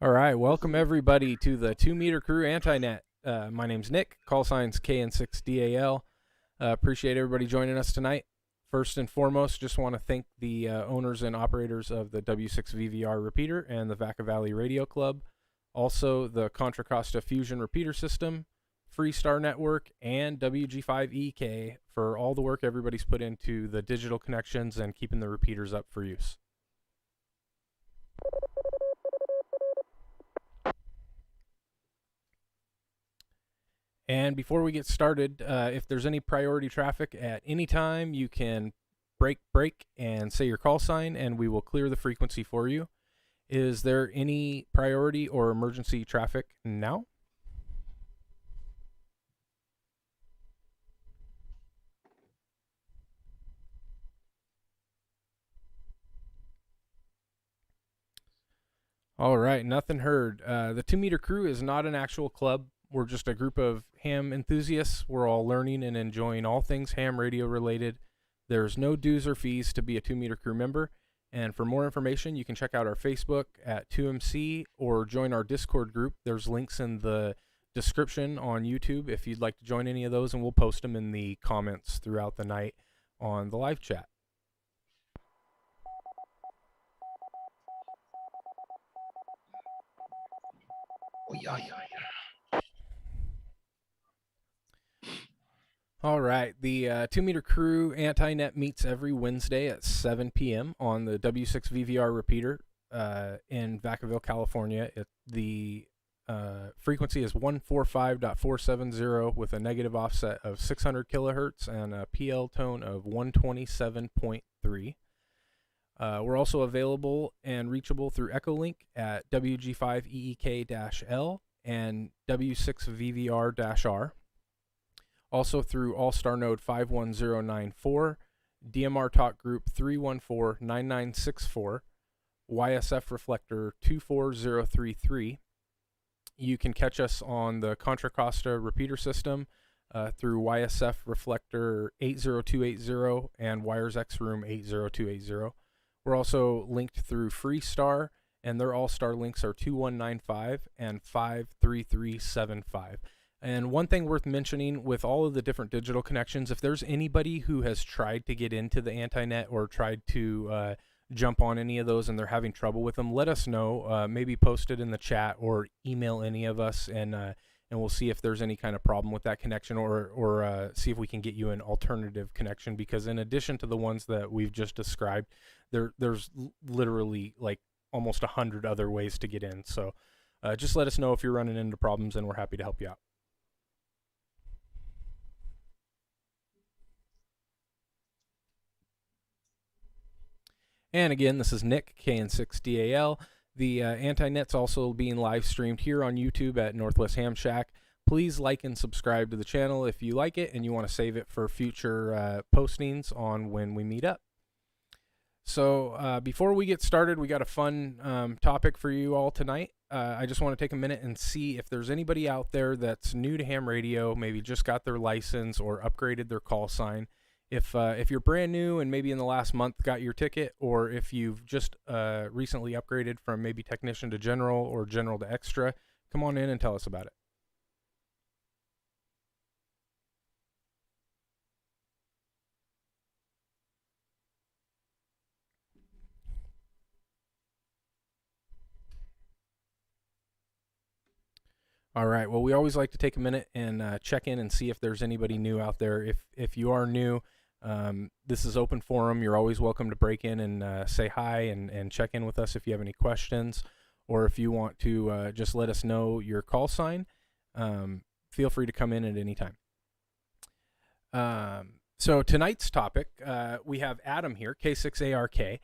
All right, welcome everybody to the 2 Meter Crew Anti-Net. My name's Nick, call signs K6ARK. Appreciate everybody joining us tonight. First and foremost, just want to thank the owners and operators of the W6VVR repeater and the Vaca Valley Radio Club. Also, the Contra Costa Fusion repeater system, Freestar Network, and WG5EK for all the work everybody's put into the digital connections and keeping the repeaters up for use. And before we get started, if there's any priority traffic at any time, you can break and say your call sign, and we will clear the frequency for you. Is there any priority or emergency traffic now? All right, nothing heard. The 2 Meter Crew is not an actual club. We're just a group of ham enthusiasts. We're all learning and enjoying all things ham radio related. There's no dues or fees to be a 2 Meter Crew member. And for more information, you can check out our Facebook at 2MC or join our Discord group. There's links in the description on YouTube if you'd like to join any of those, and we'll post them in the comments throughout the night on the live chat. Oh, yeah. All right, the 2 Meter Crew Anti-Net meets every Wednesday at 7 p.m. on the W6VVR repeater in Vacaville, California. The frequency is 145.470 with a negative offset of 600 kilohertz and a PL tone of 127.3. We're also available and reachable through Echolink at WG5EEK-L and W6VVR-R. Also through All-Star Node 51094, DMR Talk Group 3149964, YSF Reflector 24033. You can catch us on the Contra Costa repeater system, through YSF Reflector 80280 and Wires X Room 80280. We're also linked through Freestar, and their all-star links are 2195 and 53375. And one thing worth mentioning with all of the different digital connections, if there's anybody who has tried to get into the AntiNet or tried to jump on any of those and they're having trouble with them, let us know. Maybe post it in the chat or email any of us, and we'll see if there's any kind of problem with that connection, or see if we can get you an alternative connection. Because in addition to the ones that we've just described, there's literally like almost 100 other ways to get in. So just let us know if you're running into problems, and we're happy to help you out. And again, this is Nick, K6ARK. The AntiNet's also being live streamed here on YouTube at Northwest Ham Shack. Please like and subscribe to the channel if you like it and you want to save it for future postings on when we meet up. So before we get started, we got a fun topic for you all tonight. I just want to take a minute and see if there's anybody out there that's new to ham radio, maybe just got their license or upgraded their call sign. If you're brand new and maybe in the last month got your ticket, or if you've just recently upgraded from maybe technician to general or general to extra, come on in and tell us about it. All right. Well, we always like to take a minute and check in and see if there's anybody new out there. If you are new, this is open forum. You're always welcome to break in and say hi and check in with us if you have any questions, or if you want to just let us know your call sign. Feel free to come in at any time. So tonight's topic, we have Adam here, K6ARK.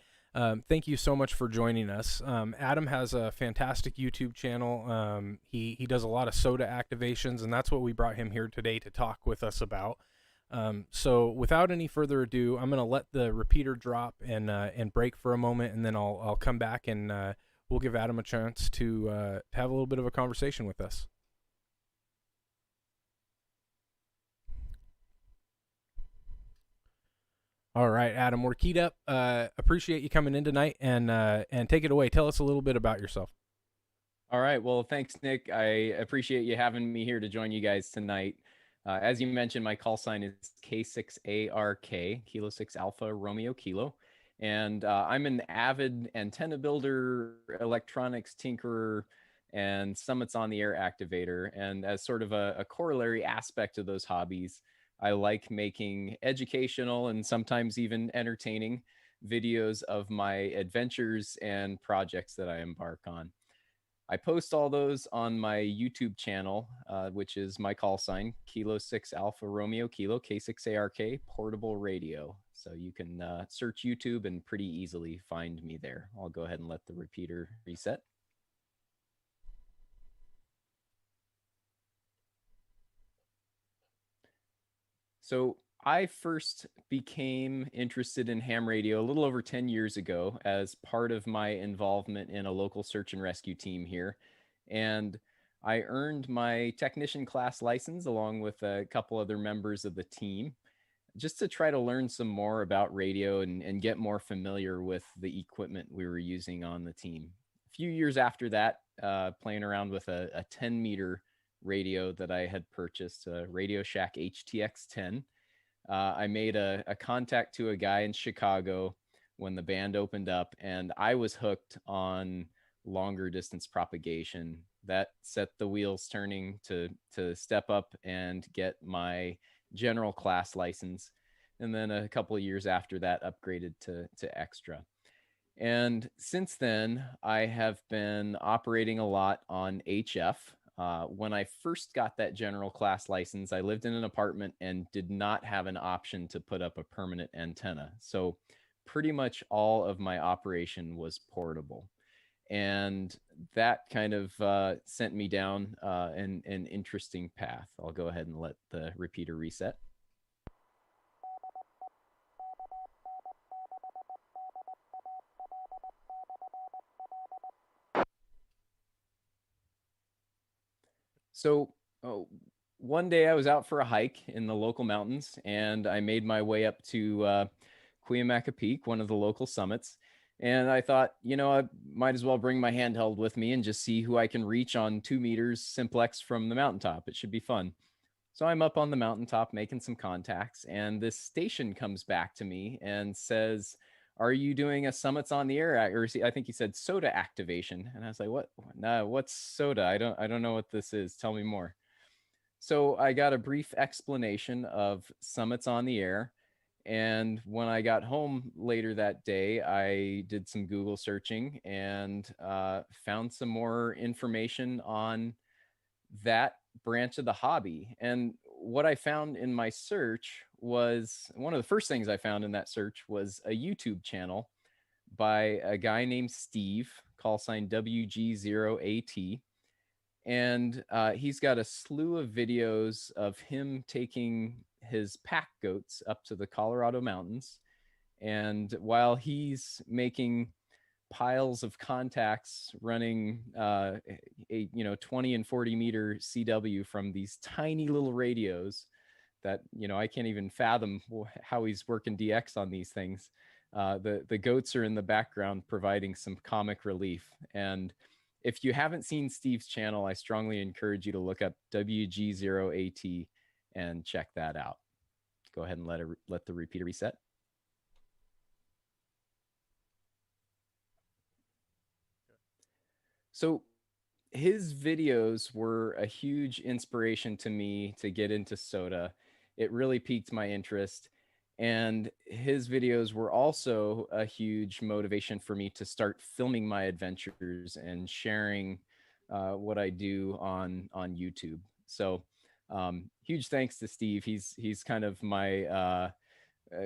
Thank you so much for joining us. Adam has a fantastic YouTube channel. He does a lot of Sota activations, and that's what we brought him here today to talk with us about. So without any further ado, I'm going to let the repeater drop and break for a moment, and then I'll come back and we'll give Adam a chance to have a little bit of a conversation with us. All right, Adam, we're keyed up. Appreciate you coming in tonight, and take it away. Tell us a little bit about yourself. All right. Well, thanks, Nick. I appreciate you having me here to join you guys tonight. As you mentioned, my call sign is K6ARK, Kilo 6 Alpha Romeo Kilo. And I'm an avid antenna builder, electronics tinkerer, and Summits on the Air activator. And as sort of a corollary aspect of those hobbies, I like making educational and sometimes even entertaining videos of my adventures and projects that I embark on. I post all those on my YouTube channel, which is my call sign, Kilo 6 Alpha Romeo Kilo, K6ARK, portable radio. So you can search YouTube and pretty easily find me there. I'll go ahead and let the repeater reset. So I first became interested in ham radio a little over 10 years ago as part of my involvement in a local search and rescue team here. And I earned my technician class license along with a couple other members of the team just to try to learn some more about radio and get more familiar with the equipment we were using on the team. A few years after that, playing around with a 10 meter radio that I had purchased, a Radio Shack HTX 10. I made a contact to a guy in Chicago when the band opened up, and I was hooked on longer distance propagation. That set the wheels turning to step up and get my general class license. And then a couple of years after that, upgraded to extra. And since then, I have been operating a lot on HF. When I first got that general class license, I lived in an apartment and did not have an option to put up a permanent antenna. So pretty much all of my operation was portable. And that kind of sent me down an interesting path. I'll go ahead and let the repeater reset. So one day I was out for a hike in the local mountains, and I made my way up to Cuyamaca Peak, one of the local summits. And I thought, I might as well bring my handheld with me and just see who I can reach on 2 meters simplex from the mountaintop. It should be fun. So I'm up on the mountaintop making some contacts, and this station comes back to me and says, "Are you doing a Summits on the Air?" Or I think he said Sota activation, and I was like, "What? Nah, what's Sota? I don't know what this is. Tell me more." So I got a brief explanation of Summits on the Air. And when I got home later that day, I did some Google searching and found some more information on that branch of the hobby. And what I found in my search was one of the first things I found in that search was a YouTube channel by a guy named Steve, call sign WG0AT. And he's got a slew of videos of him taking his pack goats up to the Colorado mountains. And while he's making piles of contacts running a 20 and 40 meter CW from these tiny little radios that I can't even fathom how he's working DX on these things. The goats are in the background providing some comic relief. And if you haven't seen Steve's channel, I strongly encourage you to look up WG0AT and check that out. Go ahead and let the repeater reset. So his videos were a huge inspiration to me to get into Sota. It really piqued my interest. And his videos were also a huge motivation for me to start filming my adventures and sharing what I do on YouTube. So huge thanks to Steve. He's kind of my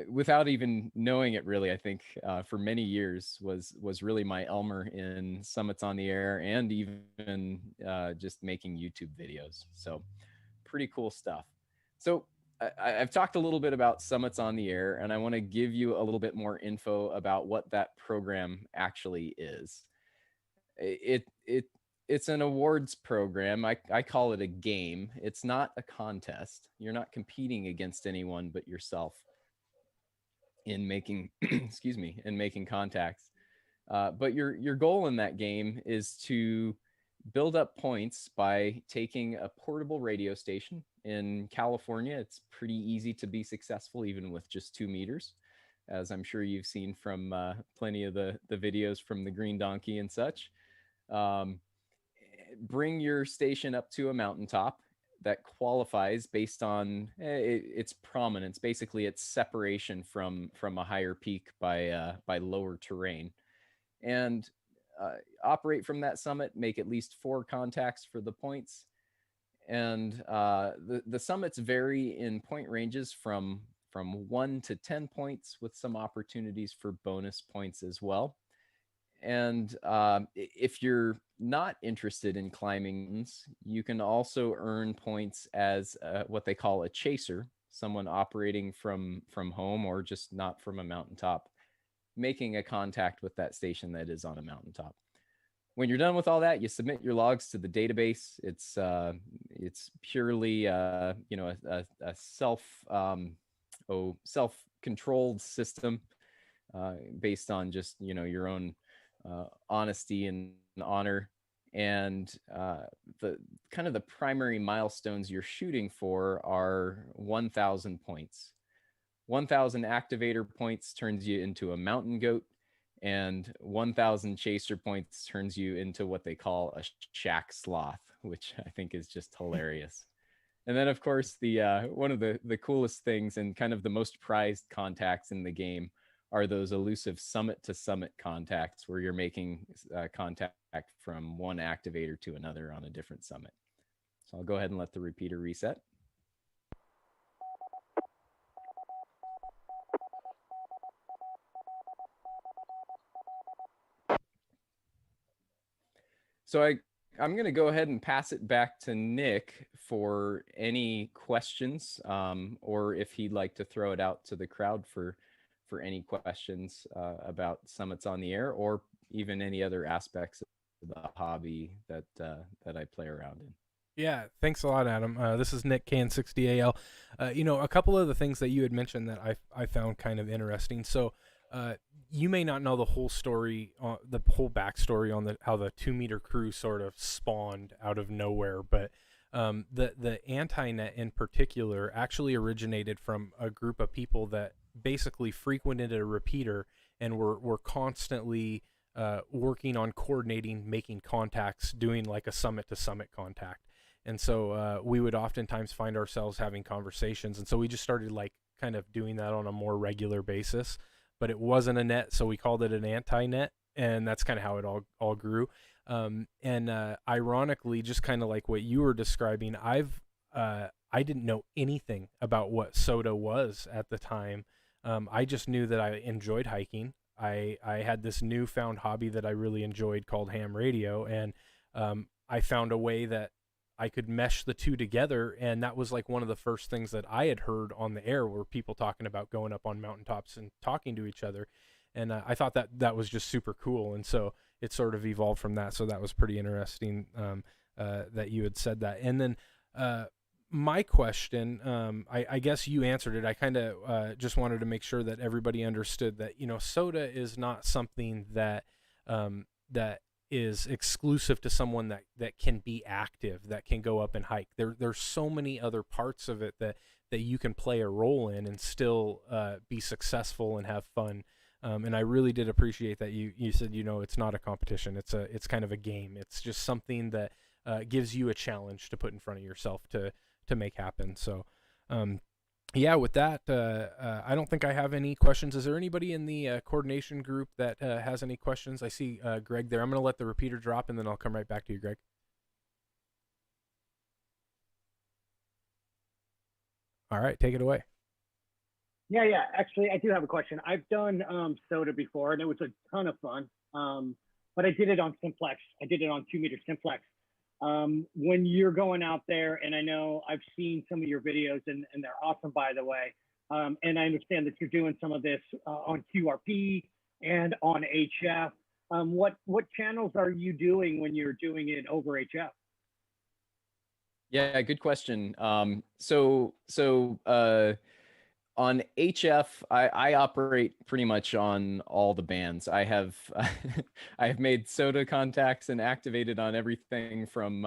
without even knowing it really, I think for many years was really my Elmer in Summits on the Air and even just making YouTube videos. So pretty cool stuff. So I've talked a little bit about Summits on the Air, and I want to give you a little bit more info about what that program actually is. It's an awards program. I call it a game. It's not a contest. You're not competing against anyone but yourself in making excuse me, in making contacts. But your goal in that game is to build up points by taking a portable radio station. In California, it's pretty easy to be successful even with just 2 meters, as I'm sure you've seen from plenty of the videos from the Green Donkey and such. Um, Bring your station up to a mountaintop that qualifies based on its prominence, basically its separation from a higher peak by lower terrain, and operate from that summit. Make at least 4 contacts for the points, and the summits vary in point ranges from 1 to 10 points, with some opportunities for bonus points as well. And if you're not interested in climbing mountains, you can also earn points as what they call a chaser, someone operating from home or just not from a mountaintop, making a contact with that station that is on a mountaintop. When you're done with all that, you submit your logs to the database. It's purely a self controlled system based on just your own honesty and honor. And the kind of the primary milestones you're shooting for are 1,000 points. 1,000 activator points turns you into a mountain goat, and 1,000 chaser points turns you into what they call a shack sloth, which I think is just hilarious. And then, of course, the one of the coolest things and kind of the most prized contacts in the game are those elusive summit to summit contacts, where you're making contact from one activator to another on a different summit. So I'll go ahead and let the repeater reset. So I'm going to go ahead and pass it back to Nick for any questions, or if he'd like to throw it out to the crowd for any questions about Summits on the Air, or even any other aspects of the hobby that I play around in. Yeah, thanks a lot, Adam. This is Nick K6AL. A couple of the things that you had mentioned that I found kind of interesting. So, uh, you may not know the whole story, the whole backstory on the how the 2 meter crew sort of spawned out of nowhere, but the anti-net in particular actually originated from a group of people that basically frequented a repeater and were constantly working on coordinating, making contacts, doing like a summit to summit contact. And so we would oftentimes find ourselves having conversations, and so we just started like kind of doing that on a more regular basis. But it wasn't a net, so we called it an anti-net, and that's kind of how it all grew. And ironically, just kind of like what you were describing, I didn't know anything about what Sota was at the time. I just knew that I enjoyed hiking. I had this newfound hobby that I really enjoyed called ham radio, and I found a way that I could mesh the two together, and that was like one of the first things that I had heard on the air were people talking about going up on mountaintops and talking to each other, and I thought that that was just super cool, and so it sort of evolved from that. So that was pretty interesting that you had said that, and then. My question, I guess you answered it. I kind of just wanted to make sure that everybody understood that soda is not something that is exclusive to someone that can be active, that can go up and hike. There's so many other parts of it that you can play a role in and still be successful and have fun. And I really did appreciate that you said it's not a competition. It's kind of a game. It's just something that gives you a challenge to put in front of yourself to make happen. So yeah, with that, I don't think I have any questions. Is there anybody in the coordination group that has any questions? I see Greg there. I'm going to let the repeater drop, and then I'll come right back to you, Greg. All right, take it away. Yeah, yeah. Actually, I do have a question. I've done Soda before, and it was a ton of fun. But I did it on Simplex. I did it on 2 meter Simplex. When you're going out there, and I know I've seen some of your videos, and they're awesome, by the way. And I understand that you're doing some of this on QRP and on HF. What channels are you doing when you're doing it over HF? Yeah, good question. On HF, I operate pretty much on all the bands. I have I have made Sota contacts and activated on everything from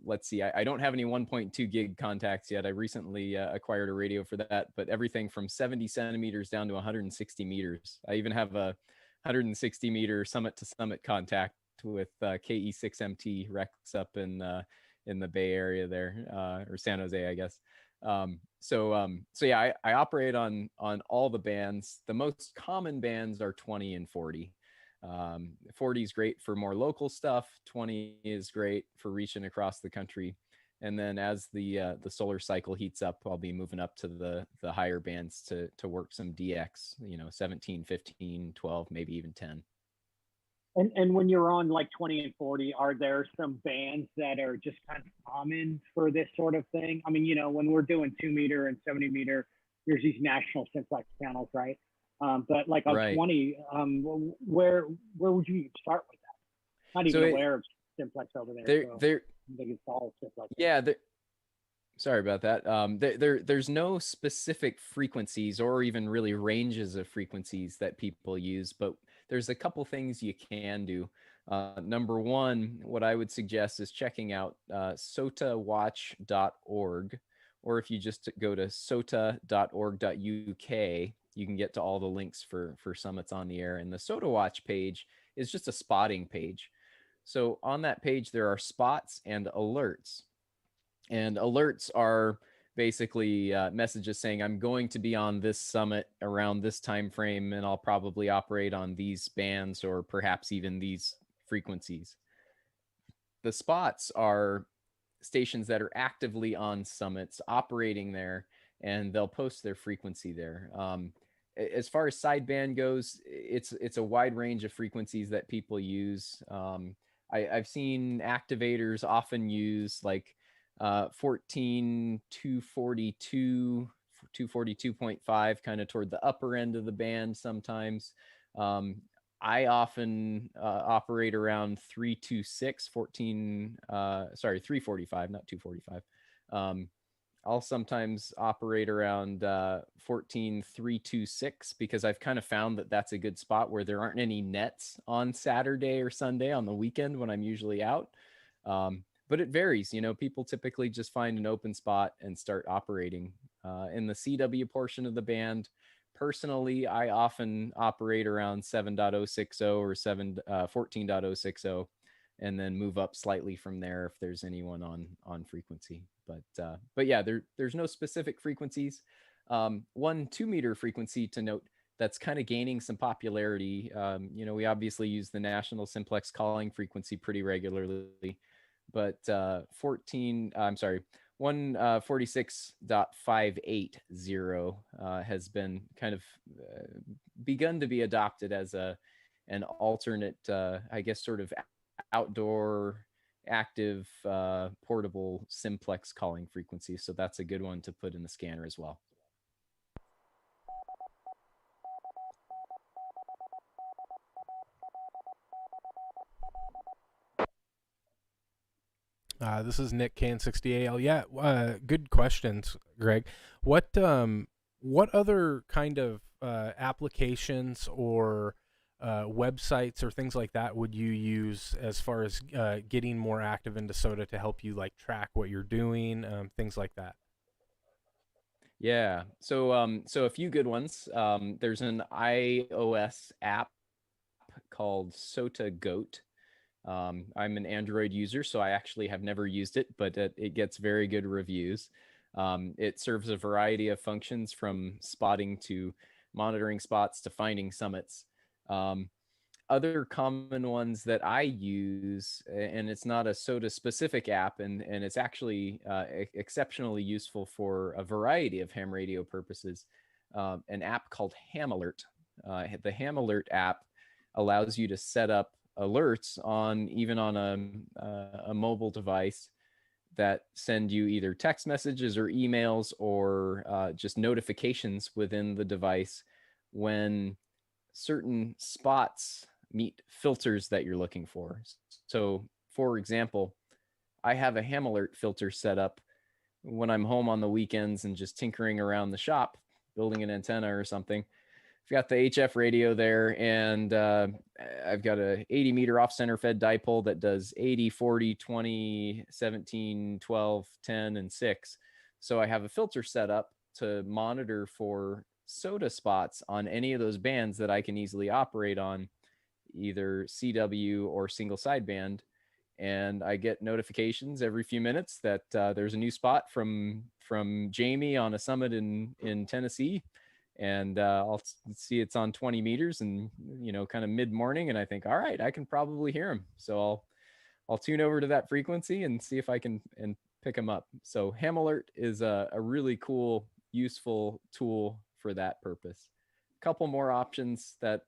let's see, I don't have any 1.2 gig contacts yet. I recently acquired a radio for that, but everything from 70 centimeters down to 160 meters. I even have a 160 meter summit to summit contact with KE6MT Rex up in the Bay Area there, or San Jose, I guess. So yeah, I operate on all the bands. The most common bands are 20 and 40. 40 is great for more local stuff. 20 is great for reaching across the country. And then as the solar cycle heats up, I'll be moving up to the higher bands to work some DX, 17, 15, 12, maybe even 10. And when you're on like 20 and 40, are there some bands that are just kind of common for this sort of thing? I mean, when we're doing 2 meter and 70 meter, there's these national simplex channels, right? But like on Right. 20, where would you start with that? Not So even aware of simplex over there, there so there I think it's all simplex. yeah, sorry about that. There's no specific frequencies or even really ranges of frequencies that people use, but there's a couple things you can do. Number one, what I would suggest is checking out sotawatch.org, or if you just go to sota.org.uk, you can get to all the links for summits on the air. And the Sota Watch page is just a spotting page. So on that page, there are spots and alerts. And alerts are basically messages saying I'm going to be on this summit around this time frame, and I'll probably operate on these bands or perhaps even these frequencies. The spots are stations that are actively on summits operating there, and they'll post their frequency there. As far as sideband goes, it's a wide range of frequencies that people use. I've seen activators often use like 14 242 242.5, kind of toward the upper end of the band sometimes. I often operate around 326, 345, not 245. I'll sometimes operate around 14326 because I've kind of found that that's a good spot where there aren't any nets on Saturday or Sunday on the weekend when I'm usually out. But it varies. People typically just find an open spot and start operating. In the CW portion of the band, personally, I often operate around 7.060 or 14.060 and then move up slightly from there if there's anyone on frequency. But yeah, there's no specific frequencies. 1 2 meter frequency to note that's kind of gaining some popularity. We obviously use the national simplex calling frequency pretty regularly, but 146.580 has been kind of begun to be adopted as an alternate, I guess, sort of outdoor active portable simplex calling frequency. So that's a good one to put in the scanner as well. This is Nick K6ARK. Yeah, good questions, Greg. What other kind of applications or websites or things like that would you use as far as getting more active into Sota to help you like track what you're doing, things like that? Yeah. So a few good ones. There's an iOS app called Sota Goat. I'm an Android user, so I actually have never used it, but it gets very good reviews. It serves a variety of functions from spotting to monitoring spots to finding summits. Other common ones that I use, and it's not a Sota specific app, and it's actually exceptionally useful for a variety of ham radio purposes, an app called Ham Alert. The Ham Alert app allows you to set up alerts even on a mobile device that send you either text messages or emails or just notifications within the device when certain spots meet filters that you're looking for. So, for example, I have a ham alert filter set up when I'm home on the weekends and just tinkering around the shop, building an antenna or something. I've got the HF radio there, and I've got a 80-meter off-center fed dipole that does 80, 40, 20, 17, 12, 10, and 6. So I have a filter set up to monitor for Sota spots on any of those bands that I can easily operate on, either CW or single sideband. And I get notifications every few minutes that there's a new spot from Jamie on a summit in Tennessee, and I'll see it's on 20 meters and kind of mid-morning, and I think, all right, I can probably hear him, so I'll tune over to that frequency and see if I can and pick him up. So Ham Alert is a really cool, useful tool for that purpose. A couple more options that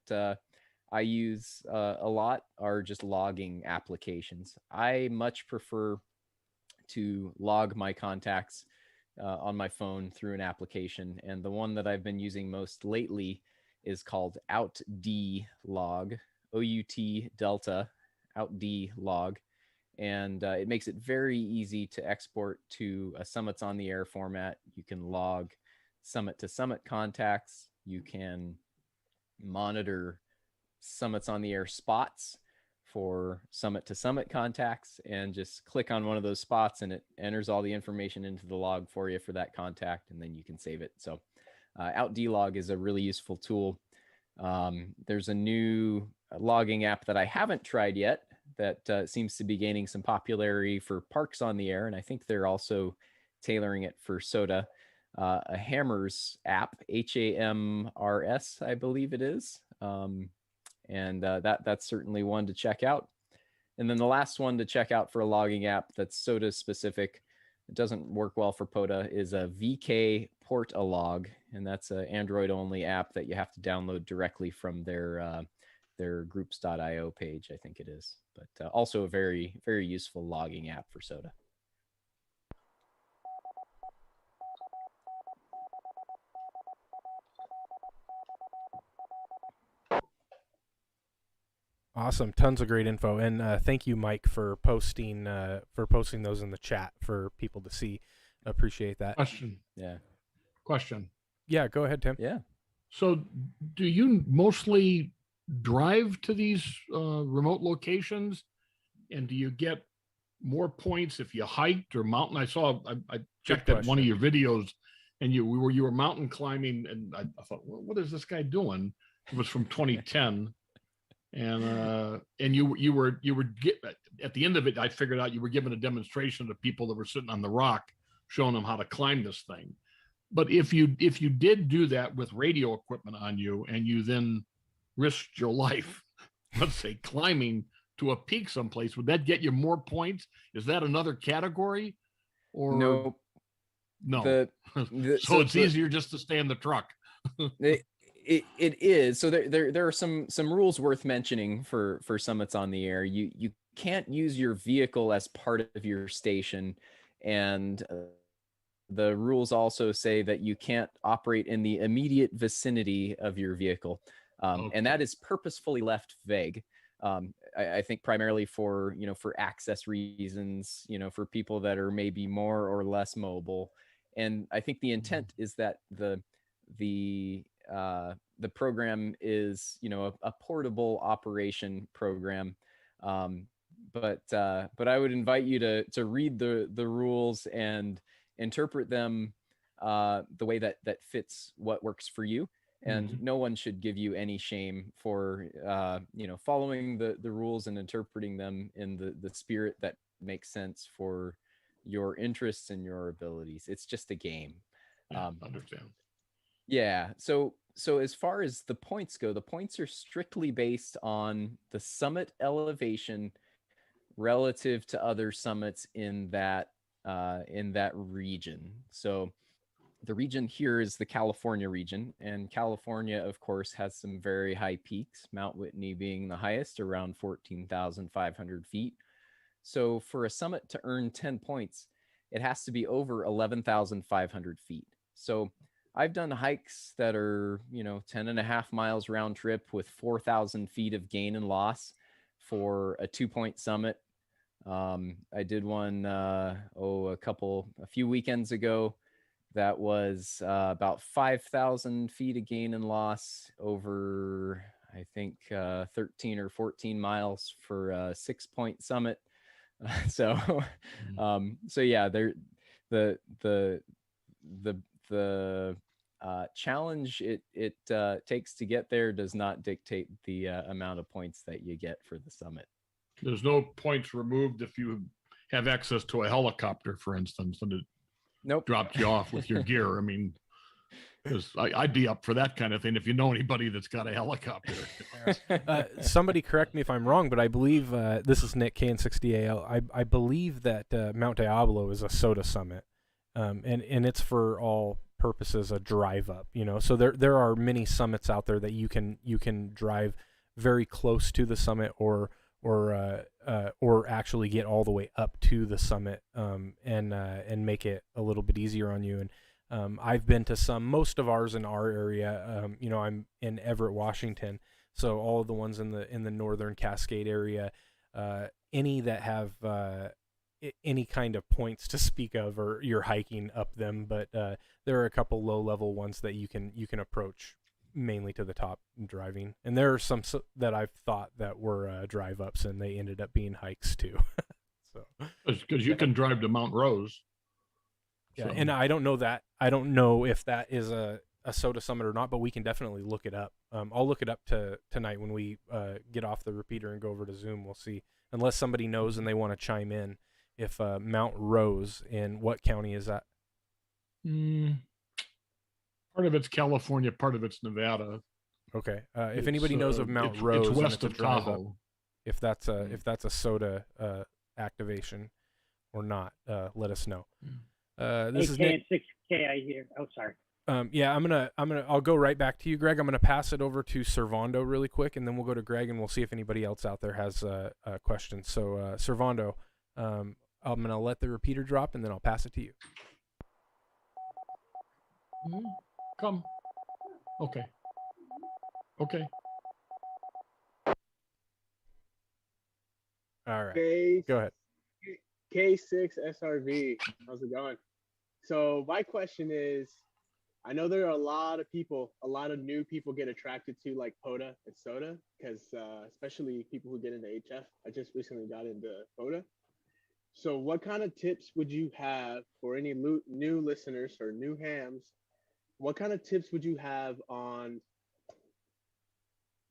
I use a lot are just logging applications. I much prefer to log my contacts on my phone through an application. And the one that I've been using most lately is called OutD-Log, OUT Delta, OutD-Log. And it makes it very easy to export to a Summits on the Air format. You can log summit to summit contacts. You can monitor Summits on the Air spots for summit to summit contacts, and just click on one of those spots and it enters all the information into the log for you for that contact, and then you can save it. So OutD-Log is a really useful tool. There's a new logging app that I haven't tried yet that seems to be gaining some popularity for parks on the air, and I think they're also tailoring it for Sota. A Hammers app, HAMRS, I believe it is. And that's certainly one to check out. And then the last one to check out for a logging app that's Sota specific, it doesn't work well for POTA, is a VK Port-A-Log, and that's an Android only app that you have to download directly from their groups.io page, I think it is. But also a very, very useful logging app for Sota. Awesome, tons of great info, and thank you, Mike, for posting those in the chat for people to see. Appreciate that. Question. Yeah, go ahead, Tim. Yeah. So, do you mostly drive to these remote locations, and do you get more points if you hiked or mountain? I checked out one of your videos, and you were mountain climbing, and I thought, well, what is this guy doing? It was from 2010, and you were at the end of it. I figured out you were giving a demonstration to people that were sitting on the rock, showing them how to climb this thing. But if you did do that with radio equipment on you, and you then risked your life, let's say climbing to a peak someplace, would that get you more points? Is that another category? Or no? So it's easier just to stay in the truck. It is. So there are some rules worth mentioning for summits on the air. You can't use your vehicle as part of your station, and the rules also say that you can't operate in the immediate vicinity of your vehicle, and that is purposefully left vague. I think primarily for access reasons, for people that are maybe more or less mobile. And I think the intent is that the program is a portable operation program. But I would invite you to read the rules and interpret them the way that fits what works for you. And no one should give you any shame for following the rules and interpreting them in the spirit that makes sense for your interests and your abilities. It's just a game. Understand. Yeah. So as far as the points go, the points are strictly based on the summit elevation relative to other summits in that region. So the region here is the California region, and California, of course, has some very high peaks, Mount Whitney being the highest, around 14,500 feet. So for a summit to earn 10 points, it has to be over 11,500 feet. So I've done hikes that are, 10 and a half miles round trip with 4,000 feet of gain and loss for a 2-point summit. I did one, a few weekends ago. That was about 5,000 feet of gain and loss over, I think, 13 or 14 miles for a 6-point summit. So yeah, the challenge it takes to get there does not dictate the amount of points that you get for the summit. There's no points removed if you have access to a helicopter, for instance, and it dropped you off with your gear. I mean, because I'd be up for that kind of thing if you know anybody that's got a helicopter. Somebody correct me if I'm wrong, but I believe this is Nick, K6ARK. I believe that Mount Diablo is a Sota summit, and it's for all purposes a drive up. So there are many summits out there that you can drive very close to the summit or actually get all the way up to the summit and make it a little bit easier on you. And I've been to most of ours in our area. I'm in Everett, Washington, so all of the ones in the northern Cascade area, any that have any kind of points to speak of, or you're hiking up them. But there are a couple low level ones that you can approach mainly to the top driving, and there are some that I've thought that were drive ups and they ended up being hikes too. So because you can drive to Mount Rose. Yeah, and I don't know if that is a Sota summit or not, but we can definitely look it up. I'll look it up tonight when we get off the repeater and go over to Zoom. We'll see, unless somebody knows and they want to chime in, if Mount Rose, in what county is that? Part of it's California, part of it's Nevada. Okay. If anybody knows of Mount Rose, it's west and of Tahoe. If that's a Sota activation or not, let us know. This is Nick. K6K, I hear. Oh, sorry. Yeah, I'll go right back to you, Greg. I'm gonna pass it over to Servando really quick, and then we'll go to Greg, and we'll see if anybody else out there has questions. So, Servando, I'm gonna let the repeater drop, and then I'll pass it to you. Come. Okay. All right. K Go ahead. K6SRV. How's it going? So my question is, I know there are a lot of people, a lot of new people get attracted to like POTA and Sota, because especially people who get into HF. I just recently got into POTA. So what kind of tips would you have for any new listeners or new hams? What kind of tips would you have on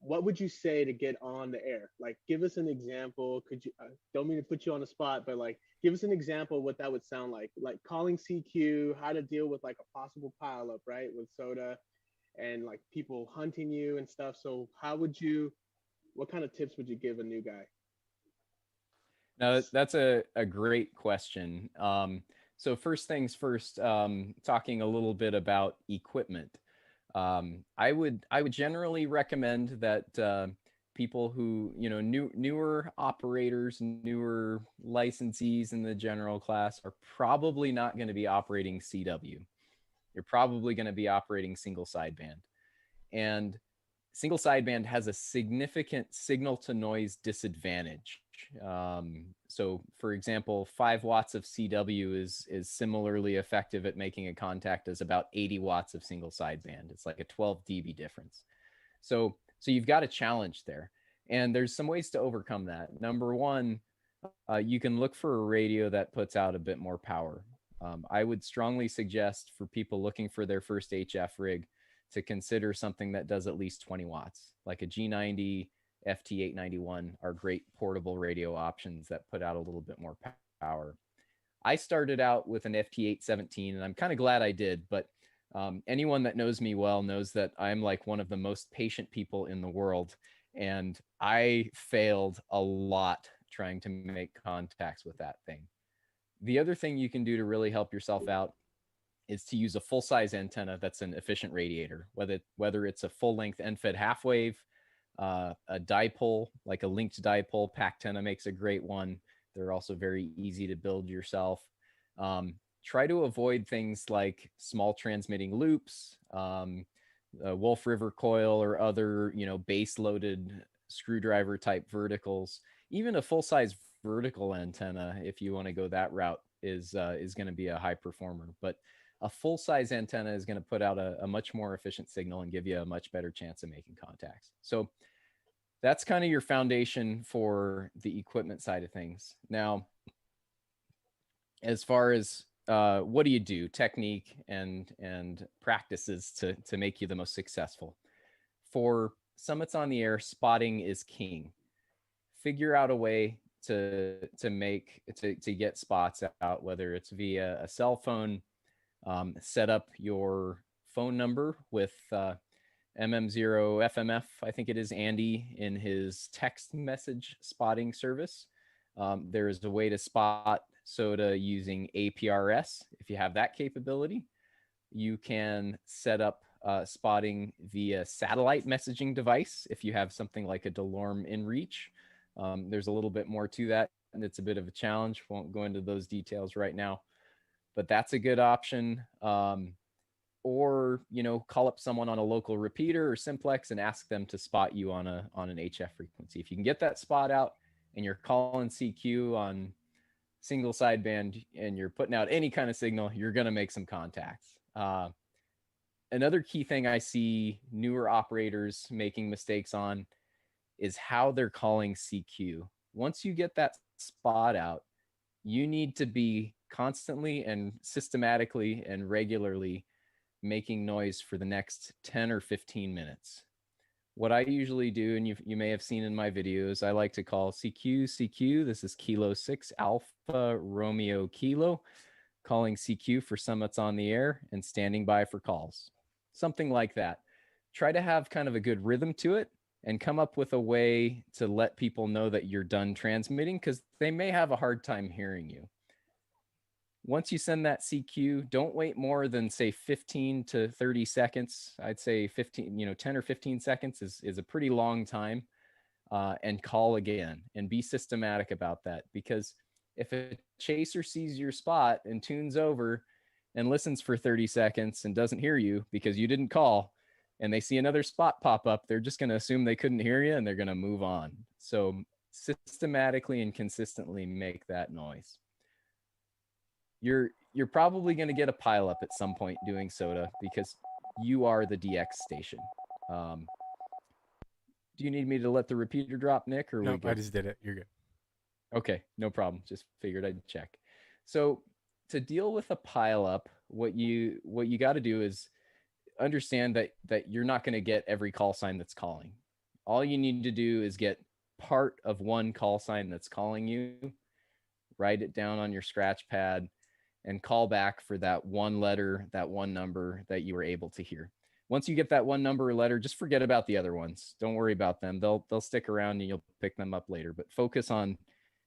what would you say to get on the air? Like, give us an example. Could you, don't mean to put you on the spot, but like, give us an example of what that would sound like calling CQ, how to deal with like a possible pileup, right? With Sota and like people hunting you and stuff. So how would you, what kind of tips would you give a new guy? No, that's a great question. So first things first, talking a little bit about equipment. I would generally recommend that people who, you know, newer operators, newer licensees in the general class are probably not going to be operating CW. You're probably going to be operating single sideband, and single sideband has a significant signal to noise disadvantage. So for example, 5 watts of CW is similarly effective at making a contact as about 80 watts of single sideband. It's like a 12 dB difference. So you've got a challenge there. And there's some ways to overcome that. Number one, you can look for a radio that puts out a bit more power. I would strongly suggest for people looking for their first HF rig to consider something that does at least 20 watts, like a G90, FT891 are great portable radio options that put out a little bit more power. I started out with an FT817, and I'm kind of glad I did, but anyone that knows me well knows that I'm like one of the most patient people in the world, and I failed a lot trying to make contacts with that thing. The other thing you can do to really help yourself out is to use a full-size antenna that's an efficient radiator, whether it's a full-length end-fed half-wave, a dipole, like a linked dipole. Pactenna makes a great one. They're also very easy to build yourself. Try to avoid things like small transmitting loops, Wolf River coil, or other, you know, base-loaded screwdriver type verticals. Even a full-size vertical antenna, if you want to go that route, is going to be a high performer. But a full-size antenna is going to put out a much more efficient signal and give you a much better chance of making contacts. So that's kind of your foundation for the equipment side of things. Now, as far as what do you do, technique and practices to make you the most successful. For summits on the air, spotting is king. Figure out a way to get spots out, whether it's via a cell phone. Set up your phone number with MM0FMF, I think it is Andy, in his text message spotting service. There is a way to spot Sota using APRS. If you have that capability, you can set up spotting via satellite messaging device if you have something like a DeLorme InReach. There's a little bit more to that, and it's a bit of a challenge. Won't go into those details right now, but that's a good option. Or, you know, call up someone on a local repeater or simplex and ask them to spot you on an HF frequency. If you can get that spot out and you're calling CQ on single sideband and you're putting out any kind of signal, you're going to make some contacts. Another key thing I see newer operators making mistakes on is how they're calling CQ. Once you get that spot out, you need to be constantly and systematically and regularly making noise for the next 10 or 15 minutes. What I usually do, and you may have seen in my videos, I like to call CQ. This is Kilo 6 Alpha Romeo Kilo, calling CQ for summits on the air and standing by for calls. Something like that. Try to have kind of a good rhythm to it and come up with a way to let people know that you're done transmitting, because they may have a hard time hearing you. Once you send that CQ, don't wait more than, say, 15 to 30 seconds. I'd say 10 or 15 seconds is a pretty long time, and call again and be systematic about that. Because if a chaser sees your spot and tunes over and listens for 30 seconds and doesn't hear you because you didn't call, and they see another spot pop up, they're just going to assume they couldn't hear you and they're going to move on. So systematically and consistently make that noise. You're probably going to get a pileup at some point doing Sota because you are the DX station. Do you need me to let the repeater drop, Nick, or Nope, I just did it. You're good. Okay, no problem. Just figured I'd check. So to deal with a pileup, what you got to do is understand that you're not going to get every call sign that's calling. All you need to do is get part of one call sign that's calling you, write it down on your scratch pad, and call back for that one letter, that one number that you were able to hear. Once you get that one number or letter, just forget about the other ones. Don't worry about them. They'll stick around and you'll pick them up later. But focus on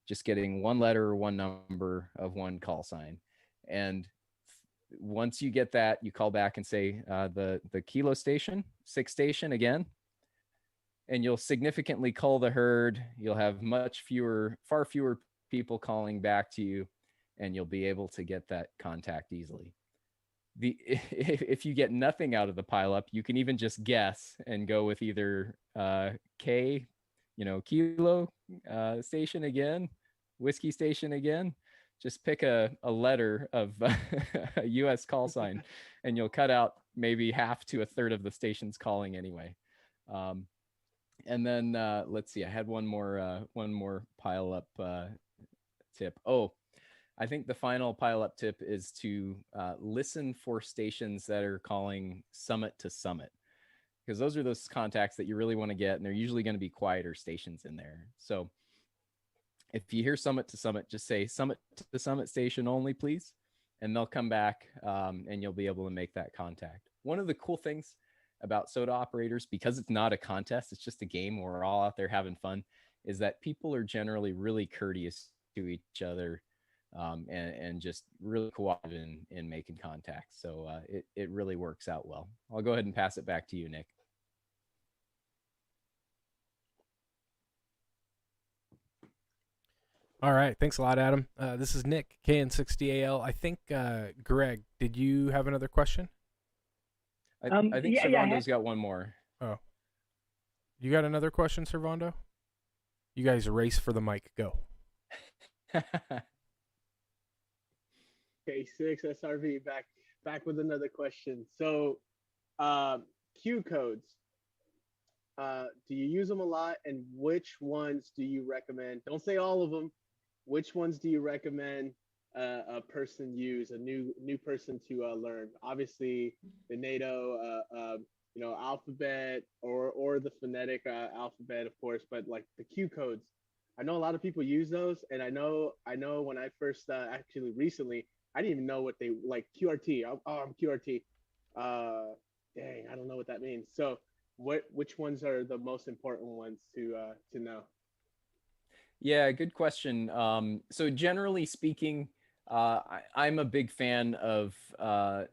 just getting one letter or one number of one call sign. And once you get that, you call back and say the Kilo station, 6 station again, and you'll significantly cull the herd. You'll have far fewer people calling back to you, and you'll be able to get that contact easily. If you get nothing out of the pileup, you can even just guess and go with either K, Kilo station again, whiskey station again. Just pick a letter of a U.S. call sign, and you'll cut out maybe half to a third of the stations calling anyway. And then let's see, I had one more pileup tip. Oh, I think the final pileup tip is to listen for stations that are calling summit to summit, because those are those contacts that you really want to get, and they're usually going to be quieter stations in there. So if you hear summit to summit, just say summit to summit station only, please, and they'll come back, and you'll be able to make that contact. One of the cool things about Sota operators, because it's not a contest, it's just a game where we're all out there having fun, is that people are generally really courteous to each other, and just really cooperative in making contacts. So it really works out well. I'll go ahead and pass it back to you, Nick. All right. Thanks a lot, Adam. This is Nick, K6ARK. I think, Greg, did you have another question? I think Servando's got one more. Oh. You got another question, Servando? You guys race for the mic. Go. K6SRV back with another question. So, Q codes. Do you use them a lot, and which ones do you recommend? Don't say all of them. Which ones do you recommend a person use, a new person to learn? Obviously, the NATO, alphabet or the phonetic alphabet, of course, but like the Q codes. I know a lot of people use those, and I know when I first actually recently, I didn't even know what they like. QRT. I'm QRT. Dang, I don't know what that means. So, which ones are the most important ones to know? Yeah, good question. So generally speaking, I'm a big fan of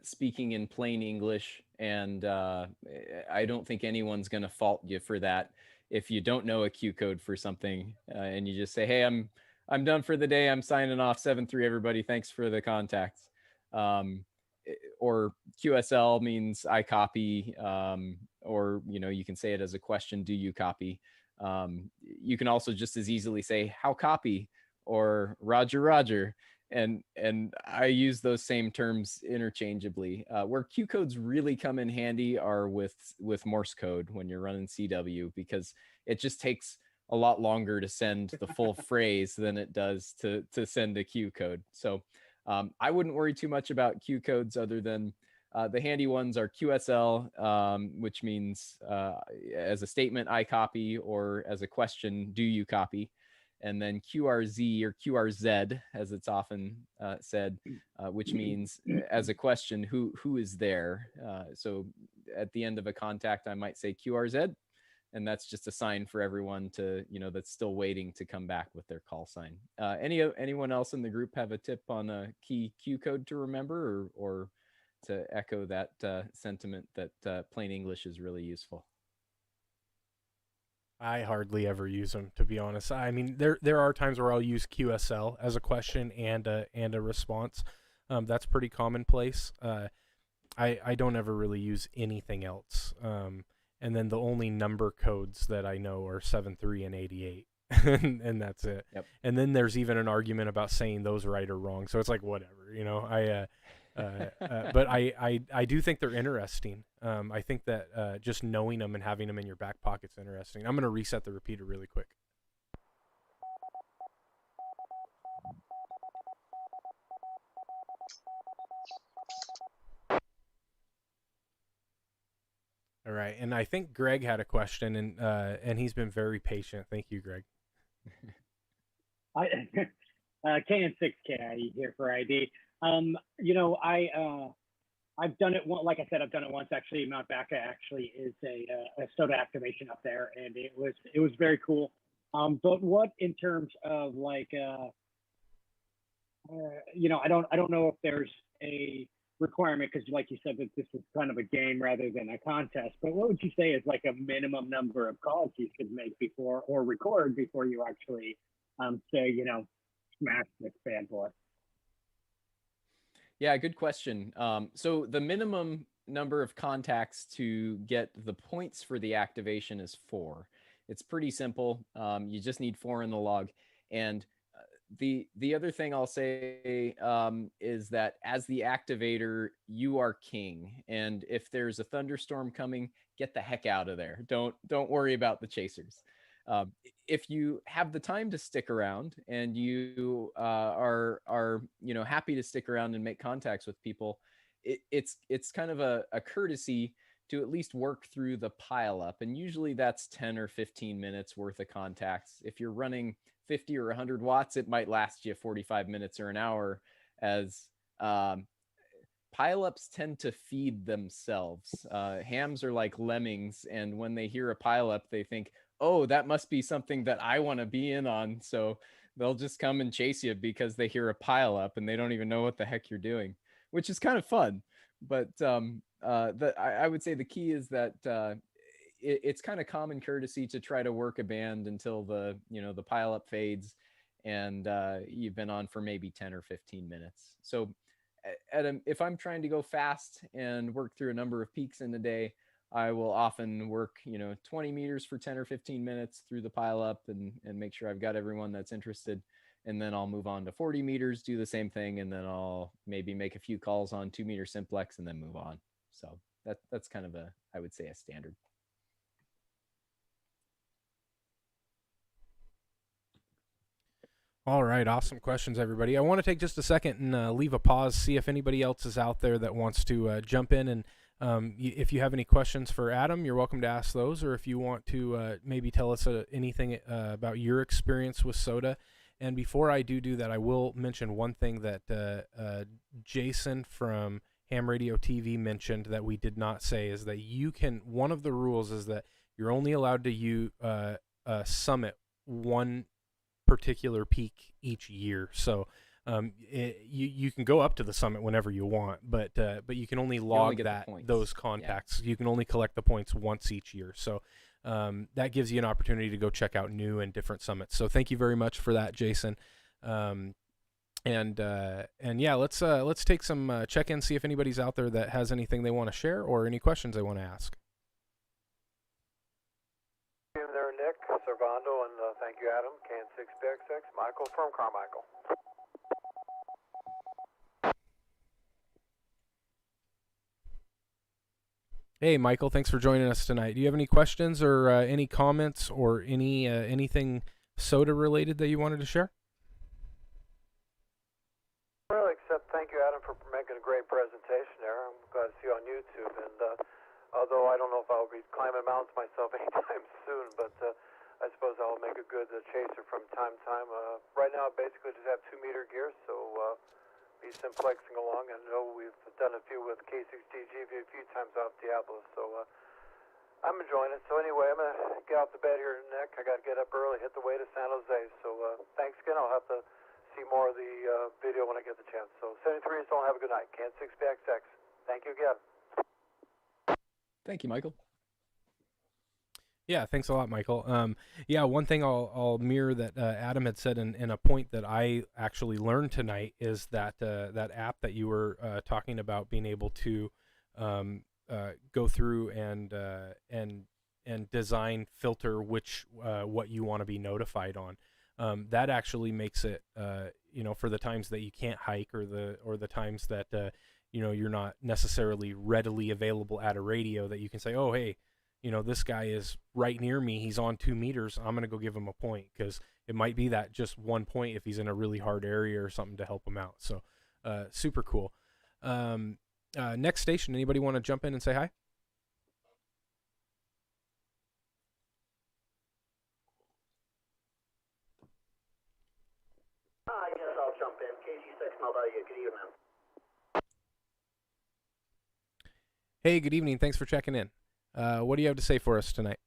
speaking in plain English, and I don't think anyone's going to fault you for that. If you don't know a Q code for something, and you just say, "Hey, I'm done for the day. I'm signing off. 7-3, everybody. Thanks for the contacts." Or QSL means I copy, or you can say it as a question. Do you copy? You can also just as easily say how copy or Roger, and I use those same terms interchangeably. Where Q codes really come in handy are with Morse code when you're running CW, because it just takes a lot longer to send the full phrase than it does to send a Q code. So I wouldn't worry too much about Q codes, other than the handy ones are QSL, which means as a statement, I copy, or as a question, do you copy? And then QRZ or QRZ, as it's often said, which means as a question, who is there? So at the end of a contact, I might say QRZ, and that's just a sign for everyone to, that's still waiting to come back with their call sign. Anyone else in the group have a tip on a key Q code to remember, or to echo that sentiment that plain English is really useful? I hardly ever use them, to be honest. I mean, there are times where I'll use QSL as a question and a response. That's pretty commonplace. I don't ever really use anything else. And then the only number codes that I know are 7-3 and 88. and that's it. Yep. And then there's even an argument about saying those right or wrong. So it's like whatever, you know. But I do think they're interesting. I think that just knowing them and having them in your back pocket's interesting. I'm gonna reset the repeater really quick. All right, and I think Greg had a question, and he's been very patient. Thank you, Greg. KN6KIE here for ID. I've done it. Like I said, I've done it once. Actually, Mount Baca actually is a Sota activation up there, and it was very cool. But what in terms of like, I don't know if there's a requirement because, like you said, that this is kind of a game rather than a contest. But what would you say is like a minimum number of calls you should make before or record before you actually say, smash this bad boy? Yeah, good question. So the minimum number of contacts to get the points for the activation is 4. It's pretty simple. You just need 4 in the log. And the other thing I'll say is that as the activator, you are king. And if there's a thunderstorm coming, get the heck out of there. Don't worry about the chasers. If you have the time to stick around and you are happy to stick around and make contacts with people, it's kind of a courtesy to at least work through the pile up, and usually that's 10 or 15 minutes worth of contacts. If you're running 50 or 100 watts, it might last you 45 minutes or an hour, as pileups tend to feed themselves. Hams are like lemmings, and when they hear a pileup, they think, oh, that must be something that I want to be in on. So they'll just come and chase you because they hear a pileup and they don't even know what the heck you're doing, which is kind of fun. But I would say the key is that it's kind of common courtesy to try to work a band until the pileup fades and you've been on for maybe 10 or 15 minutes. So if I'm trying to go fast and work through a number of peaks in a day, I will often work 20 meters for 10 or 15 minutes through the pileup and make sure I've got everyone that's interested. And then I'll move on to 40 meters, do the same thing, and then I'll maybe make a few calls on 2-meter simplex and then move on. So that's kind of I would say a standard. All right, awesome questions, everybody. I want to take just a second and leave a pause, see if anybody else is out there that wants to jump in. And if you have any questions for Adam, you're welcome to ask those. Or if you want to maybe tell us anything about your experience with Sota. And before I do that, I will mention one thing that Jason from Ham Radio TV mentioned that we did not say, is that one of the rules is that you're only allowed to summit one particular peak each year. So you can go up to the summit whenever you want, but you can only log those contacts. Yeah. You can only collect the points once each year. So that gives you an opportunity to go check out new and different summits. So thank you very much for that, Jason. And yeah, let's take some check-ins, see if anybody's out there that has anything they want to share or any questions they want to ask. There, Nick Servando, and thank you, Adam. K6ARK, Michael from Carmichael. Hey, Michael, thanks for joining us tonight. Do you have any questions or any comments or anything Sota related that you wanted to share? Well, except thank you, Adam, for making a great presentation there. I'm glad to see you on YouTube. And although I don't know if I'll be climbing mountains myself anytime soon, but I suppose I'll make a good chaser from time to time. Right now, I basically just have 2-meter gear, so be simplexing along. I know we've done a few with K6DG a few times off Diablo, so I'm enjoying it. So anyway, I'm going to get off the bed here, Nick. I got to get up early, hit the way to San Jose. So thanks again. I'll have to see more of the video when I get the chance. So 73 don't have a good night. K6ARK. Thank you again. Thank you, Michael. Yeah, thanks a lot, Michael. Yeah, one thing I'll mirror that Adam had said, and a point that I actually learned tonight is that that app that you were talking about, being able to go through and and design filter which what you want to be notified on. That actually makes it for the times that you can't hike, or the times that you're not necessarily readily available at a radio, that you can say, oh hey, this guy is right near me, he's on 2 meters, I'm gonna go give him a point, because it might be that just 1 point if he's in a really hard area or something to help him out. So super cool. Next station, anybody want to jump in and say hi? I guess I'll jump in. K6ARK, good evening. Hey, good evening. Thanks for checking in. What do you have to say for us tonight?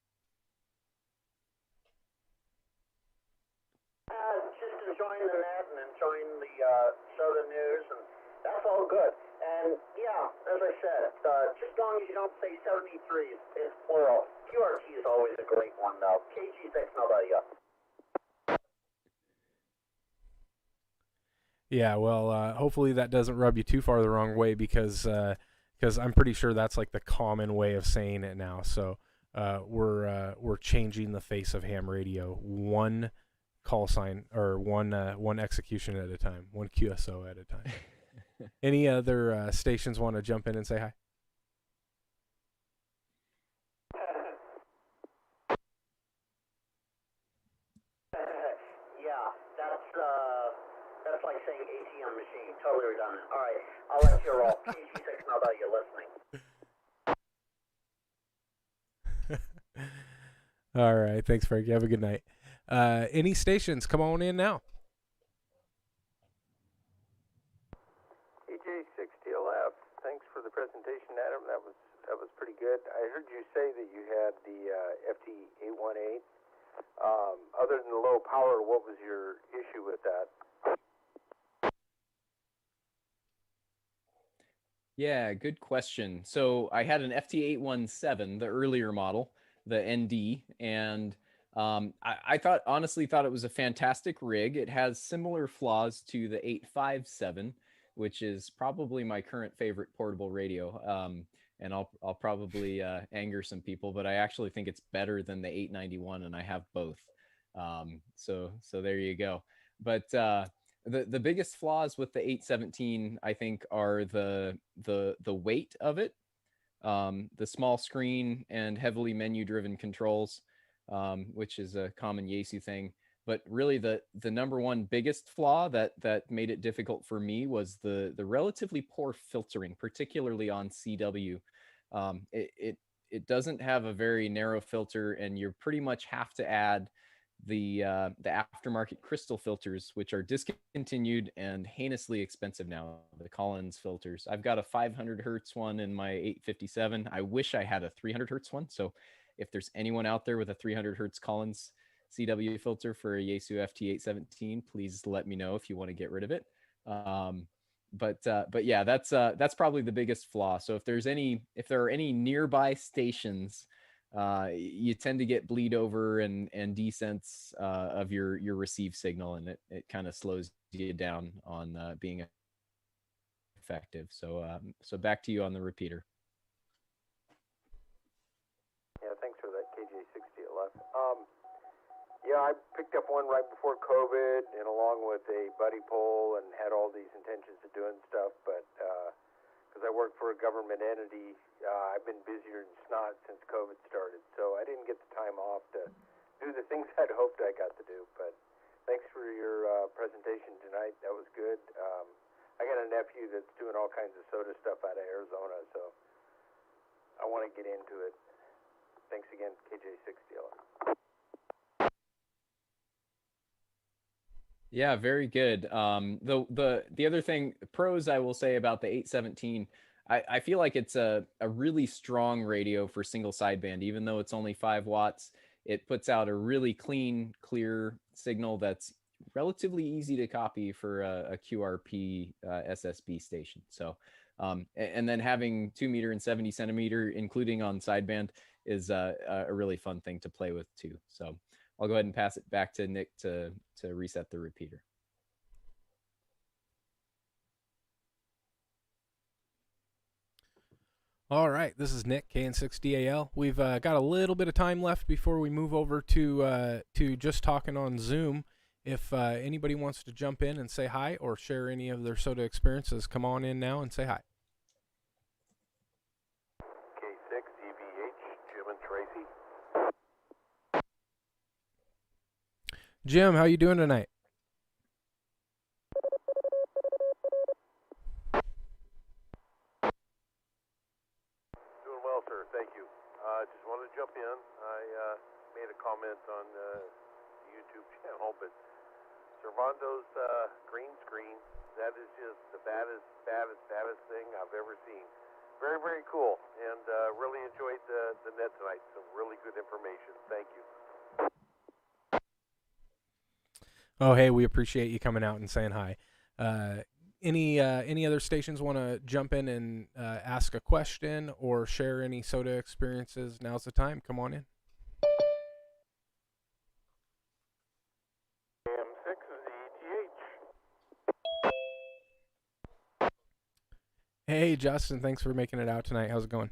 Just enjoying the net and enjoying the Sota news, and that's all good. And yeah, as I said, just as long as you don't say 73, it's plural. QRT is always a great one, though. K6ARK. Yeah, well, hopefully that doesn't rub you too far the wrong way, because I'm pretty sure that's like the common way of saying it now. So we're changing the face of ham radio, one call sign, or one execution at a time, one QSO at a time. Any other stations want to jump in and say hi? Yeah, that's like saying ATM machine. Totally redundant. All right, I'll let you roll. K6ARK, you're listening. All right, thanks, Frank. You have a good night. Any stations, come on in now. EJ6DLF, thanks for the presentation, Adam. That was pretty good. I heard you say that you had the FT818. Other than the low power, what was your issue with that? Yeah, good question. So I had an FT817, the earlier model, the ND, and I honestly thought it was a fantastic rig. It has similar flaws to the 857, which is probably my current favorite portable radio. And I'll probably anger some people, but I actually think it's better than the 891, and I have both. So there you go. But the biggest flaws with the 817, I think, are the weight of it, the small screen and heavily menu-driven controls, which is a common Yaesu thing. But really, the number one biggest flaw that made it difficult for me was the relatively poor filtering, particularly on CW. It doesn't have a very narrow filter, and you pretty much have to add the aftermarket crystal filters, which are discontinued and heinously expensive now, the Collins filters. I've got a 500 hertz one in my 857. I wish I had a 300 hertz one. So if there's anyone out there with a 300 hertz Collins CW filter for a Yaesu FT817, please let me know if you want to get rid of it. But yeah, that's probably the biggest flaw. So if there are any nearby stations, you tend to get bleed over and descents of your receive signal, and it kind of slows you down on being effective. So back to you on the repeater. Yeah, thanks for that, KJ6DLF. Yeah, I picked up one right before COVID, and along with a buddy poll, and had all these intentions of doing stuff, but because I work for a government entity, I've been busier than snot since COVID started, so I didn't get the time off to do the things I'd hoped I got to do. But thanks for your presentation tonight. That was good. I got a nephew that's doing all kinds of Sota stuff out of Arizona, so I want to get into it. Thanks again, KJ6DLF. Yeah, very good. The other thing, pros I will say about the 817, I feel like it's a really strong radio for single sideband. Even though it's only 5 watts, it puts out a really clean, clear signal that's relatively easy to copy for a QRP SSB station. So, and then having 2 meter and 70 centimeter, including on sideband, is a really fun thing to play with too. So I'll go ahead and pass it back to Nick to reset the repeater. All right, this is Nick, K6DAL. We've got a little bit of time left before we move over to just talking on Zoom. If anybody wants to jump in and say hi or share any of their soda experiences, come on in now and say hi. K6EVH, Jim and Tracy. Jim, how you doing tonight? Doing well, sir. Thank you. Just wanted to jump in. I made a comment on the YouTube channel, but Servando's green screen, that is just the baddest thing I've ever seen. Very, very cool, and really enjoyed the net tonight. Some really good information. Thank you. Oh, hey, we appreciate you coming out and saying hi. Any other stations want to jump in and ask a question or share any soda experiences? Now's the time. Come on in. K6ZTH. Hey, Justin, thanks for making it out tonight. How's it going?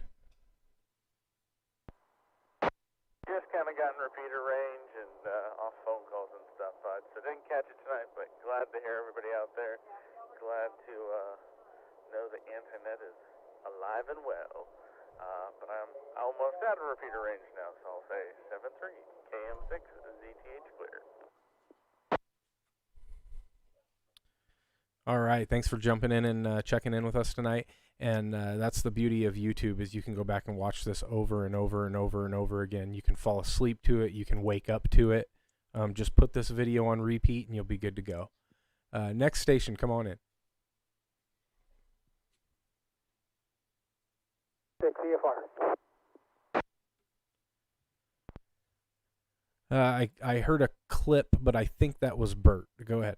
Just kind of got in repeater range and off phone calls and stuff. So didn't catch it tonight, but glad to hear everybody out there. Glad to know the internet is alive and well. But I'm almost out of repeater range now, so I'll say 7-3, KM6, ZTH clear. All right, thanks for jumping in and checking in with us tonight. And that's the beauty of YouTube, is you can go back and watch this over and over and over and over again. You can fall asleep to it. You can wake up to it. Just put this video on repeat and you'll be good to go. Next station, come on in. I heard a clip, but I think that was Bert. Go ahead.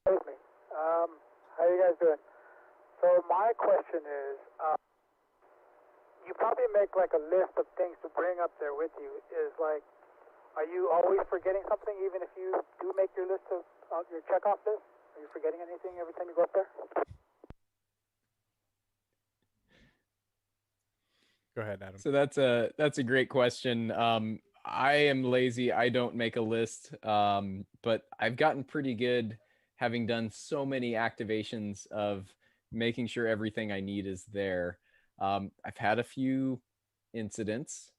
How you guys doing? So my question is, you probably make like a list of things to bring up there with you. Is like, are you always forgetting something, even if you do make your list of your checkoff list? Are you forgetting anything every time you go up there? Go ahead, Adam. So that's a great question. I am lazy. I don't make a list, but I've gotten pretty good, having done so many activations, of making sure everything I need is there. I've had a few incidents,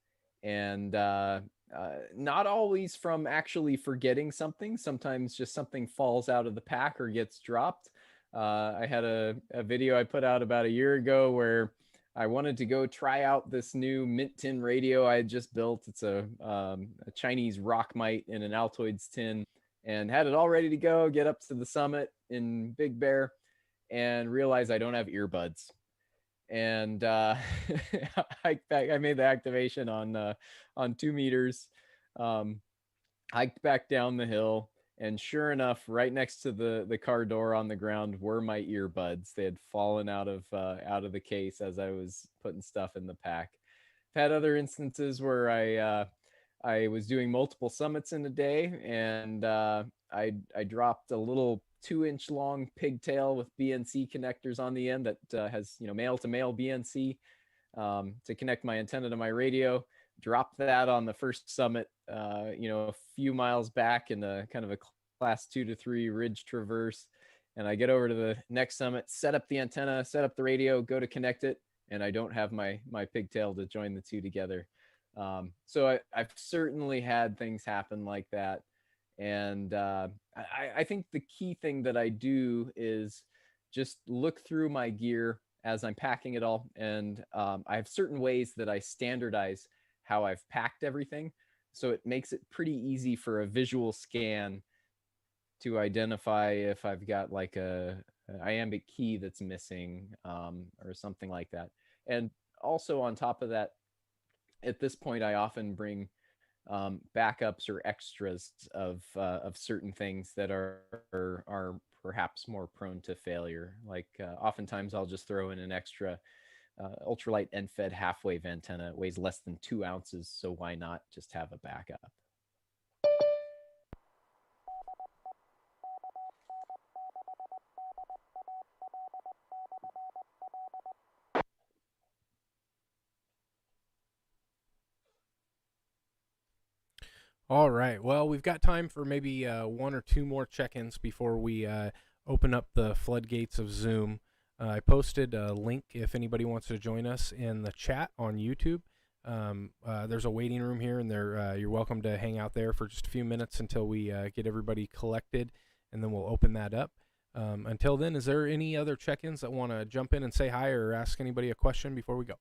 and not always from actually forgetting something. Sometimes just something falls out of the pack or gets dropped. I had a video I put out about a year ago where I wanted to go try out this new Mint Tin radio I had just built. It's a Chinese rock mite in an Altoids tin, and had it all ready to go, get up to the summit in Big Bear, and realize I don't have earbuds. And I made the activation on 2 meters, hiked back down the hill, and sure enough, right next to the car door on the ground were my earbuds. They had fallen out of the case as I was putting stuff in the pack. I've had other instances where I was doing multiple summits in a day, and I dropped a little 2-inch long pigtail with BNC connectors on the end that has male to male BNC to connect my antenna to my radio. Dropped that on the first summit, a few miles back in a kind of a class 2 to 3 ridge traverse. And I get over to the next summit, set up the antenna, set up the radio, go to connect it, and I don't have my pigtail to join the two together. So I've certainly had things happen like that. And I think the key thing that I do is just look through my gear as I'm packing it all. And I have certain ways that I standardize how I've packed everything. So it makes it pretty easy for a visual scan to identify if I've got like a iambic key that's missing or something like that. And also on top of that, at this point, I often bring backups or extras of certain things that are perhaps more prone to failure. Like oftentimes I'll just throw in an extra ultralight end-fed half-wave antenna. It weighs less than 2 ounces, so why not just have a backup? All right. Well, we've got time for maybe one or two more check-ins before we open up the floodgates of Zoom. I posted a link if anybody wants to join us in the chat on YouTube. There's a waiting room here, and you're welcome to hang out there for just a few minutes until we get everybody collected, and then we'll open that up. Until then, is there any other check-ins that want to jump in and say hi or ask anybody a question before we go?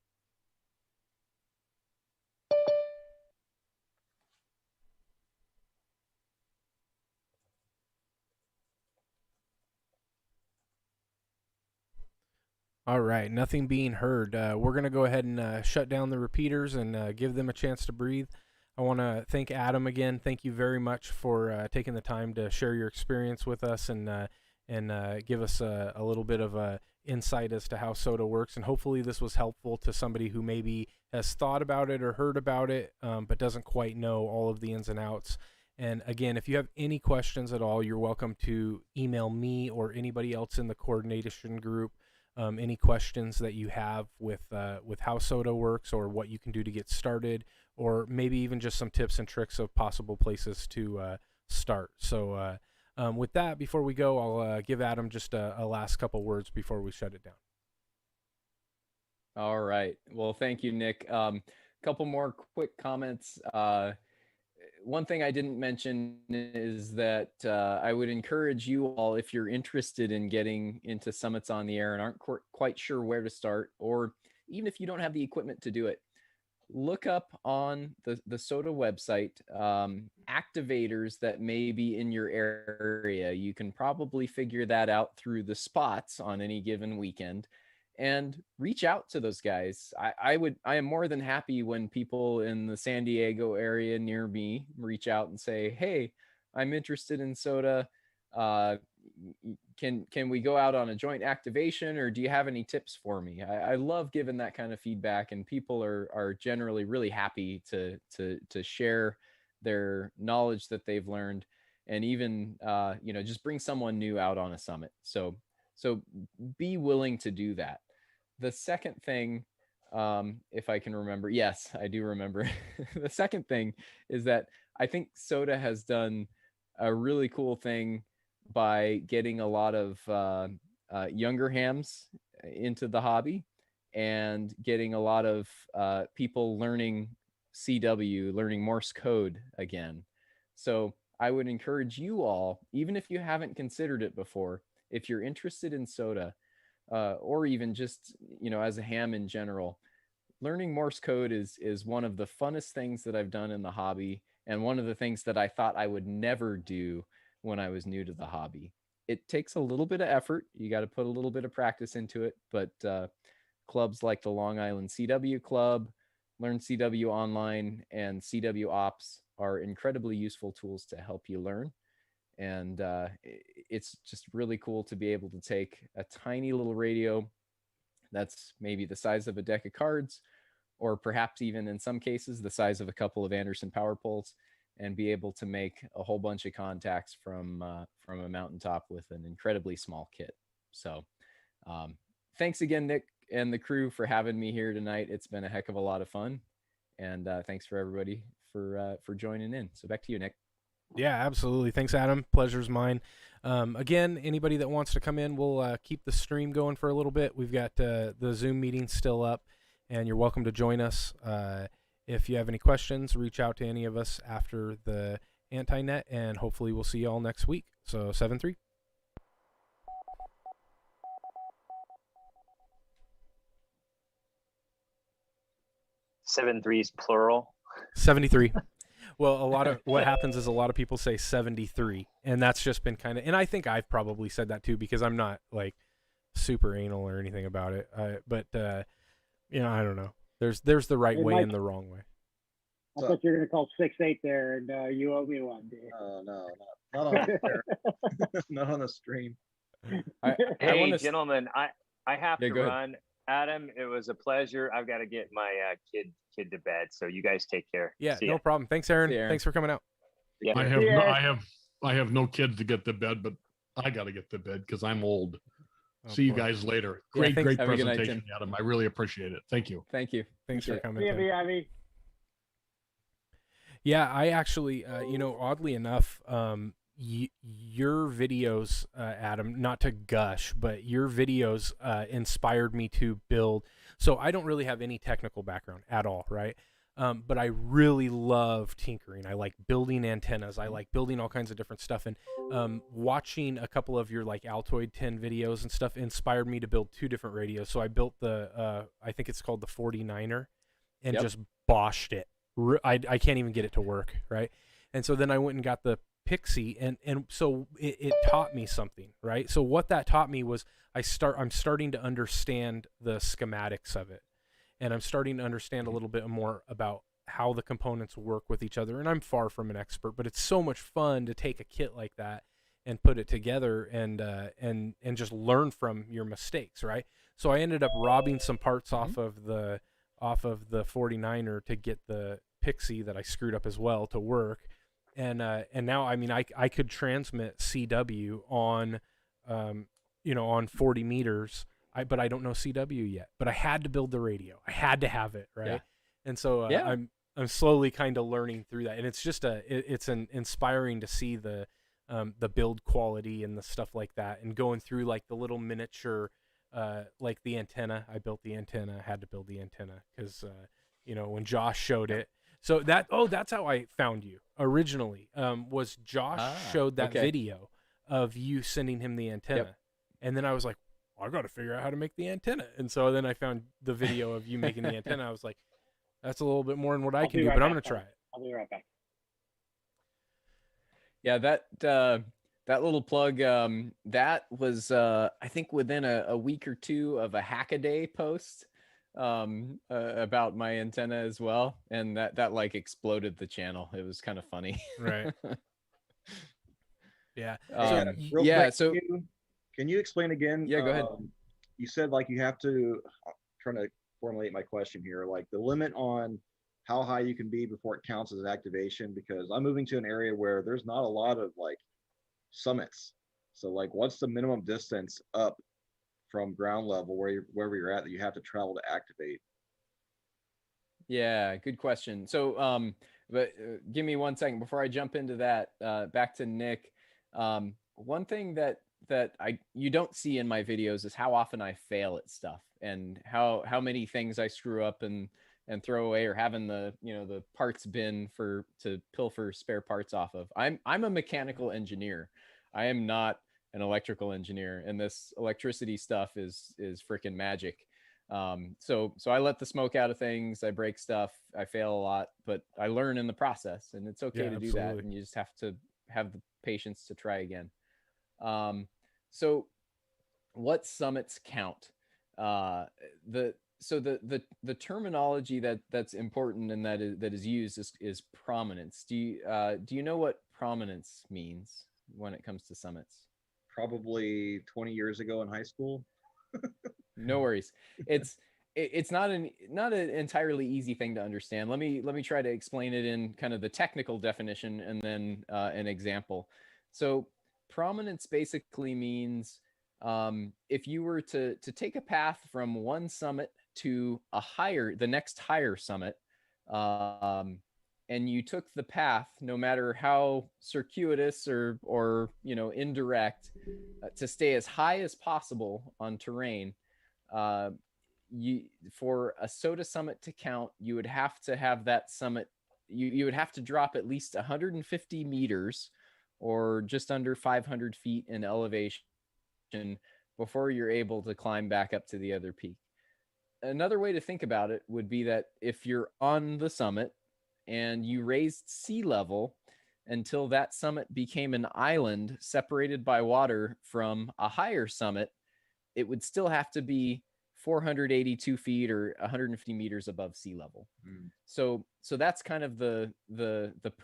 All right, nothing being heard. We're going to go ahead and shut down the repeaters and give them a chance to breathe. I want to thank Adam again. Thank you very much for taking the time to share your experience with us and give us a little bit of insight as to how Sota works. And hopefully this was helpful to somebody who maybe has thought about it or heard about it, but doesn't quite know all of the ins and outs. And again, if you have any questions at all, you're welcome to email me or anybody else in the coordination group. Any questions that you have with how Sota works or what you can do to get started, or maybe even just some tips and tricks of possible places to start. So with that, before we go, I'll give Adam just a last couple words before we shut it down. All right. Well, thank you, Nick. Couple more quick comments. One thing I didn't mention is that I would encourage you all, if you're interested in getting into Summits on the Air and aren't quite sure where to start, or even if you don't have the equipment to do it, look up on the Sota website activators that may be in your area. You can probably figure that out through the spots on any given weekend. And reach out to those guys. I am more than happy when people in the San Diego area near me reach out and say, hey, I'm interested in Sota. Can we go out on a joint activation, or do you have any tips for me? I love giving that kind of feedback, and people are generally really happy to share their knowledge that they've learned, and even just bring someone new out on a summit. So be willing to do that. The second thing, if I can remember, yes, I do remember. The second thing is that I think Sota has done a really cool thing by getting a lot of younger hams into the hobby and getting a lot of people learning CW, learning Morse code again. So I would encourage you all, even if you haven't considered it before, if you're interested in Sota, or even just, as a ham in general, learning Morse code is one of the funnest things that I've done in the hobby, and one of the things that I thought I would never do when I was new to the hobby. It takes a little bit of effort. You got to put a little bit of practice into it, but clubs like the Long Island CW Club, Learn CW Online, and CW Ops are incredibly useful tools to help you learn. And it's just really cool to be able to take a tiny little radio that's maybe the size of a deck of cards, or perhaps even in some cases the size of a couple of Anderson power poles, and be able to make a whole bunch of contacts from a mountaintop with an incredibly small kit. So thanks again, Nick and the crew, for having me here tonight. It's been a heck of a lot of fun, and thanks for everybody for joining in. So back to you, Nick. Yeah, absolutely. Thanks, Adam. Pleasure's mine. Again, anybody that wants to come in, we'll keep the stream going for a little bit. We've got the Zoom meeting still up, and you're welcome to join us. If you have any questions, reach out to any of us after the Anti-Net, and hopefully we'll see you all next week. So 7-3. 7-3 is plural. 73. Well, a lot of what happens is a lot of people say 73, and that's just been kind of, and I think I've probably said that too, because I'm not like super anal or anything about it. But I don't know. There's the right way and the wrong way. I thought you were going to call 6-8 there, and you owe me one, dude. Oh, no, not on the not on the stream. Hey, gentlemen, I have to go run. Adam, it was a pleasure. I've got to get my kid to bed, so you guys take care. Yeah, no problem. Thanks, Aaron. Thanks for coming out. Yeah. I have no kids to get to bed, but I got to get to bed because I'm old. See you guys later. Great presentation, Adam. I really appreciate it. Thank you. Thank you. Thanks for coming. Abby. Yeah, I actually, oddly enough, your videos, Adam, not to gush, but your videos inspired me to build. So I don't really have any technical background at all, right? But I really love tinkering. I like building antennas. I like building all kinds of different stuff. And watching a couple of your like Altoid 10 videos and stuff inspired me to build two different radios. So I built I think it's called the 49er, and just boshed it. I can't even get it to work, right? And so then I went and got the Pixie, and so it taught me something, right? So what that taught me was I'm starting to understand the schematics of it, and I'm starting to understand a little bit more about how the components work with each other. And I'm far from an expert, but it's so much fun to take a kit like that and put it together and just learn from your mistakes, right? So I ended up robbing some parts off of the 49er to get the Pixie that I screwed up as well to work. And now, I mean, I could transmit CW on on 40 meters, but I don't know CW yet. But I had to build the radio. I had to have it, right? Yeah. And so Yeah. I'm slowly kind of learning through that, and it's just it's an inspiring to see the build quality and the stuff like that, and going through like the little miniature, like the antenna. I built the antenna. Had to build the antenna because when Josh showed it. So that's how I found you originally. Was Josh showed that video of you sending him the antenna, and then I was like, I got to figure out how to make the antenna. And so then I found the video of you making the antenna. I was like, that's a little bit more than what I can do, but I'm gonna try it. I'll be right back. Yeah, that little plug, that was I think within a week or two of a Hackaday post about my antenna as well, and that like exploded the channel. It was kind of funny. Right. Yeah. Real yeah. quick, So can you explain again? Yeah, go ahead. You said like you have to. I'm trying to formulate my question here. Like the limit on how high you can be before it counts as activation, because I'm moving to an area where there's not a lot of like summits. So like, what's the minimum distance up from ground level wherever you're at that you have to travel to activate? Yeah, good question. So, but give me 1 second before I jump into that. Back to Nick. One thing that you don't see in my videos is how often I fail at stuff, and how many things I screw up and throw away, or have in the the parts bin to pilfer spare parts off of. I'm a mechanical engineer. I am not an electrical engineer, and this electricity stuff is freaking magic. So I let the smoke out of things. I break stuff. I fail a lot, but I learn in the process, and it's okay to do that. And you just have to have the patience to try again. So what summits count? The terminology that's important and that is used is prominence. Do you know what prominence means when it comes to summits? Probably 20 years ago in high school. No worries. It's not an entirely easy thing to understand. Let me try to explain it in kind of the technical definition, and then an example. So prominence basically means if you were to take a path from one summit to the next higher summit, and you took the path, no matter how circuitous or indirect, to stay as high as possible on terrain. For a Sota summit to count, you would have to have that summit. You would have to drop at least 150 meters, or just under 500 feet in elevation, before you're able to climb back up to the other peak. Another way to think about it would be that if you're on the summit and you raised sea level until that summit became an island separated by water from a higher summit, it would still have to be 482 feet or 150 meters above sea level. So that's kind of the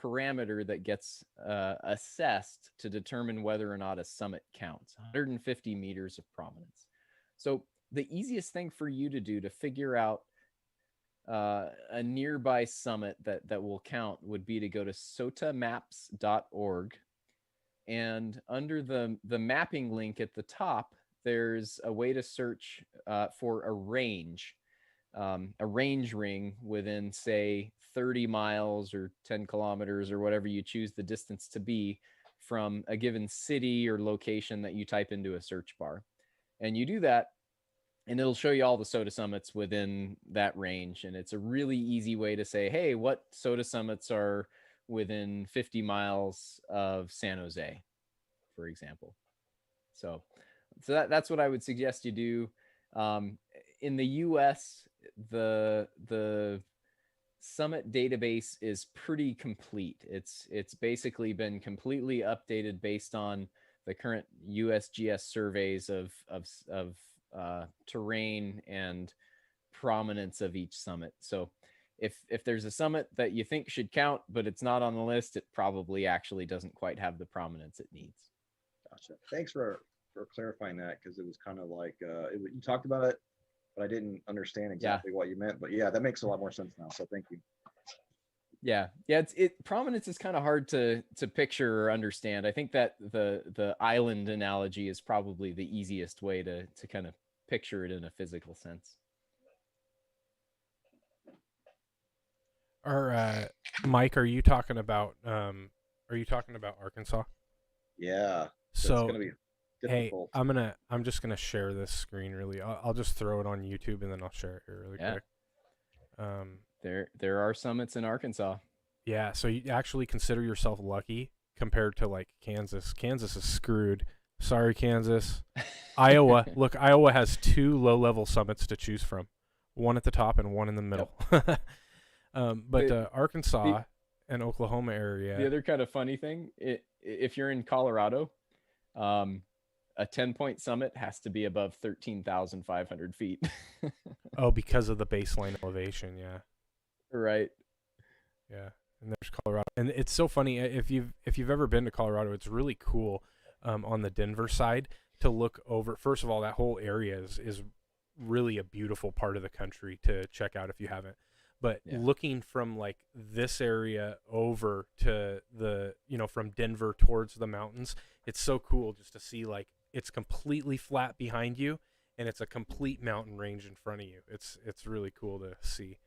parameter that gets assessed to determine whether or not a summit counts. 150 meters of prominence. So the easiest thing for you to do to figure out a nearby summit that will count would be to go to sotamaps.org, and under the mapping link at the top, there's a way to search for a range. a range ring within, say, 30 miles or 10 kilometers or whatever you choose the distance to be from a given city or location that you type into a search bar. And you do that, and it'll show you all the Sota summits within that range. And it's a really easy way to say, hey, what Sota summits are within 50 miles of San Jose, for example. So that's what I would suggest you do. In the US, the summit database is pretty complete. It's basically been completely updated based on the current USGS surveys of terrain and prominence of each summit. So if there's a summit that you think should count, but it's not on the list, it probably actually doesn't quite have the prominence it needs. Gotcha. Thanks for clarifying that, because it was kind of like you talked about it, but I didn't understand exactly what you meant. But yeah, that makes a lot more sense now. So thank you. Yeah. Prominence is kind of hard to picture or understand. I think that the island analogy is probably the easiest way to kind of picture it in a physical sense. Mike, are you talking about Arkansas? Yeah. So it's gonna be difficult. Hey, I'm just gonna share this screen really. I'll just throw it on YouTube and then I'll share it here really quick. There are summits in Arkansas. Yeah, so you actually consider yourself lucky compared to like Kansas. Kansas is screwed. Sorry, Kansas. Iowa. Look, Iowa has 2 low-level summits to choose from, one at the top and one in the middle. Yep. But Arkansas and Oklahoma area. The other kind of funny thing, if you're in Colorado, a 10-point summit has to be above 13,500 feet. Oh, because of the baseline elevation, yeah. Right. Yeah, and there's Colorado, and it's so funny if you've ever been to Colorado, it's really cool on the Denver side to look over. First of all, that whole area is really a beautiful part of the country to check out if you haven't. But looking from like this area over to the, from Denver towards the mountains, it's so cool just to see like it's completely flat behind you and it's a complete mountain range in front of you. It's really cool to see.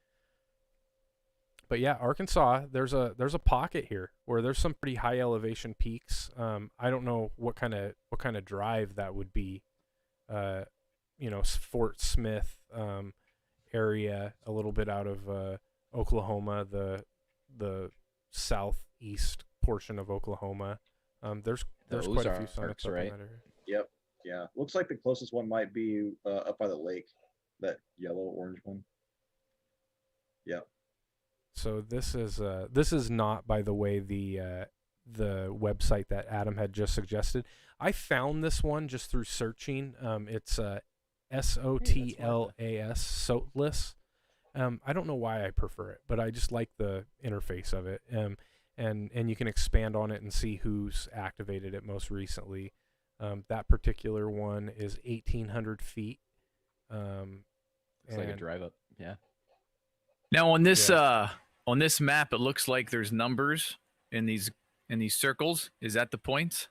But yeah, Arkansas, there's a pocket here where there's some pretty high elevation peaks. I don't know what kind of drive that would be. Fort Smith area, a little bit out of Oklahoma, the southeast portion of Oklahoma. There's quite a few summits up in that area. Yep. Yeah. Looks like the closest one might be up by the lake, that yellow orange one. Yep. So this is not, by the way, the website that Adam had just suggested. I found this one just through searching. It's SOTLAS, Sotlis. I don't know why I prefer it, but I just like the interface of it. And you can expand on it and see who's activated it most recently. That particular one is 1,800 feet. It's like a drive up. Yeah. Now on this map, it looks like there's numbers in these circles. Is that the points?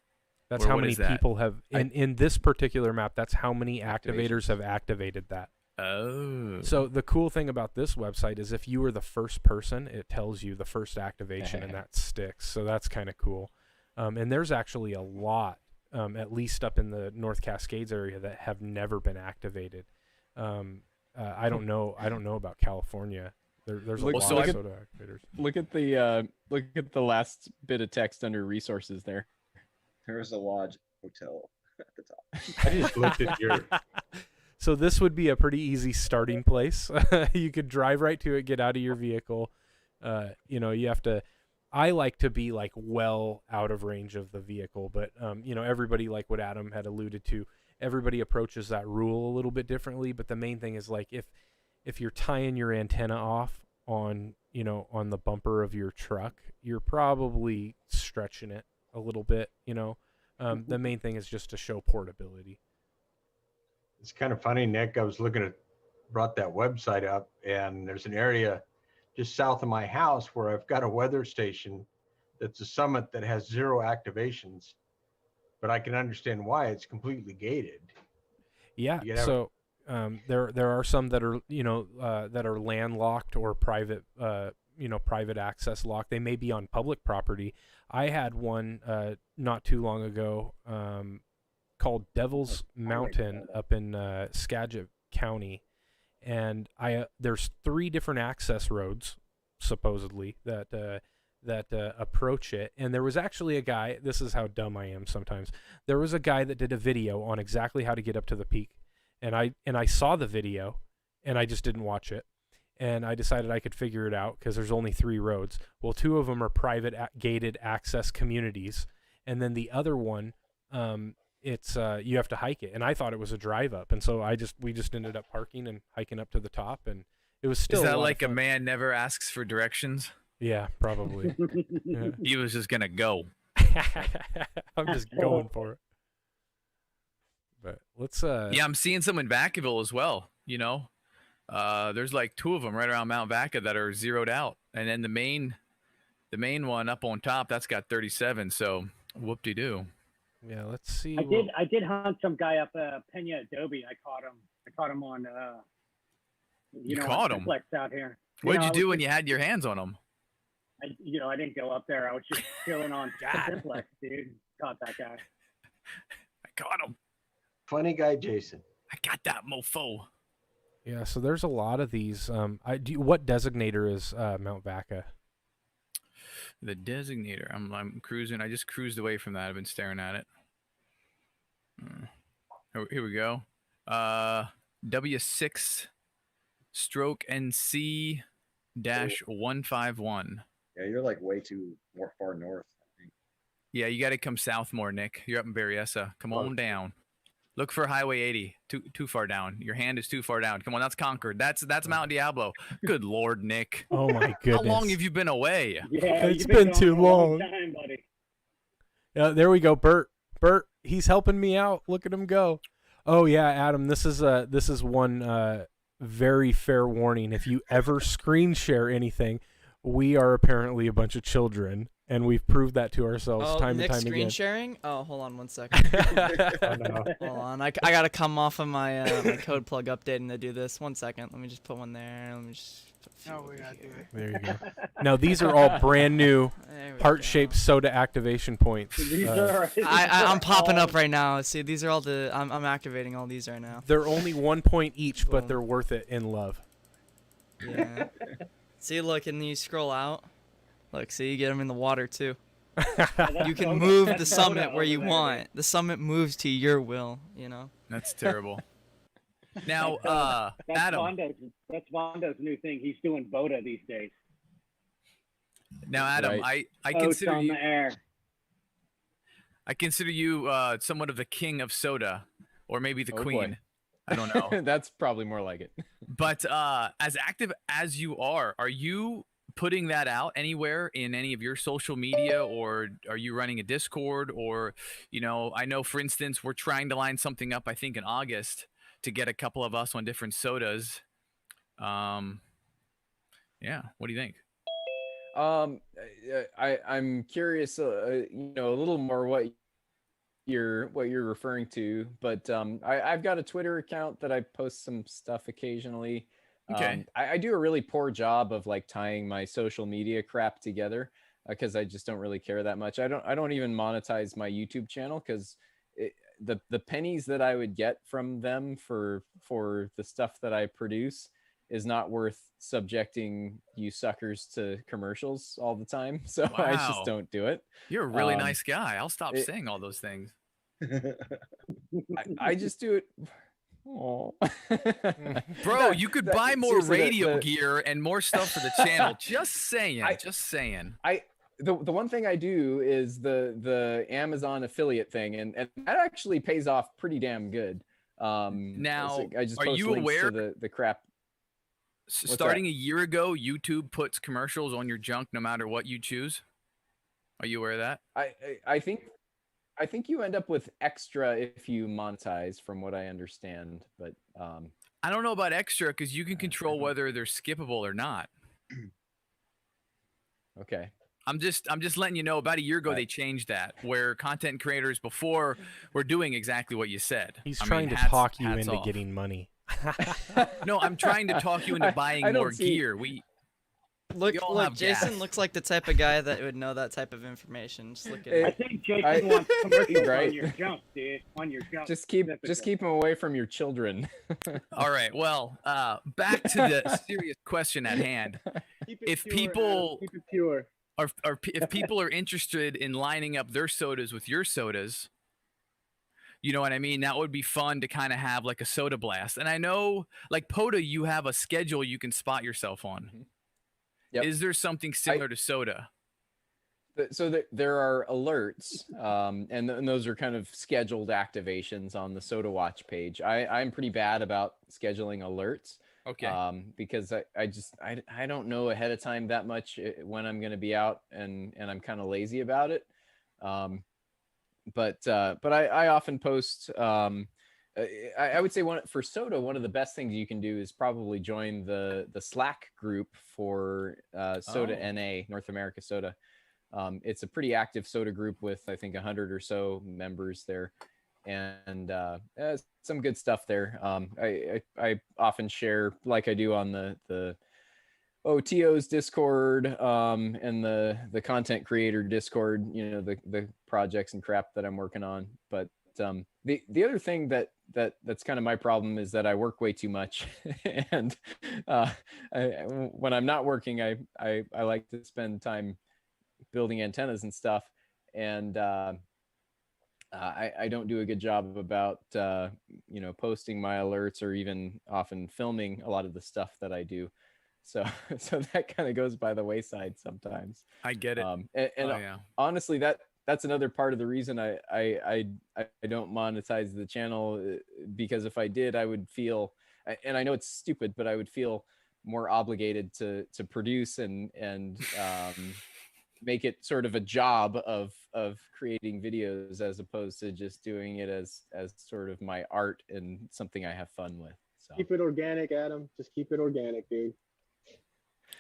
That's how many people have in this particular map. That's how many activators have activated that. Oh. So the cool thing about this website is if you were the first person, it tells you the first activation and that sticks. So that's kind of cool. And there's actually a lot, at least up in the North Cascades area, that have never been activated. I don't know about California. There's a lot of Sota activators. Look at the last bit of text under resources there. There's a lodge hotel at the top. I just looked at your. So this would be a pretty easy starting place. You could drive right to it, get out of your vehicle. You have to. I like to be like well out of range of the vehicle, but everybody, like what Adam had alluded to, everybody approaches that rule a little bit differently. But the main thing is like if you're tying your antenna off on the bumper of your truck, you're probably stretching it a little bit. The main thing is just to show portability. It's kind of funny, Nick. I was brought that website up, and there's an area just south of my house where I've got a weather station that's a summit that has 0 activations, but I can understand why. It's completely gated. Yeah. So there are some that are that are landlocked or private private access locked. They may be on public property. I had one not too long ago called Devil's Mountain up in Skagit County, and there's 3 different access roads supposedly that approach it. And there was actually a guy. This is how dumb I am sometimes. There was a guy that did a video on exactly how to get up to the peak, and I saw the video, and I just didn't watch it. And I decided I could figure it out because there's only 3 roads. Well, 2 of them are private gated access communities, and then the other one, it's you have to hike it. And I thought it was a drive up, and so we just ended up parking and hiking up to the top, and it was still. Is that like a man never asks for directions? Yeah, probably. Yeah. He was just gonna go. I'm just going for it. But let's. Yeah, I'm seeing some in Vacaville as well. There's like 2 of them right around Mount Vaca that are zeroed out, and then the main one up on top that's got 37. So whoop-de-doo. Yeah, let's see. I did hunt some guy up Pena Adobe. I caught him on. You caught him out here. What'd you do when you had your hands on him? I didn't go up there. I was just chilling on Simplex, dude. Caught that guy. I caught him. Funny guy, Jason. I got that mofo. Yeah, so there's a lot of these. What designator is Mount Vaca? The designator. I'm cruising. I just cruised away from that. I've been staring at it. Here we go. W6 stroke NC -151. Yeah, you're like way too far north, I think. Yeah, you got to come south more, Nick. You're up in Berryessa. Come on down. Look for Highway 80. Too far down. Your hand is too far down. Come on, that's Concord. That's Mount Diablo. Good Lord, Nick. Oh my goodness. How long have you been away? Yeah, it's been too long. Time, buddy. Yeah, there we go. Bert, he's helping me out. Look at him go. Oh yeah, Adam, this is one very fair warning. If you ever screen share anything, we are apparently a bunch of children, and we've proved that to ourselves time and time screen again. sharing? Oh, hold on one second. Oh, no. Hold on. I gotta come off of my my code plug updating to do this. 1 second. Let me just put one there. Let me just. We gotta do it. There you go. Now these are all brand new heart-shaped soda activation points. I'm popping up right now. See, these are all I'm activating all these right now. They're only 1 point each, but they're worth it in love. Yeah. See, look, and you scroll out. Look, see, you get them in the water too. You can move the summit where you want. The summit moves to your will. That's terrible. Now, Adam. That's Vondo's new thing. He's doing Boda these days. Now, Adam, Right. I consider on you. the air. I consider you somewhat of the king of soda, or maybe the Oh, queen. boy. I don't know. That's probably more like it. But as active as you are you putting that out anywhere in any of your social media, or are you running a Discord, or I know, for instance, we're trying to line something up, I think in August, to get a couple of us on different sodas. Yeah, what do you think? I'm curious, a little more what you're referring to, but I've got a Twitter account that I post some stuff occasionally. Okay. I do a really poor job of like tying my social media crap together because I just don't really care that much. I don't even monetize my YouTube channel because the pennies that I would get from them for the stuff that I produce is not worth subjecting you suckers to commercials all the time. So I Wow. just don't do it. You're a really nice guy. I'll stop it- saying all those things. I just do it. Oh. Bro, you could buy more Seriously, radio gear and more stuff for the channel. Just saying. The one thing I do is the Amazon affiliate thing, and that actually pays off pretty damn good. Now, so I just are post you links aware to the crap. Starting a year ago, YouTube puts commercials on your junk no matter what you choose. Are you aware of that? I think you end up with extra if you monetize, from what I understand. But I don't know about extra because you can control whether they're skippable or not. Okay. I'm just letting you know. About a year ago, they changed that, where content creators before were doing exactly what you said. He's I trying mean, to talk you hats into off. getting money. No, I'm trying to talk you into buying I don't more see- gear. We Look, all look, have Jason gas. looks like the type of guy that would know that type of information. Just look at Hey, I it. think Jason I- wants commercials Right. on your jump, dude. On your jump. just keep specifically. them away from your children. All right. Well, back to the serious question at hand. Keep it If pure, Adam. people keep it pure. if people are interested in lining up their sodas with your sodas, you know what I mean? That would be fun to kind of have like a soda blast. And I know, like Poda, you have a schedule you can spot yourself on. Yep. Is there something similar to soda? So there are alerts, and those are kind of scheduled activations on the Soda Watch page. I'm pretty bad about scheduling alerts. Okay. Because I don't know ahead of time that much when I'm going to be out, and I'm kind of lazy about it. But I often post. I would say for Soda, one of the best things you can do is probably join the Slack group for Soda NA, North America Soda. It's a pretty active Soda group with, I think, 100 or so members there, and some good stuff there. I often share, like I do on the OTO's Discord, and the content creator Discord, you know, the projects and crap that I'm working on. But the other thing that's kind of my problem is that I work way too much, and when I'm not working, I like to spend time building antennas and stuff, and I don't do a good job about posting my alerts or even often filming a lot of the stuff that I do, so that kind of goes by the wayside sometimes. I get it. And honestly, that's another part of the reason I don't monetize the channel, because if I did, I would feel, and I know it's stupid, but I would feel more obligated to produce and make it sort of a job of creating videos, as opposed to just doing it as sort of my art and something I have fun with. So Keep it organic, Adam. Just keep it organic, dude.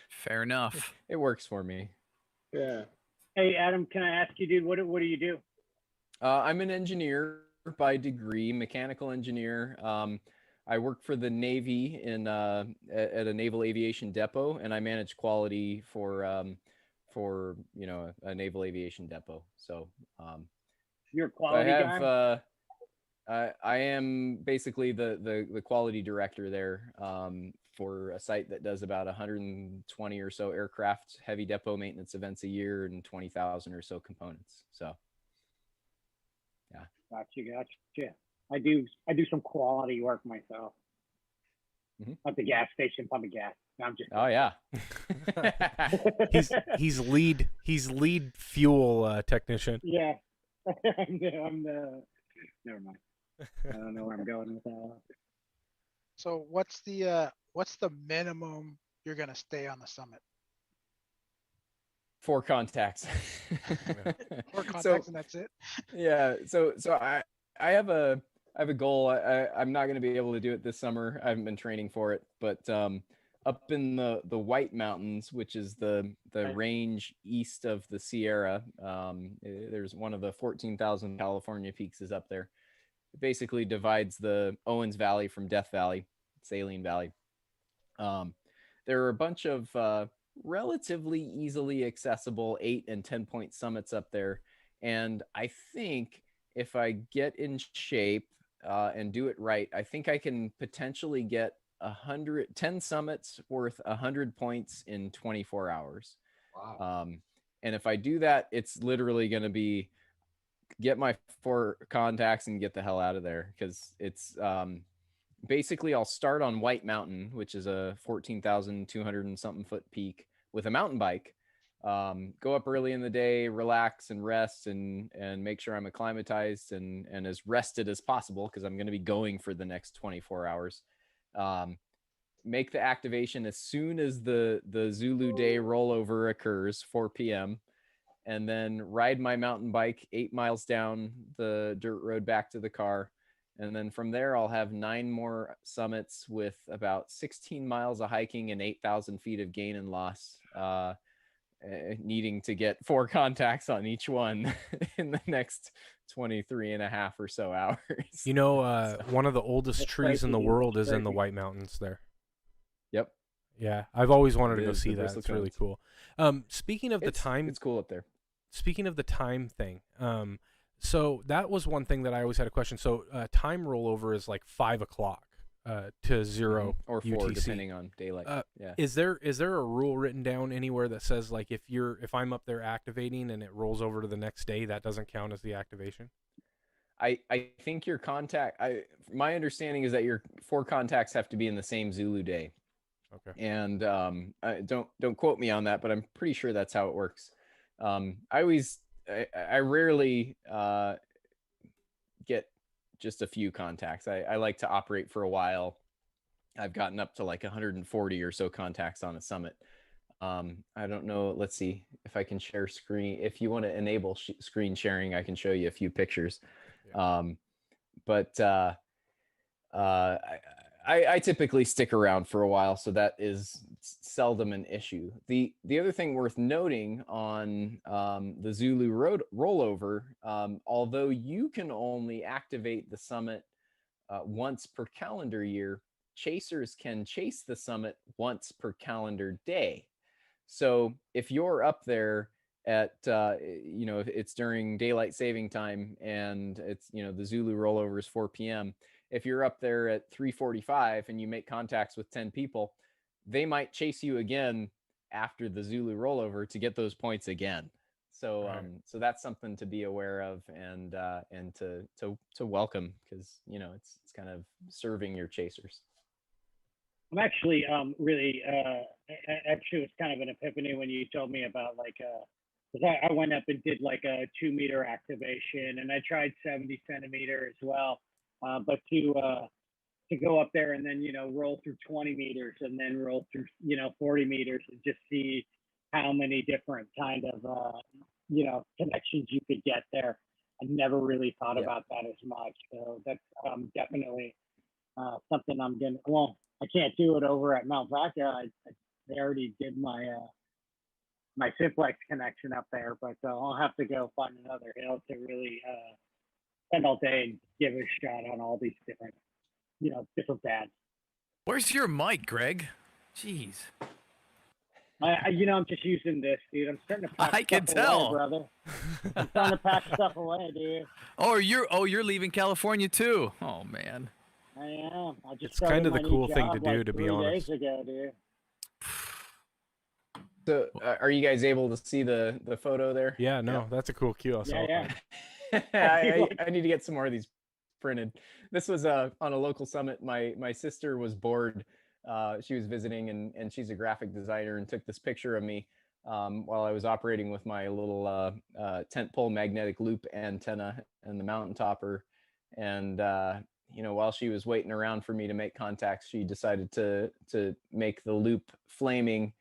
Fair enough. It works for me. Yeah. Hey, Adam, can I ask you, dude, what do you do? I'm an engineer by degree, mechanical engineer. I work for the Navy at a naval aviation depot, and I manage quality for a naval aviation depot. So you're a quality guy. I am basically the quality director there, for a site that does about 120 or so aircraft heavy depot maintenance events a year and 20,000 or so components. So yeah. Gotcha. I do some quality work myself. At the gas station, pumping gas. I'm just. Oh yeah. he's lead fuel technician. Yeah. I'm the. Never mind. I don't know where I'm going with that. So what's the minimum you're gonna stay on the summit? 4 contacts. 4 contacts, and that's it. Yeah. So I have a goal. I'm not going to be able to do it this summer. I haven't been training for it, but up in the White Mountains, which is the range east of the Sierra, there's one of the 14,000 California peaks is up there. It basically divides the Owens Valley from Death Valley, Saline Valley. There are a bunch of relatively easily accessible 8 and 10 point summits up there, and I think if I get in shape and do it right, I think I can potentially get 10 summits worth 100 points in 24 hours. Wow. And if I do that, it's literally going to be get my 4 contacts and get the hell out of there, because it's basically I'll start on White Mountain, which is a 14,200 and something foot peak, with a mountain bike. Go up early in the day, relax and rest, and make sure I'm acclimatized and as rested as possible, because I'm going to be going for the next 24 hours. Make the activation as soon as the Zulu day rollover occurs, 4 p.m., and then ride my mountain bike 8 miles down the dirt road back to the car. And then from there, I'll have 9 more summits with about 16 miles of hiking and 8,000 feet of gain and loss. needing to get 4 contacts on each one in the next 23 and a half or so hours. You know, one of the oldest trees in the world is in the White Mountains there. Yep. Yeah, I've always wanted to It go is, see the that. Bristol It's really Cones. cool. Speaking of the time, it's cool up there. Speaking of the time thing, so that was one thing that I always had a question. So time rollover is like 5 o'clock to 0 or 4 UTC. depending on daylight. Yeah. Is there a rule written down anywhere that says like if I'm up there activating and it rolls over to the next day, that doesn't count as the activation? I think your my understanding is that your 4 contacts have to be in the same Zulu day. Okay. And don't quote me on that, but I'm pretty sure that's how it works. I rarely get just a few contacts. I like to operate for a while. I've gotten up to like 140 or so contacts on a summit. I don't know. Let's see if I can share screen. If you want to enable screen sharing, I can show you a few pictures. Yeah. I typically stick around for a while, so that is seldom an issue. The other thing worth noting on the Zulu rollover, although you can only activate the summit once per calendar year, chasers can chase the summit once per calendar day. So if you're up there at if it's during daylight saving time and it's the Zulu rollover is 4 p.m. If you're up there at 3:45 and you make contacts with 10 people, they might chase you again after the Zulu rollover to get those points again. So so that's something to be aware of and to welcome, because it's kind of serving your chasers. I'm actually really actually it was kind of an epiphany when you told me about like because I went up and did like a 2-meter activation, and I tried 70 centimeter as well, but to go up there and then roll through 20 meters and then roll through 40 meters and just see how many different kind of connections you could get there. I never really thought about that as much, so that's definitely something I'm gonna. Well, I can't do it over at Mount Vaca. I already did my my simplex connection up there, but I'll have to go find another hill to really spend all day and give it a shot on all these different different pads. Where's your mic, Greg? Jeez. I'm just using this, dude. I'm starting to pack I can stuff tell, away, brother. I'm starting to pack stuff away, dude. Oh, you're leaving California too. Oh man. I am. I just it's kind of the cool thing to do, like to be 3 honest. days ago, dude. So, are you guys able to see the photo there? Yeah, no, that's a cool QSL. Yeah. I need to get some more of these printed. This was on a local summit. My sister was bored. She was visiting, and she's a graphic designer, and took this picture of me while I was operating with my little tent pole magnetic loop antenna and the mountain topper. And while she was waiting around for me to make contacts, she decided to make the loop flaming.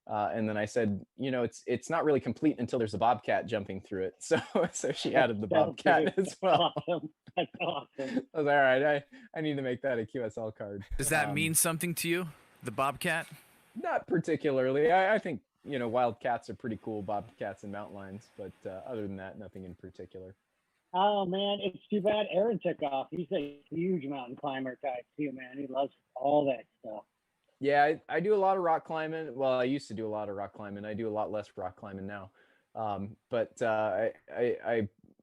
And then I said, it's not really complete until there's a bobcat jumping through it. So she added the bobcat as well. Awesome. That's awesome. I was like, all right, I need to make that a QSL card. Does that mean something to you, the bobcat? Not particularly. I think, wild cats are pretty cool, bobcats and mountain lions. But other than that, nothing in particular. Oh, man, it's too bad Aaron took off. He's a huge mountain climber type too, man. He loves all that stuff. Yeah, I do a lot of rock climbing. Well, I used to do a lot of rock climbing. I do a lot less rock climbing now. But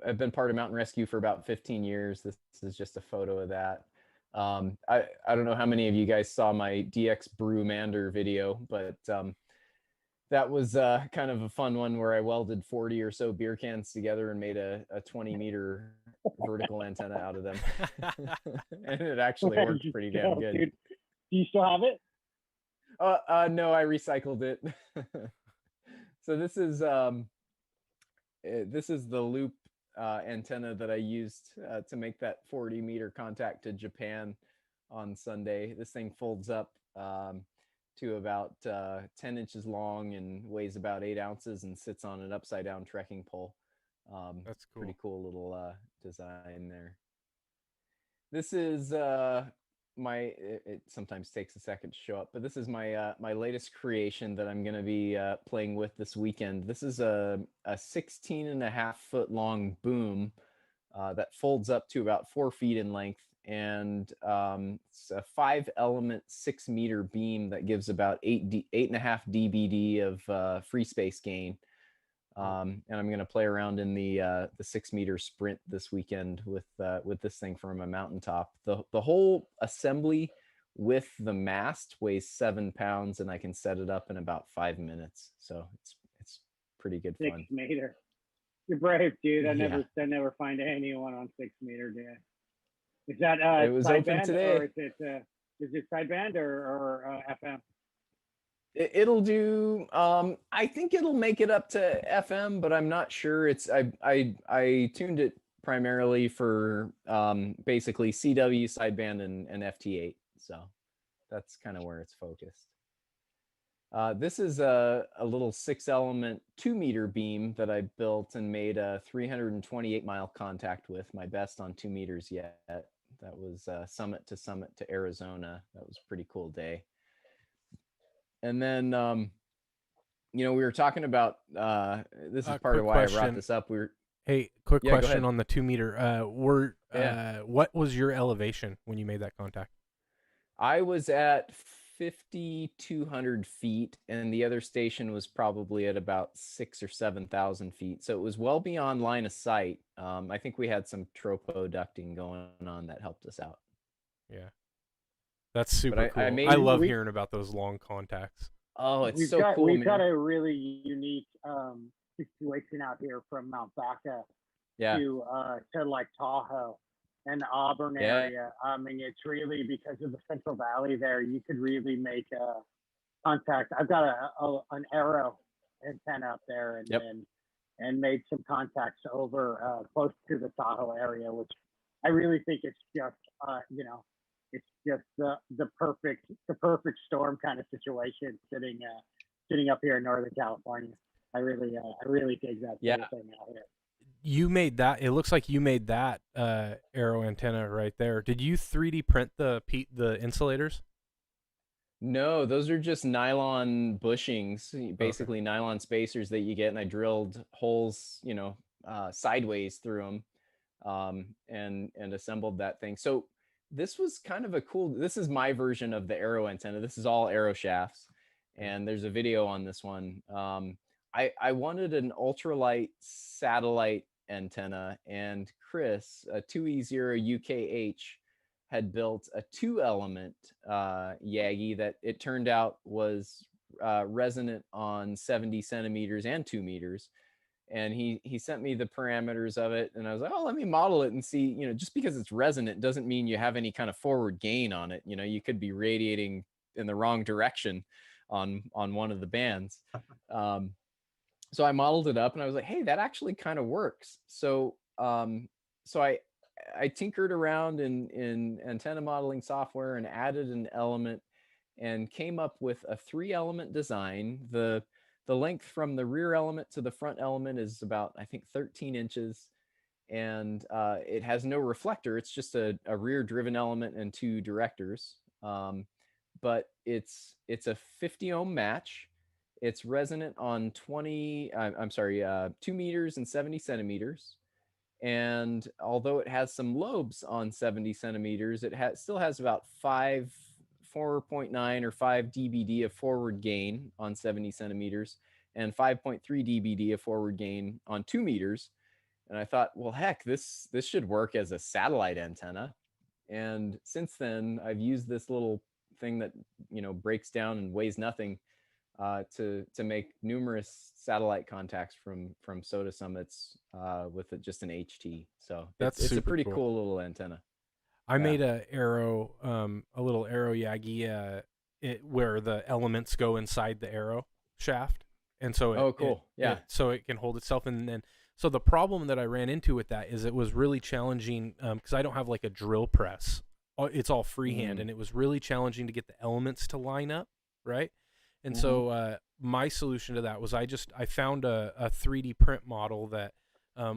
I've been part of mountain rescue for about 15 years. This is just a photo of that. I don't know how many of you guys saw my DX Brewmander video, but that was kind of a fun one where I welded 40 or so beer cans together and made a 20-meter vertical antenna out of them. And it actually worked pretty damn good. Dude. Do you still have it? No, I recycled it. So this is the loop antenna that I used to make that 40-meter contact to Japan on Sunday. This thing folds up to about 10 inches long and weighs about 8 ounces and sits on an upside down trekking pole. That's cool. Pretty cool little design there. This is it sometimes takes a second to show up, but this is my my latest creation that I'm going to be playing with this weekend. This is a 16.5 foot long boom that folds up to about 4 feet in length, and it's a 5-element 6-meter beam that gives about 8.5 dBd of free space gain. And I'm going to play around in the 6-meter sprint this weekend with this thing from a mountaintop. The whole assembly with the mast weighs 7 pounds, and I can set it up in about 5 minutes. So it's pretty good fun. 6-meter. You're brave, dude. I Yeah. never find anyone on 6-meter, dude. Is that It was open sideband, today. or is it sideband or FM? It'll do. I think it'll make it up to FM, but I'm not sure. I tuned it primarily for basically CW sideband and FT8. So that's kind of where it's focused. This is a little 6-element 2-meter beam that I built and made a 328-mile contact with, my best on 2 meters yet. That was summit to Arizona. That was a pretty cool day. And then, we were talking about, this is part of why I brought this up. Hey, quick Yeah, go question ahead. on the 2-meter. What was your elevation when you made that contact? I was at 5,200 feet, and the other station was probably at about 6,000 or 7,000 feet. So it was well beyond line of sight. I think we had some tropo ducting going on that helped us out. Yeah. That's super cool. I I love hearing about those long contacts. Oh, it's We've cool. got a really unique situation out here from Mount Baca to like Tahoe and the Auburn area. I mean, it's really because of the Central Valley there. You could really make a contact. I've got an arrow antenna up there, and made some contacts over close to the Tahoe area, which I really think it's just it's just the perfect storm kind of situation sitting up here in Northern California. I really dig that sort of thing out here. You made that. It looks like you made that arrow antenna right there. Did you 3D print the insulators? No, those are just nylon bushings, basically nylon spacers that you get, and I drilled holes, sideways through them, and assembled that thing. So this was kind of this is my version of the arrow antenna. This is all arrow shafts, and there's a video on this one. I wanted an ultralight satellite antenna, and Chris, a 2E0 UKH, had built a 2-element Yagi that it turned out was resonant on 70 centimeters and 2 meters. And he sent me the parameters of it, and I was like, oh, let me model it and see, just because it's resonant doesn't mean you have any kind of forward gain on it. You could be radiating in the wrong direction on one of the bands. So I modeled it up, and I was like, hey, that actually kind of works. So I tinkered around in antenna modeling software and added an element and came up with a 3-element design. The length from the rear element to the front element is about, I think, 13 inches. And it has no reflector. It's just a rear driven element and 2 directors. But it's a 50 ohm match. It's resonant on 2 meters and 70 centimeters. And although it has some lobes on 70 centimeters, it still has about 4.9 or 5 dBd of forward gain on 70 centimeters and 5.3 dBd of forward gain on 2 meters. And I thought, well, heck, this should work as a satellite antenna. And since then, I've used this little thing that breaks down and weighs nothing to make numerous satellite contacts from Sota summits with just an HT. So it's a pretty cool little antenna. I made a little arrow Yagi where the elements go inside the arrow shaft, and so cool. So it can hold itself. And then so the problem that I ran into with that is it was really challenging because I don't have like a drill press. It's all freehand, and it was really challenging to get the elements to line up, right? And so my solution to that was I found a 3D print model that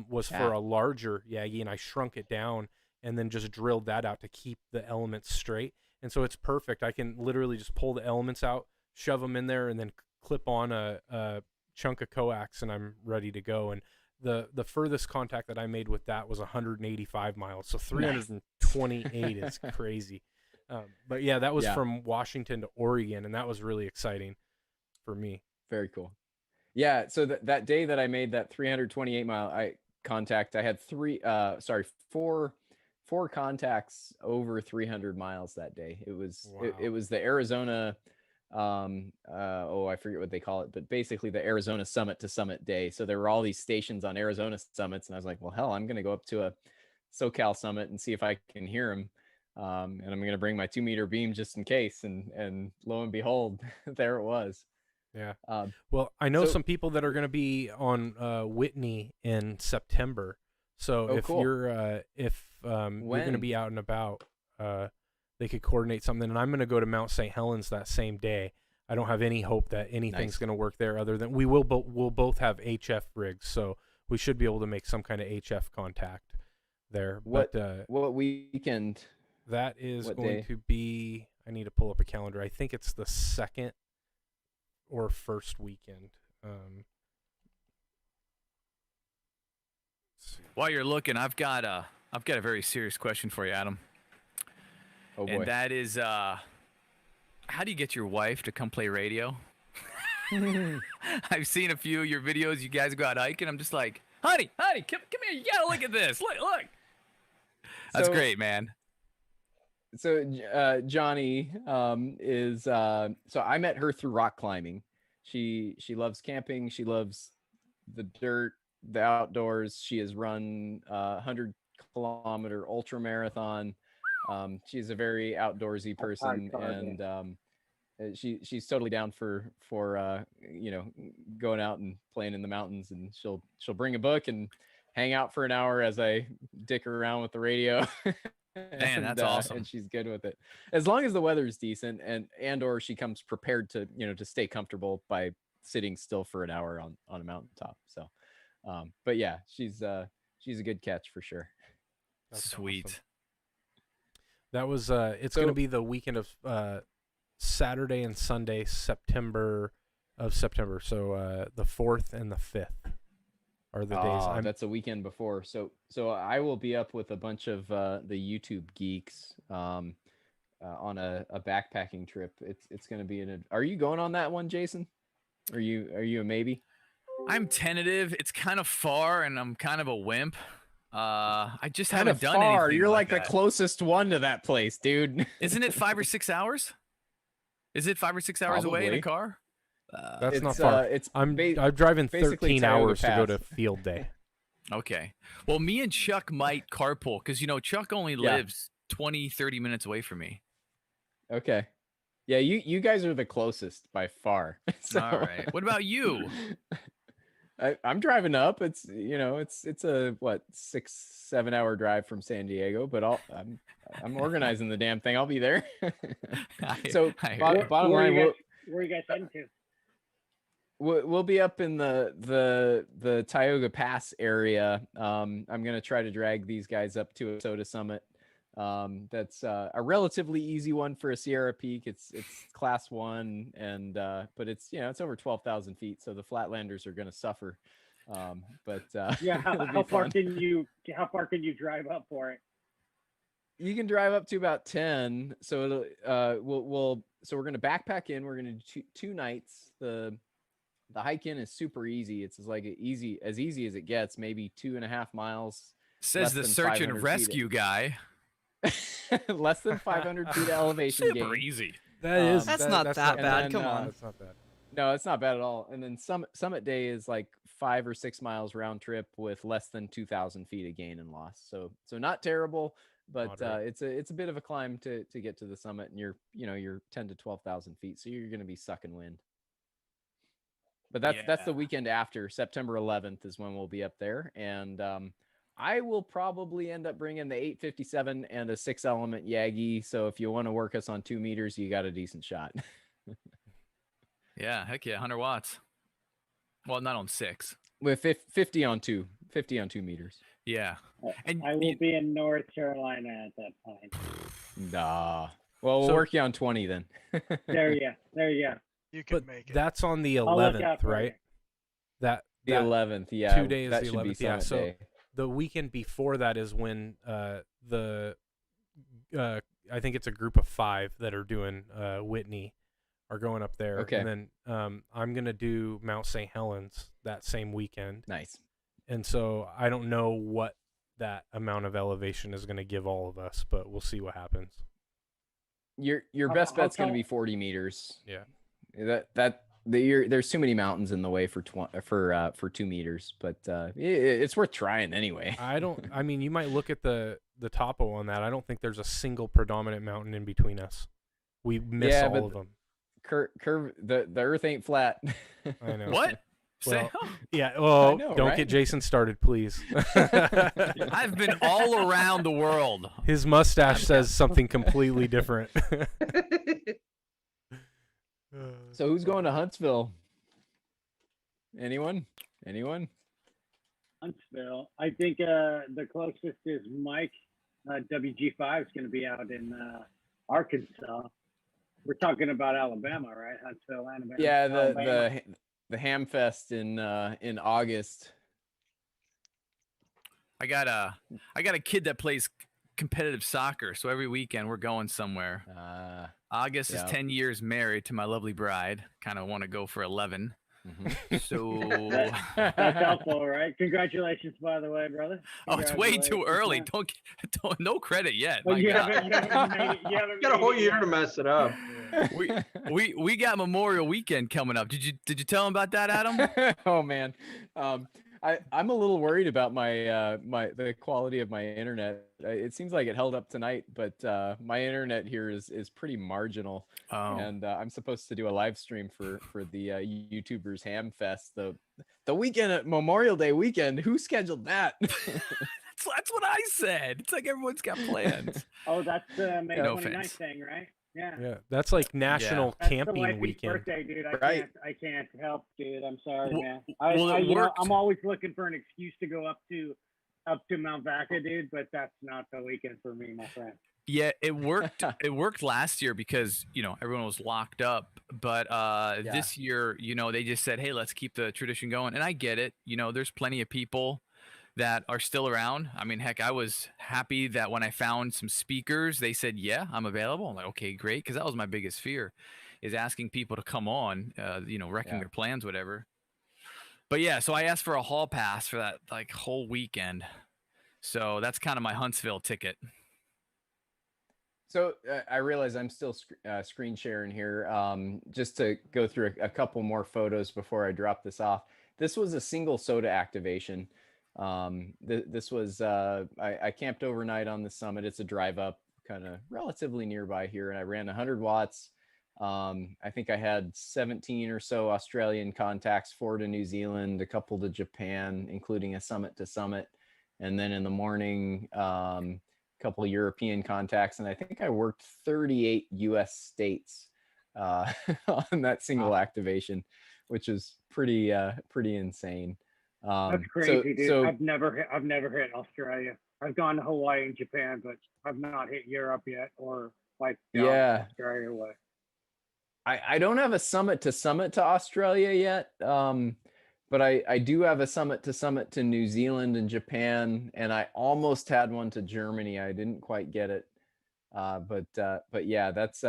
was for a larger Yagi, and I shrunk it down and then just drilled that out to keep the elements straight. and so it's perfect. I can literally just pull the elements out, shove them in there, and then clip on a chunk of coax, and I'm ready to go. And the furthest contact that I made with that was 185 miles, so 328 is crazy. But yeah, that was from Washington to Oregon, and that was really exciting for me. Very cool. Yeah, so that day that I made that 328 mile contact, I had four contacts over 300 miles that day. It was it was the Arizona I forget what they call it, but basically the Arizona summit to summit day. So there were all these stations on Arizona summits, and I was like, well, hell, I'm going to go up to a SoCal summit and see if I can hear them. And I'm going to bring my 2-meter beam just in case. And lo and behold, there it was. Yeah. Well, I know some people that are going to be on Whitney in September. So if you're going to be out and about, they could coordinate something. And I'm going to go to Mount St. Helens that same day. I don't have any hope that anything's going to work there, other than we'll both have HF rigs, so we should be able to make some kind of HF contact there. What weekend? That is going to be. I need to pull up a calendar. I think it's the second or first weekend. While you're looking, I've got a very serious question for you, Adam. Oh boy. And that is, how do you get your wife to come play radio? I've seen a few of your videos. You guys go out hiking. I'm just like, honey, come here. You gotta look at this. Look. That's great, man. So Johnny is so I met her through rock climbing. She loves camping. She loves the dirt, the outdoors. She has run 100-kilometer ultra marathon. She's a very outdoorsy person, and she's totally down for going out and playing in the mountains. And she'll bring a book and hang out for an hour as I dick around with the radio. Man, that's awesome. And she's good with it, as long as the weather is decent, and or she comes prepared to to stay comfortable by sitting still for an hour on a mountaintop. So, but yeah, she's a good catch for sure. That's sweet. Awesome. That was it's going to be the weekend of Saturday and Sunday, September. So the 4th and the 5th are the days. That's a weekend before. So I will be up with a bunch of the YouTube geeks on a backpacking trip. It's going to be Are you going on that one, Jason? Are you a maybe? I'm tentative. It's kind of far, and I'm kind of a wimp. I just kind haven't of done far. anything. You're like that. The closest one to that place, dude. Isn't it 5 or 6 hours? Is it 5 or 6 hours away in a car? That's not far. I'm driving 13 hours to go to field day. Okay. Well, me and Chuck might carpool because Chuck only lives 20-30 minutes away from me. Okay. Yeah, you guys are the closest by far. So. All right. What about you? I'm driving up. It's it's a 6-7 hour drive from San Diego, but I'm organizing the damn thing. I'll be there. So bottom line, where are you guys heading to? We'll be up in the Tioga Pass area. I'm gonna try to drag these guys up to a Sota summit. That's a relatively easy one for a Sierra Peak. It's class 1, and but it's it's over 12,000 feet, so the flatlanders are going to suffer. But yeah, how far can you drive up for it? You can drive up to about 10. So we're going to backpack in. We're going to do 2 nights. The hike in is super easy. It's as easy as it gets. Maybe 2.5 miles. Says the search and rescue guy. Less than 500 feet of elevation gain. Super easy. That's not that bad. Come on. That's not bad. No, it's not bad at all. And then summit day is like 5 or 6 miles round trip with less than 2,000 feet of gain and loss. So not terrible, but it's a bit of a climb to get to the summit, and you're 10 to 12,000 feet, so you're going to be sucking wind. But that's the weekend after. September 11th is when we'll be up there, and I will probably end up bringing the 857 and a 6-element Yagi. So if you want to work us on 2 meters, you got a decent shot. Yeah, heck yeah, 100 watts. Well, not on 6. With 50 on 2 meters. Yeah. And I will be in North Carolina at that time. Nah. Well, we'll So- work you on 20 then. There you go. You can But make it. that's on the I'll look 11th, out for right? you. That The that 11th, yeah. 2 days, that the should be 11th. Yeah. Summit So Day. the weekend before that is when I think it's a group of 5 that are doing Whitney are going up there. Okay. And then I'm gonna do Mount St. Helens that same weekend. Nice. And so I don't know what that amount of elevation is going to give all of us, but we'll see what happens. Your How- best how bet's going to tall- be 40 meters. Yeah. There's too many mountains in the way for 2 meters, but it's worth trying anyway. I mean, you might look at the topo on that. I don't think there's a single predominant mountain in between us. We miss Yeah, all but of them. Curve the earth ain't flat. I know. What? Well, Say, yeah. Oh, know, don't right? get Jason started, please. I've been all around the world. His mustache says something completely different. So who's going to Huntsville? Anyone? Huntsville. I think the closest is Mike. WG5 is going to be out in Arkansas. We're talking about Alabama, right? Huntsville, Alabama. Yeah, Alabama. the Hamfest in August. I got a kid that plays competitive soccer, so every weekend we're going somewhere. August is yeah. 10 years married to my lovely bride. Kind of want to go for 11. So That's helpful, right? Congratulations, by the way, brother. oh, it's way too Congratulations, early. man. Don't no credit yet. Well, My you God. haven't made it. You haven't Got a made whole it year yet. to mess it up. we got Memorial Weekend coming up. Did you tell him about that, Adam? Oh man, I'm a little worried about the quality of my internet. It seems like it held up tonight, but my internet here is pretty marginal. Oh. And I'm supposed to do a live stream for the YouTubers Hamfest, the weekend at Memorial Day weekend. Who scheduled that? That's what I said. It's like everyone's got plans. Oh, that's the May No 29th offense. thing, right? Yeah. Yeah, that's like National That's the Camping wifey's Weekend. birthday, dude. Right. I can't help, dude. I'm sorry, Well- man. well, it you know, worked. I'm always looking for an excuse to go up to Mount Vaca, dude, but that's not the weekend for me, my friend. Yeah, it worked. It worked last year because everyone was locked up. But this year, they just said, "Hey, let's keep the tradition going." And I get it. There's plenty of people that are still around. I mean, heck, I was happy that when I found some speakers, they said, "Yeah, I'm available." I'm like, "Okay, great," because that was my biggest fear, is asking people to come on, wrecking their plans, whatever. But yeah, so I asked for a hall pass for that like whole weekend. So that's kind of my Huntsville ticket. So I realize I'm still screen sharing here. Just to go through a couple more photos before I drop this off. This was a single Sota activation. This was I camped overnight on the summit. It's a drive up, kind of relatively nearby here, and I ran 100 watts. I think I had 17 or so Australian contacts, 4 to New Zealand, a couple to Japan, including a summit to summit, and then in the morning, couple of European contacts, and I think I worked 38 U.S. states on that single activation, which is pretty insane. That's crazy, dude. I've never hit Australia. I've gone to Hawaii and Japan, but I've not hit Europe yet, or like Australia way. I don't have a summit to Australia yet. But I do have a summit to New Zealand and Japan, and I almost had one to Germany. I didn't quite get it. But yeah, that's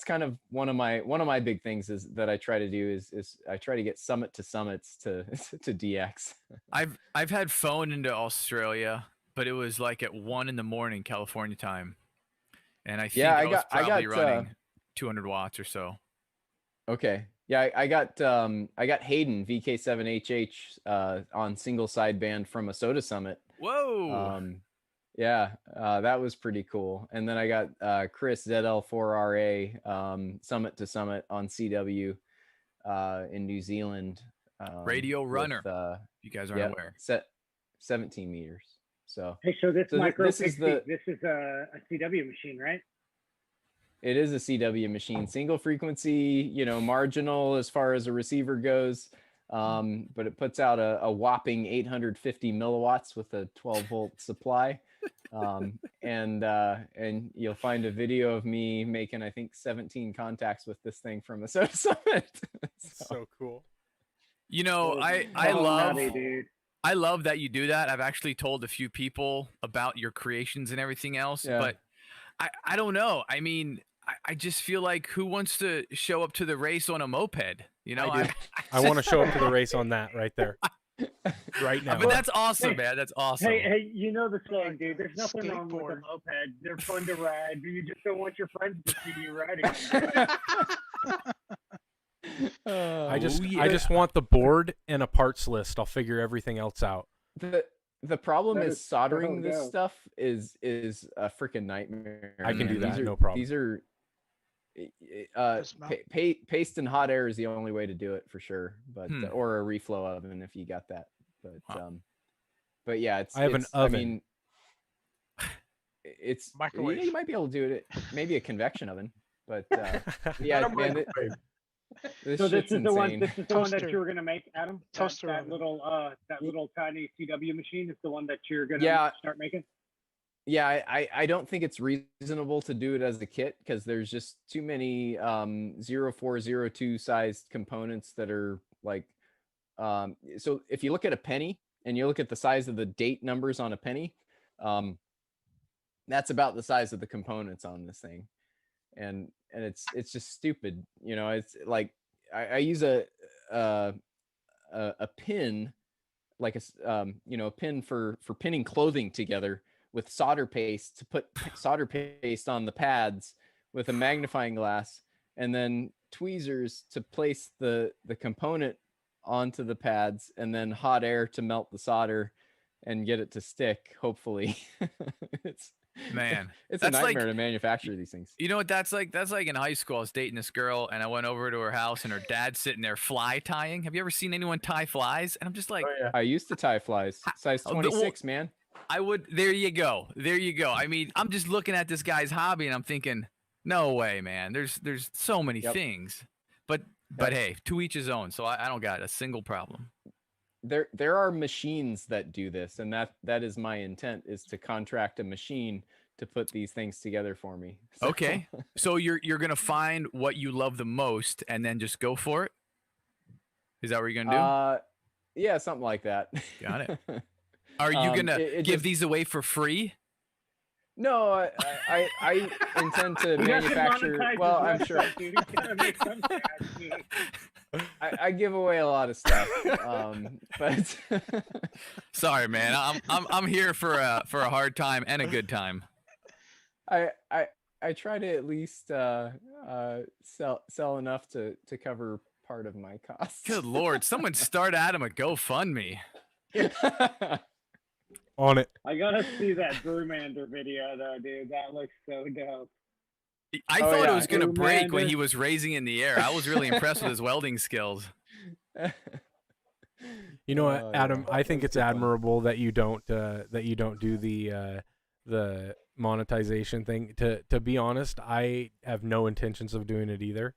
kind of one of my big things is that I try to do is I try to get summit to summits to DX. I've had phone into Australia, but it was like at 1 a.m. California time, and I think I was probably running 200 watts or so. Okay. Yeah, I got Hayden VK7HH on single sideband from a Sota summit. Whoa. Yeah, that was pretty cool. And then I got Chris ZL4RA summit to summit on CW in New Zealand. Radio Runner. You guys aren't aware. 17 meters. So hey, so this micro this is a CW machine, right? It is a CW machine, single frequency, marginal as far as a receiver goes, but it puts out a whopping 850 milliwatts with a 12-volt supply. And you'll find a video of me making, I think, 17 contacts with this thing from the Sota Summit. So cool. You know, I So love nutty, dude. I love that you do that. I've actually told a few people about your creations and everything else, Yeah. but I don't know. I mean, I just feel like who wants to show up to the race on a moped? You know, I do. I want to show up to the race on that right there, right now. But that's awesome, man. That's awesome. Hey, you know the saying, dude. There's nothing wrong with a moped. They're fun to ride, but you just don't want your friends to see you riding. I just want the board and a parts list. I'll figure everything else out. The problem That is is soldering so this dope. stuff is a freaking nightmare. I can do man. that, no problem. These are paste and hot air is the only way to do it for sure, but or a reflow oven if you got that. But yeah, I have an oven. I mean, it's Microwave. you might be able to do it. Maybe a convection oven, but yeah, man. So this is shit's the one. insane. This is the one that Toaster. you were gonna make, Adam. Toaster That oven. little tiny CW machine is the one that you're gonna start making. Yeah, I don't think it's reasonable to do it as a kit because there's just too many 0402 sized components that are like so if you look at a penny and you look at the size of the date numbers on a penny, that's about the size of the components on this thing. And it's just stupid, you know. It's like I use a pin, like a pin for pinning clothing together with solder paste to put solder paste on the pads with a magnifying glass, and then tweezers to place the component onto the pads, and then hot air to melt the solder and get it to stick, hopefully. Man, it's a nightmare to manufacture these things. You know what that's like? That's like in high school. I was dating this girl, and I went over to her house, and her dad's sitting there fly tying. Have you ever seen anyone tie flies? And I'm just like, I used to tie flies, size 26, man. I would. There you go. There you go. I mean, I'm just looking at this guy's hobby, and I'm thinking, no way, man. There's so many things, but hey, to each his own. So I don't got a single problem. There are machines that do this, and that is my intent, is to contract a machine to put these things together for me. So. Okay, so you're gonna find what you love the most and then just go for it. Is that what you're gonna do? Yeah, something like that. Got it. Are you gonna give these away for free? No, I intend to manufacture. Well, I'm sure. I give away a lot of stuff, but sorry, man. I'm here for a hard time and a good time. I try to at least sell enough to cover part of my costs. Good Lord, someone start Adam a GoFundMe. On it. I gotta see that Brewmander video though, dude. That looks so dope. I thought it was gonna break when he was raising in the air. I was really impressed with his welding skills. You know what, Adam? I think it's admirable that you don't do the monetization thing. To be honest, I have no intentions of doing it either.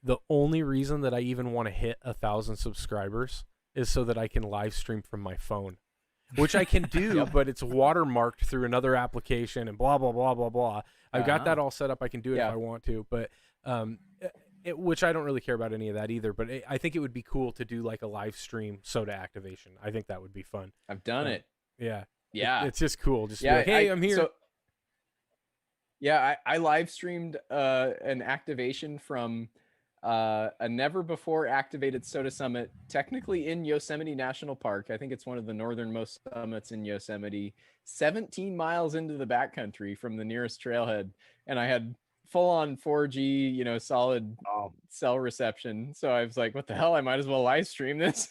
The only reason that I even want to hit 1,000 subscribers is so that I can live stream from my phone, which I can do, but it's watermarked through another application and blah blah blah blah blah. I've got that all set up. I can do it if I want to, but which I don't really care about any of that either. But I think it would be cool to do like a live stream Sota activation. I think that would be fun. I've done it. Yeah. Yeah. It's just cool. Just be like, hey, I'm here. I live streamed an activation from a never before activated Sota Summit, technically in Yosemite National Park. I think it's one of the northernmost summits in Yosemite, 17 miles into the backcountry from the nearest trailhead. And I had full on 4G, solid cell reception. So I was like, what the hell? I might as well live stream this.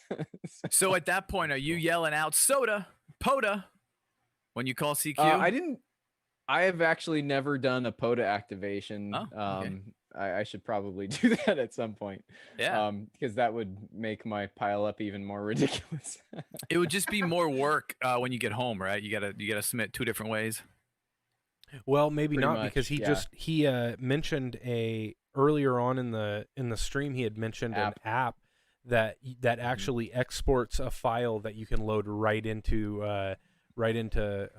So at that point, are you yelling out Sota, POTA when you call CQ? I have actually never done a POTA activation. Okay. I should probably do that at some point. Yeah. Because that would make my pile up even more ridiculous. It would just be more work when you get home, right? You gotta submit 2 different ways. Well, maybe Pretty not, much, because he mentioned earlier on in the stream he had mentioned an app that actually exports a file that you can load right into right into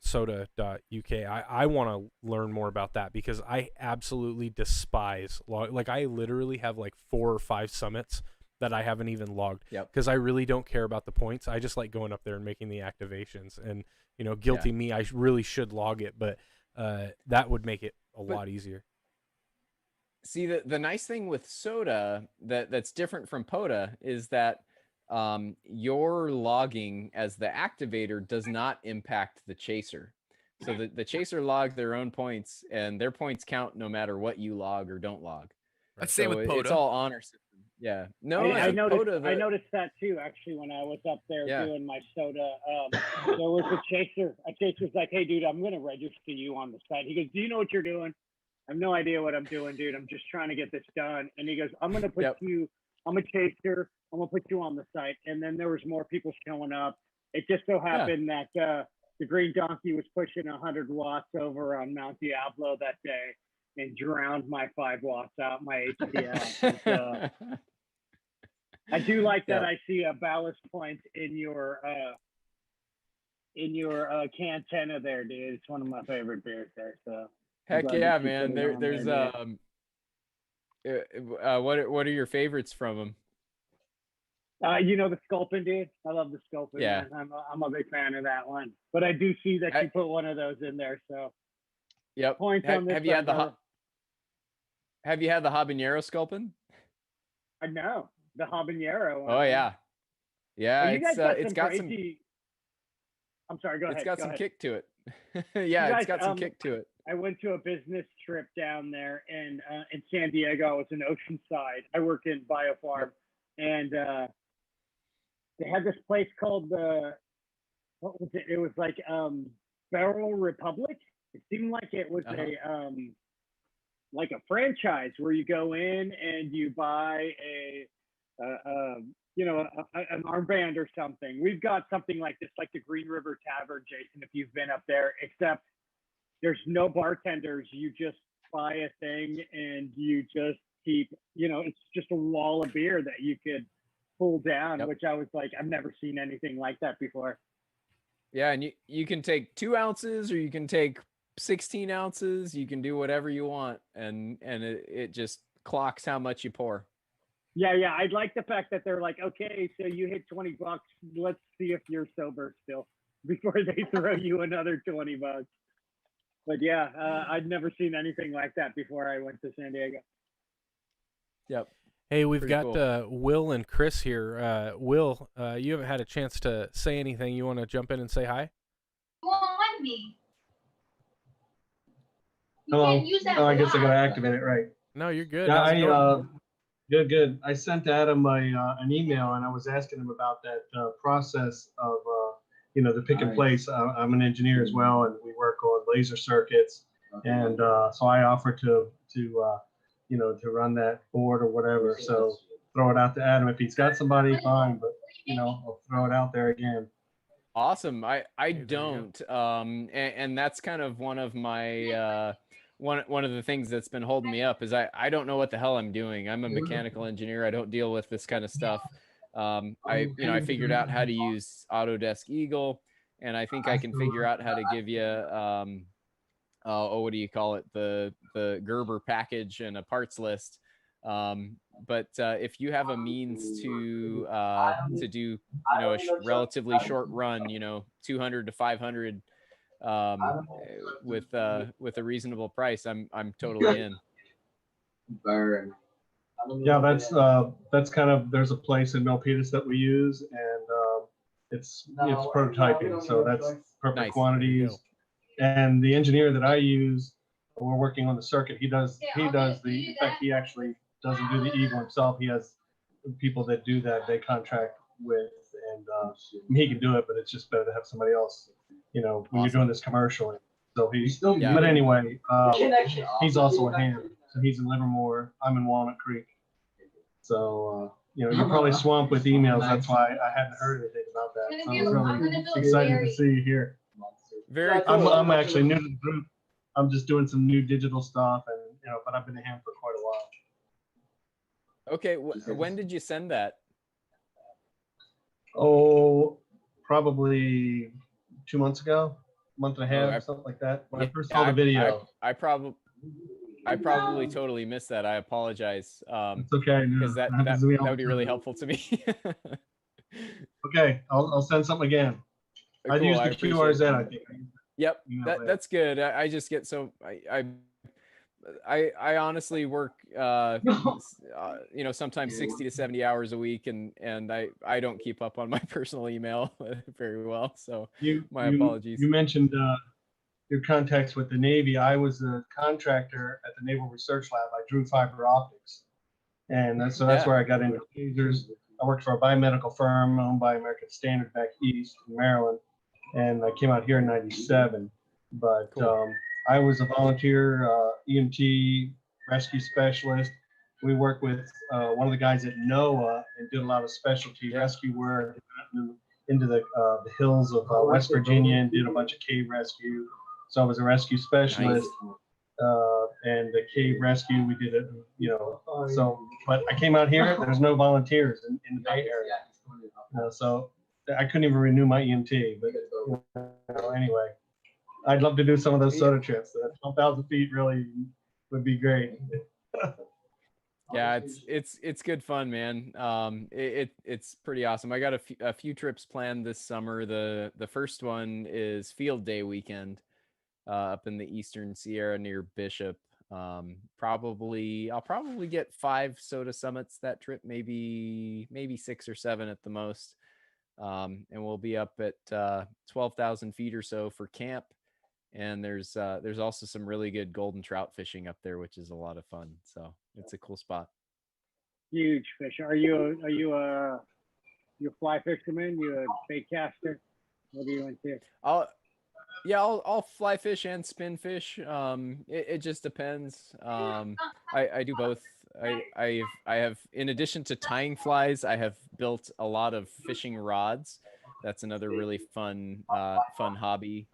Sota.uk. I want to learn more about that because I absolutely despise like I literally have like 4 or 5 summits that I haven't even logged because I really don't care about the points. I just like going up there and making the activations, and guilty me, I really should log it, but that would make it a lot easier. See, the nice thing with Sota that's different from POTA is that your logging as the activator does not impact the chaser. So the chaser logs their own points, and their points count no matter what you log or don't log. That's same with POTA. It's all honor system. Yeah. No, I noticed. POTA, I noticed that too. Actually, when I was up there doing my Sota, there was a chaser. A chaser's like, "Hey, dude, I'm gonna register you on the site." He goes, "Do you know what you're doing?" I have no idea what I'm doing, dude. I'm just trying to get this done. And he goes, "I'm gonna put you. I'm a chaser. I'm gonna put you on the site." And then there was more people showing up. It just so happened that the Green Donkey was pushing 100 watts over on Mount Diablo that day and drowned my 5 watts out my HDL. I do like that. I see a ballast point in your cantenna there, dude. It's one of my favorite beers there. So heck yeah, man. There's what are your favorites from them? The Sculpin, dude. I love the Sculpin. Yeah, man. I'm a big fan of that one. But I do see that you put one of those in there. So points on this. Have you had the habanero Sculpin? I know the habanero one. Oh yeah, it's got some. I'm sorry. Go ahead. It's got some kick to it. Yeah, it's got some kick to it. I went to a business trip down there in San Diego. I was in Oceanside. I work in Biofarm, and they had this place called what was it? It was like Barrel Republic. It seemed like it was like a franchise where you go in and you buy an armband or something. We've got something like this, like the Green River Tavern, Jason, if you've been up there, except there's no bartenders. You just buy a thing and you just keep, it's just a wall of beer that you could pull down, which I was like, I've never seen anything like that before. Yeah, and you can take 2 ounces or you can take 16 ounces. You can do whatever you want, and it just clocks how much you pour. Yeah, I like the fact that they're like, okay, so you hit $20. Let's see if you're sober still before they throw you another $20. But yeah, I'd never seen anything like that before I went to San Diego. Yep. Hey, we've got cool. Will and Chris here. Will, you haven't had a chance to say anything. You want to jump in and say hi? You won't let me. Hello. Oh, I guess I gotta activate it, right? No, you're good. Yeah, good. I sent Adam an email, and I was asking him about that process of the pick and place. I'm an engineer as well, and we work on laser circuits, and so I offered to run that board or whatever. So throw it out to Adam. If he's got somebody, fine, but I'll throw it out there again. Awesome. I don't, and that's kind of one of my one of the things that's been holding me up is I don't know what the hell I'm doing. I'm a mechanical engineer. I don't deal with this kind of stuff. I figured out how to use Autodesk Eagle, and I think I can figure out how to give you what do you call it, the Gerber package and a parts list. But if you have a means to do a relatively short run, 200 to 500 with a reasonable price, I'm totally in. Yeah, that's kind of, there's a place in Milpitas that we use, and it's prototyping, so that's perfect quantities. And the engineer that I use, we're working on the circuit. He actually doesn't do the Eagle himself. He has people that do that. They contract with, and he can do it, but it's just better to have somebody else, when you're doing this commercially. So but anyway, he's also a ham. So he's in Livermore. I'm in Walnut Creek. So, you're probably swamped with emails. That's why I hadn't heard anything about that. So I'm really excited to see you here. Very cool. I'm actually new to the group. I'm just doing some new digital stuff, and but I've been a ham for quite a while. Okay, when did you send that? Oh, probably 2 months ago, month and a half, I- something like that. When I Yeah, first saw the video. I probably totally missed that. I apologize. It's okay. No, Because that happens to me all would be the really time. helpful to me. Okay, I'll send something again. I've Cool, used I the appreciate QRZ, it. I think. Yep, Email later. that's good. I just get so I honestly work you know, sometimes 60 to 70 hours a week, and I don't keep up on my personal email very well. So my apologies. You mentioned your contacts with the Navy. I was a contractor at the Naval Research Lab. I drew fiber optics, and that's Yeah. where I got into lasers. I worked for a biomedical firm owned by American Standard back east in Maryland, and I came out here in '97. But Cool. I was a volunteer EMT rescue specialist. We worked with one of the guys at NOAA and did a lot of specialty rescue work into the hills of West Virginia and did a bunch of cave rescue. So I was a rescue specialist. And the cave rescue, we did it, you know. So, but I came out here, there's no volunteers in the Bay Area. So I couldn't even renew my EMT. But you know, anyway, I'd love to do some of those Sota trips. 12,000 feet really would be great. Yeah, it's good fun, man. It's pretty awesome. I got a few trips planned this summer. The first one is Field Day weekend up in the Eastern Sierra near Bishop. I'll probably get 5 Sota summits that trip, maybe 6 or 7 at the most. And we'll be up at 12,000 feet or so for camp. And there's also some really good golden trout fishing up there, which is a lot of fun. So it's a cool spot. Huge fish. Are you a fly fisherman? You a bait caster? What are you into? I'll fly fish and spin fish. It just depends. I do both. I have, in addition to tying flies, I have built a lot of fishing rods. That's another really fun hobby.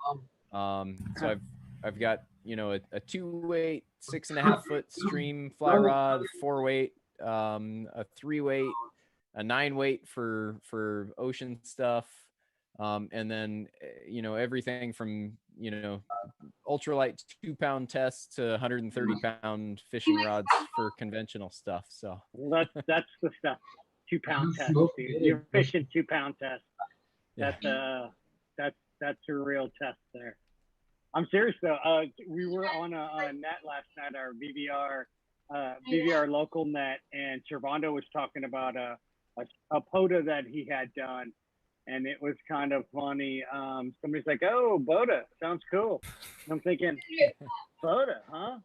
So I've got, you know, a 2-weight 6.5-foot stream fly rod, 4-weight, a 3-weight, a 9-weight for ocean stuff. And then, you know, everything from, you know, ultralight 2-pound tests to 130-pound fishing rods for conventional stuff. So well, that's the stuff. 2-pound test, dude. You're fishing 2-pound test. That's a real test there. I'm serious though. We were on a net last night, our VVR local net, and Servando was talking about a POTA that he had done. And it was kind of funny. Somebody's like, "Oh, BOTA, sounds cool." And I'm thinking, BOTA, huh?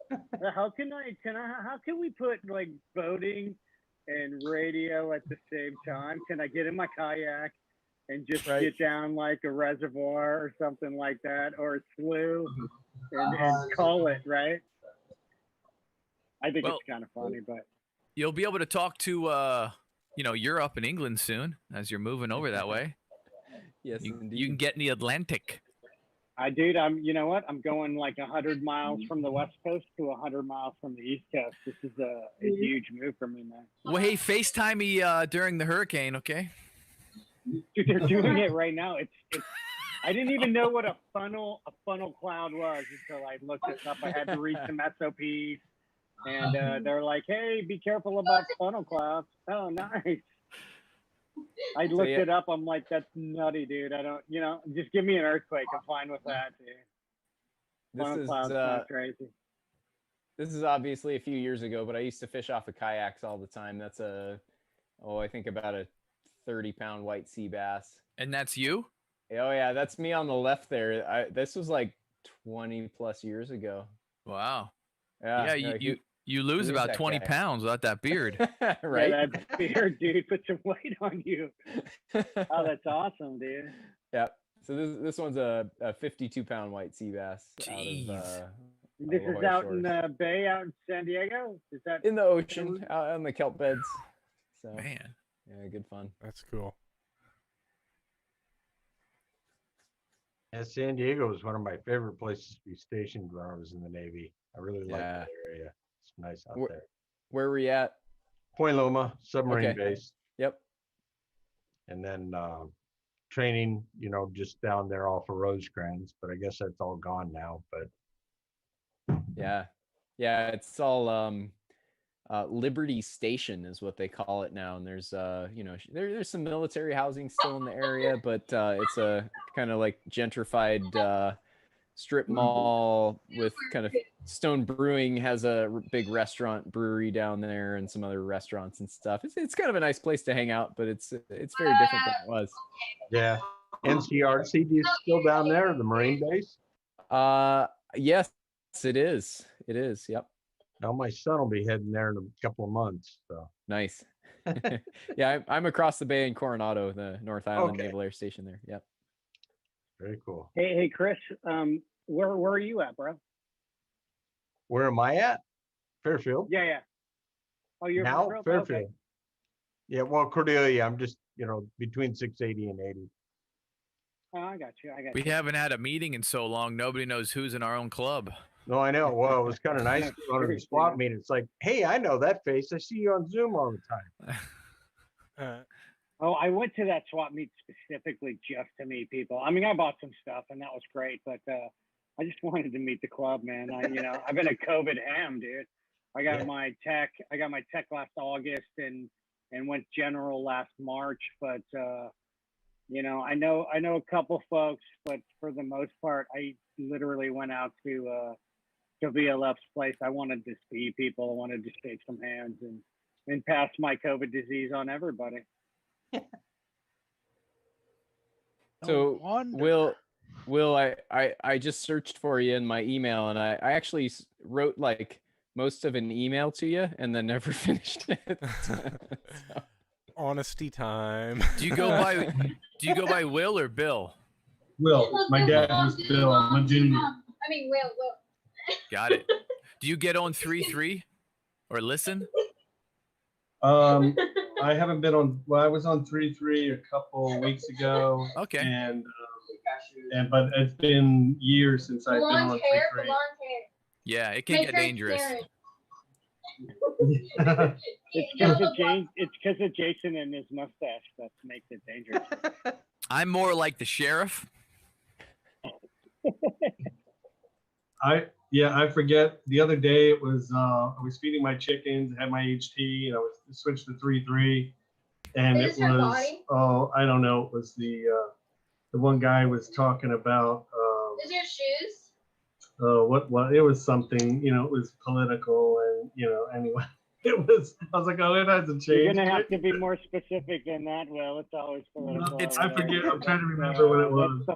How can we put like boating and radio at the same time? Can I get in my kayak and just get down like a reservoir or something like that, or a slough, and call it, right? I think it's kind of funny, but you'll be able to talk to you know, you're up in England soon as you're moving over that way. Yes, you can get in the Atlantic. You know what? I'm going like 100 miles from the West Coast to 100 miles from the East Coast. This is a huge move for me, man. Well, hey, FaceTime me during the hurricane, okay? Dude, they're doing it right now. It's. I didn't even know what a funnel cloud was until I looked this up. I had to read some SOPs, and they're like, "Hey, be careful about funnel clouds." Oh, nice. I looked it up. I'm like, that's nutty, dude. I don't, you know, just give me an earthquake. I'm fine with that, dude. Funnel clouds sound crazy. This is obviously a few years ago, but I used to fish off of kayaks all the time. That's I think about a 30-pound white sea bass. And that's you? Oh yeah, that's me on the left there. This was like 20 plus years ago. Wow. Yeah. You lose about 20 pounds without that beard. Right? Yeah, that beard, dude, put some weight on you. Oh, that's awesome, dude. Yeah. So this one's a 52-pound white sea bass. Jeez. This is out in the bay, out in San Diego? Is that in the ocean, out on the kelp beds? So, man. Yeah, good fun. That's cool. Yeah, San Diego was one of my favorite places to be stationed when I was in the Navy. I really liked that area. It's nice out there. Where were you at? Point Loma, submarine base. Yep. And then training, just down there off of Rosecrans, but I guess that's all gone now. But yeah, it's all Liberty Station is what they call it now, and there's there's some military housing still in the area, but it's a kind of like gentrified strip mall with kind of Stone Brewing has a big restaurant brewery down there and some other restaurants and stuff. It's kind of a nice place to hang out, but it's very different than it was. yeah, NCRC is still down there, the Marine base. Yes, it is. It is. Yep. Now my son will be heading there in a couple of months. So nice. Yeah, I'm across the bay in Coronado, the North Island Naval Air Station there. Yep. Very cool. Hey, Chris. Where are you at, bro? Where am I at? Fairfield. Yeah. Oh, you're now Fairfield. Okay. Yeah, well, Cordelia. I'm just between 680 and 80. Oh, I got you. We haven't had a meeting in so long. Nobody knows who's in our own club. No, I know. Well, it was kind of nice going to the swap meet. It's like, hey, I know that face. I see you on Zoom all the time. Oh, I went to that swap meet specifically just to meet people. I mean, I bought some stuff and that was great, but I just wanted to meet the club, man. I've been a COVID ham, dude. I got my tech last August and went general last March, but I know a couple folks, but for the most part, I literally went out to VLF's place. I wanted to see people. I wanted to shake some hands and pass my COVID disease on everybody. So Will, I just searched for you in my email, and I actually wrote like most of an email to you and then never finished it. Honesty time. Do you go by Will or Bill? Will. My dad was Bill. I'm a junior. Will. Got it. Do you get on 3-3 or listen? I haven't been on. Well, I was on 3-3 a couple weeks ago. Okay. And but it's been years since I've been on 3-3. Yeah, it can get dangerous. It's because of Jason and his mustache that makes it dangerous. I'm more like the sheriff. I forget. The other day it was I was feeding my chickens, had my HT, and I was switched to 3-3, and it was I don't know. It was the one guy was talking about. Is your shoes? What it was something, it was political, and anyway, it was. I was like, oh, it hasn't changed. You're gonna have to be more specific than that, Will. It's always political. I forget. I'm trying to remember what it was.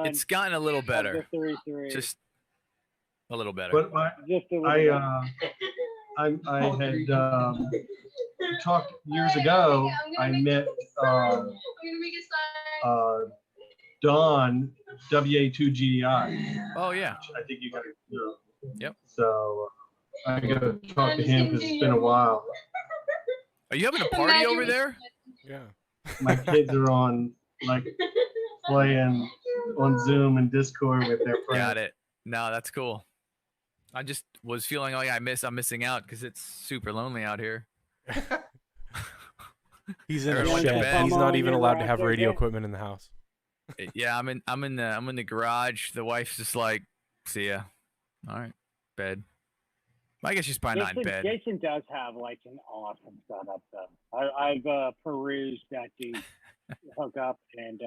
It's gotten a little better. 3-3. Just a little better. But I had talked years ago. I met Don, WA2GDI. Oh yeah. I think you guys know. Yep. So I got to talk to him because it's been a while. Are you having a party over there? Yeah. My kids are on playing on Zoom and Discord with their friends. Got it. No, that's cool. I just was feeling like I'm missing out because it's super lonely out here. He's in a shed. He's not even allowed to have radio equipment in the house. Yeah, I'm in the garage. The wife's just like, see ya. All right, bed. I guess she's probably not in bed. Jason does have like an awesome setup though. I've perused that dude hookup, and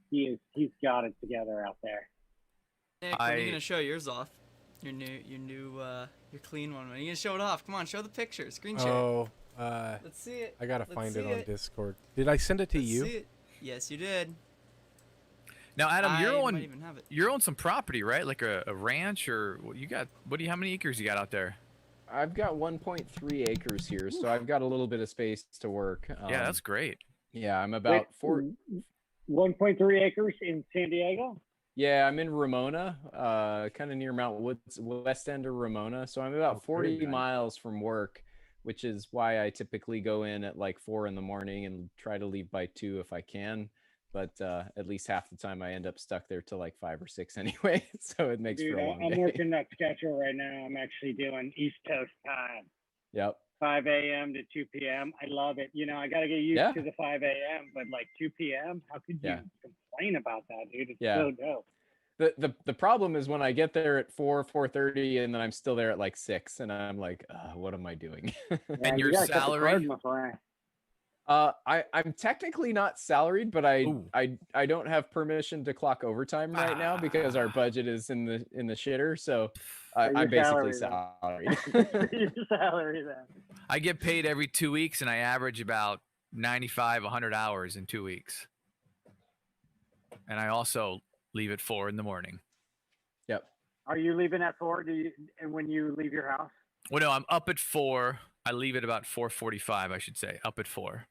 he's got it together out there. Nick, when are you gonna show yours off? Your clean one. Are you gonna show it off? Come on, show the picture. Screen share. Oh, let's see it. I gotta find it on Discord. Did I send it to you? See it. Yes, you did. Now, Adam, you're on some property, right? Like a ranch, or you got? How many acres you got out there? I've got 1.3 acres here, so I've got a little bit of space to work. Yeah, that's great. Yeah, I'm about 1.3 acres in San Diego. Yeah, I'm in Ramona, kind of near Mount Woods, west end of Ramona. So I'm about 40 miles from work, which is why I typically go in at like 4 in the morning and try to leave by 2 if I can. But at least half the time I end up stuck there till like 5 or 6 anyway. So it makes for a long day. I'm working that schedule right now. I'm actually doing East Coast time. Yep. 5 a.m. to 2 p.m. I love it. You know, I got to get used to the 5 a.m., but like 2 p.m., how could you complain about that, dude? It's so dope. The problem is when I get there at 4:30 and then I'm still there at like 6 and I'm like, what am I doing? And your salary? I'm technically not salaried, but I don't have permission to clock overtime right now because our budget is in the shitter. So I'm basically salaried. Your salary then. I get paid every 2 weeks and I average about 95, 100 hours in 2 weeks. And I also leave at 4 in the morning. Yep. Are you leaving at 4? And when you leave your house? Well, no, I'm up at 4. I leave at about 4:45, I should say. Up at 4.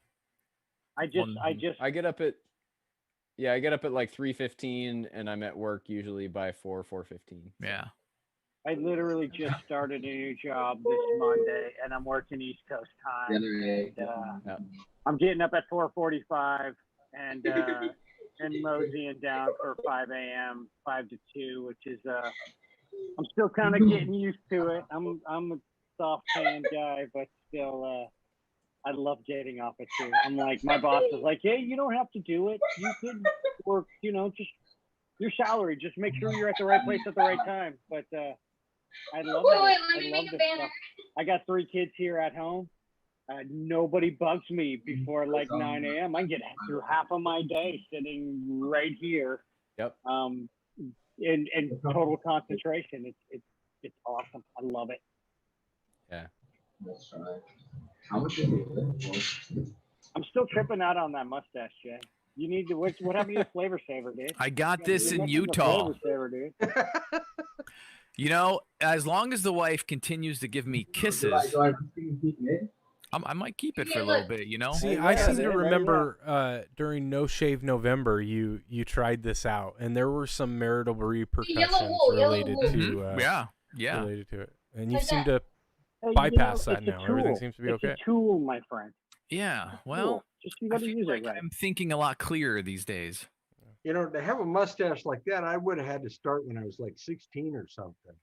I get up at like 3:15 and I'm at work usually by 4:15. Yeah. I literally just started a new job this Monday and I'm working East Coast time. And, I'm getting up at 4:45 and moseying down for 5 a.m., 5 to 2, which is I'm still kind of getting used to it. I'm a soft hand guy, but still I love getting off at 2. I'm like, my boss is like, hey, you don't have to do it. You could work, you know, just your salary. Just make sure you're at the right place at the right time. But I love it. Let me make a banner. I got 3 kids here at home. Nobody bugs me before like 9 a.m. I can get through half of my day sitting right here. Yep. In total concentration. It's awesome. I love it. Yeah. That's right. How much is it? I'm still tripping out on that mustache, Jay. You need to. What happened to your flavor saver, dude? I got this in Utah. Flavor saver, dude. You know, as long as the wife continues to give me kisses, I might keep it for a little bit, you know? See, I seem to remember during No Shave November, you tried this out, and there were some marital repercussions related to related to it, and you seem to bypass that now. Everything seems to be okay. It's a tool, my friend. Yeah, well, just you gotta use it right. I'm thinking a lot clearer these days. You know, to have a mustache like that, I would have had to start when I was like 16 or something.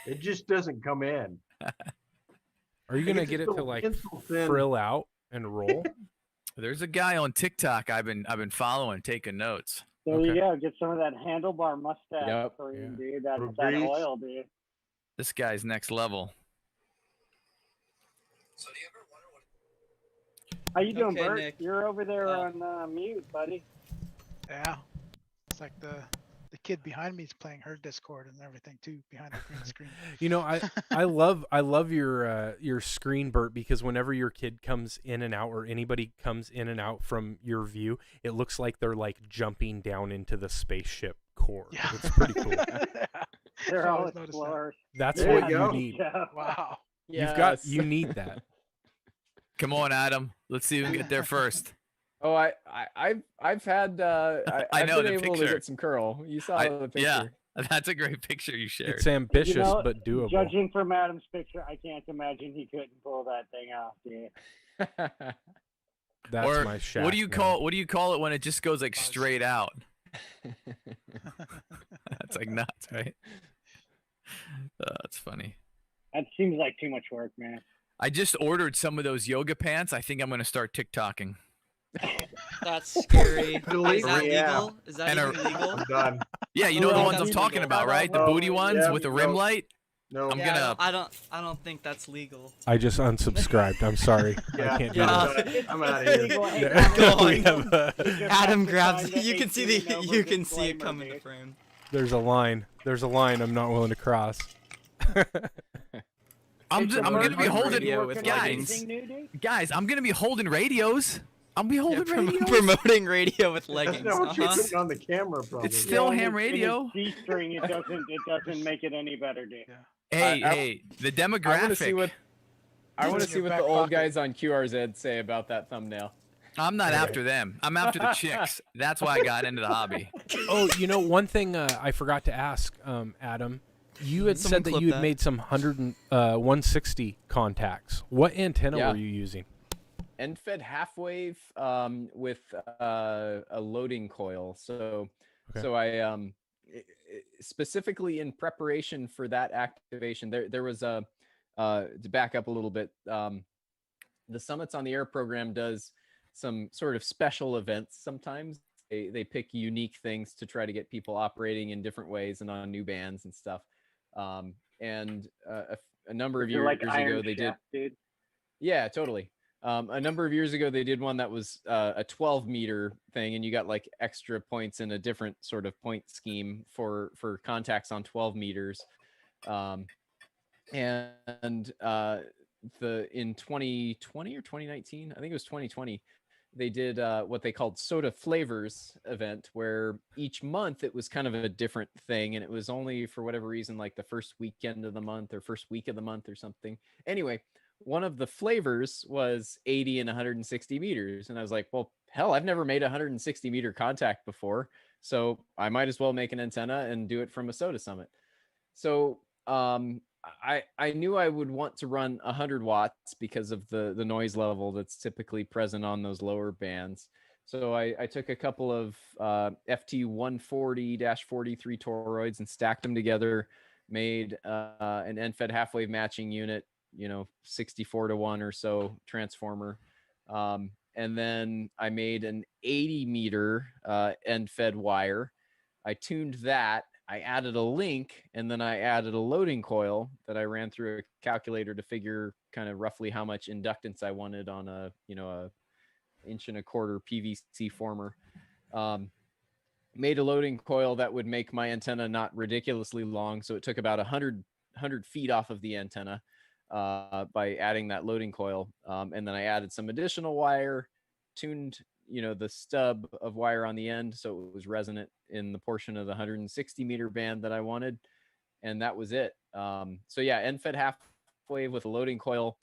It just doesn't come in. Are you gonna get it to like frill out and roll? There's a guy on TikTok I've been following, taking notes. There you go. Get some of that handlebar mustache cream, dude. That's that oil, dude. This guy's next level. How you doing, Bert? Nick. You're over there on mute, buddy. Yeah. It's like the kid behind me is playing her Discord and everything too behind the green screen. You know, I love your screen, Bert, because whenever your kid comes in and out or anybody comes in and out from your view, it looks like they're like jumping down into the spaceship core. Yeah. It's pretty cool. They're all explorers. That's what you need. Yeah. Wow. You need that. Come on, Adam. Let's see who can get there first. Oh, I've had I've know been the able picture. to get some curl. You saw the picture. Yeah, that's a great picture you shared. It's ambitious but doable. Judging from Adam's picture, I can't imagine he couldn't pull that thing off, dude. That's my shot. What do you call it when it just goes like straight out? That's like nuts, right? That's funny. That seems like too much work, man. I just ordered some of those yoga pants. I think I'm going to start TikToking. That's scary. Is that legal? Is that even legal? I'm done. Yeah, you know the ones I'm talking about, right? The booty ones with the rim light. No, I don't think that's legal. I just unsubscribed. I'm sorry. I can't do that. I'm out of here. Adam grabs. You can see it come into frame. There's a line. I'm not willing to cross. I'm gonna be holding guys. Guys, I'm gonna be holding radios. I'll be holding radios. Promoting radio with leggings. That's not what you're putting on the camera, probably. It's still ham radio. G-string, it doesn't make it any better, dude. Hey, the demographic. I want to see what the old guys on QRZ say about that thumbnail. I'm not after them. I'm after the chicks. That's why I got into the hobby. Oh, you know, one thing I forgot to ask, Adam. You had said that you had made some 160 contacts. What antenna were you using? End-fed half-wave with a loading coil. So I specifically in preparation for that activation, there was a to back up a little bit. the Summits on the Air program does some sort of special events. Sometimes they pick unique things to try to get people operating in different ways and on new bands and stuff. And a number of years ago, they did. Dude. Yeah, totally. A number of years ago, they did one that was a 12-meter thing, and you got like extra points in a different sort of point scheme for contacts on 12 meters. And in 2020 or 2019, I think it was 2020, they did what they called Sota Flavors event, where each month it was kind of a different thing, and it was only for whatever reason like the first weekend of the month or first week of the month or something. Anyway, one of the flavors was 80 and 160 meters, and I was like, well, hell, I've never made a 160 meter contact before, so I might as well make an antenna and do it from a Sota Summit. So I knew I would want to run 100 watts because of the noise level that's typically present on those lower bands. So I took a couple of FT140-43 toroids and stacked them together, made an end-fed half-wave matching unit, 64-to-1 or so transformer. And then I made an 80-meter end-fed wire. I tuned that. I added a link, and then I added a loading coil that I ran through a calculator to figure kind of roughly how much inductance I wanted on a 1.25 inch PVC former. Made a loading coil that would make my antenna not ridiculously long, so it took about 100 feet off of the antenna by adding that loading coil. And then I added some additional wire, tuned the stub of wire on the end so it was resonant in the portion of the 160 meter band that I wanted, and that was it. So yeah, end-fed half wave with a loading coil,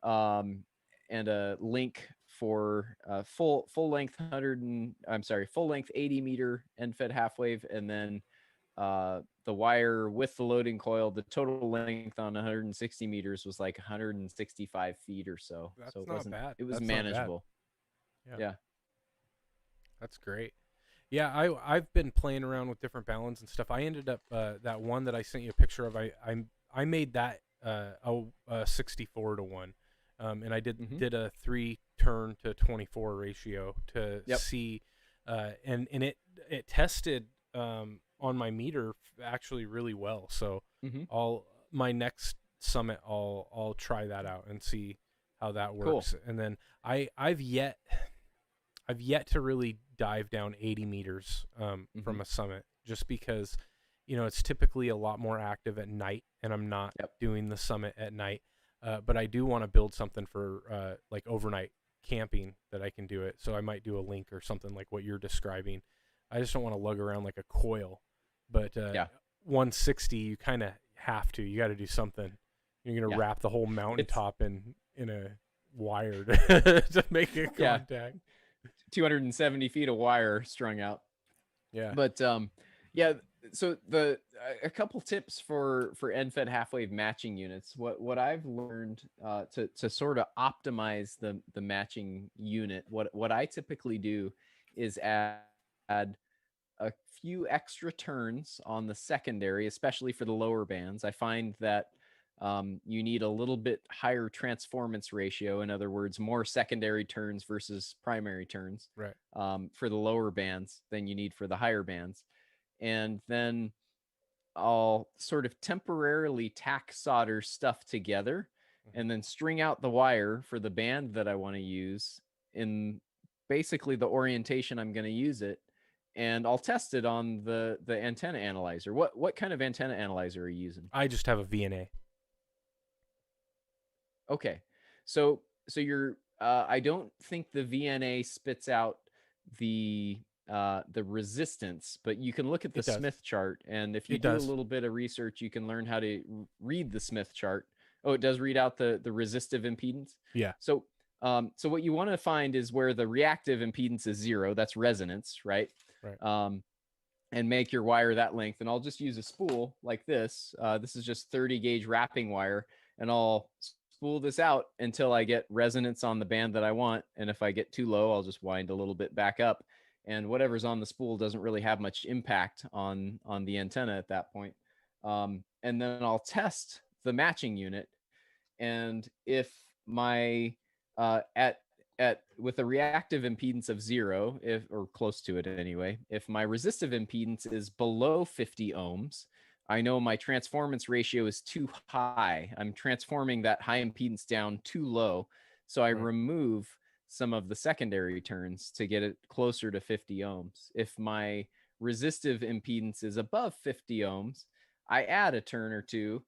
and a link for full length 80 meter end-fed half wave, and then the wire with the loading coil. The total length on 160 meters was like 165 feet or so. That's so it not wasn't bad. It was That's not bad. manageable. Yeah. That's great. Yeah, I've been playing around with different balance and stuff. I ended up that one that I sent you a picture of. I made that a 64-to-1, and I did a 3-turn to 24 ratio to see, and it tested on my meter actually really well. So my next summit I'll try that out and see how that works. Cool. And then I've yet to really dive down 80 meters from a summit, just because it's typically a lot more active at night, and I'm not doing the summit at night. But I do want to build something for like overnight camping that I can do it. So I might do a link or something like what you're describing. I just don't want to lug around like a coil. But 160, you kind of have to. You got to do something. You're gonna wrap the whole mountaintop in a wire to make a contact. 270 feet of wire strung out. Yeah. But so a couple tips for end-fed half-wave matching units. What I've learned to sort of optimize the matching unit, what I typically do is add a few extra turns on the secondary, especially for the lower bands. I find that you need a little bit higher transformance ratio. In other words, more secondary turns versus primary turns, right? For the lower bands than you need for the higher bands. And then I'll sort of temporarily tack solder stuff together and then string out the wire for the band that I want to use in basically the orientation I'm going to use it. And I'll test it on the antenna analyzer. What kind of antenna analyzer are you using? I just have a VNA. Okay, so you're I don't think the VNA spits out the resistance, but you can look at the Smith chart, and if you do a little bit of research, you can learn how to read the Smith chart. Oh, it does read out the resistive impedance. Yeah. So what you want to find is where the reactive impedance is 0. That's resonance, right? Right. And make your wire that length. And I'll just use a spool like this. This is just 30 gauge wrapping wire, and I'll spool this out until I get resonance on the band that I want. And if I get too low, I'll just wind a little bit back up. And whatever's on the spool doesn't really have much impact on the antenna at that point. And then I'll test the matching unit. And if my at with a reactive impedance of 0, if or close to it anyway, if my resistive impedance is below 50 ohms, I know my transformance ratio is too high. I'm transforming that high impedance down too low. So I remove some of the secondary turns to get it closer to 50 ohms. If my resistive impedance is above 50 ohms, I add a turn or two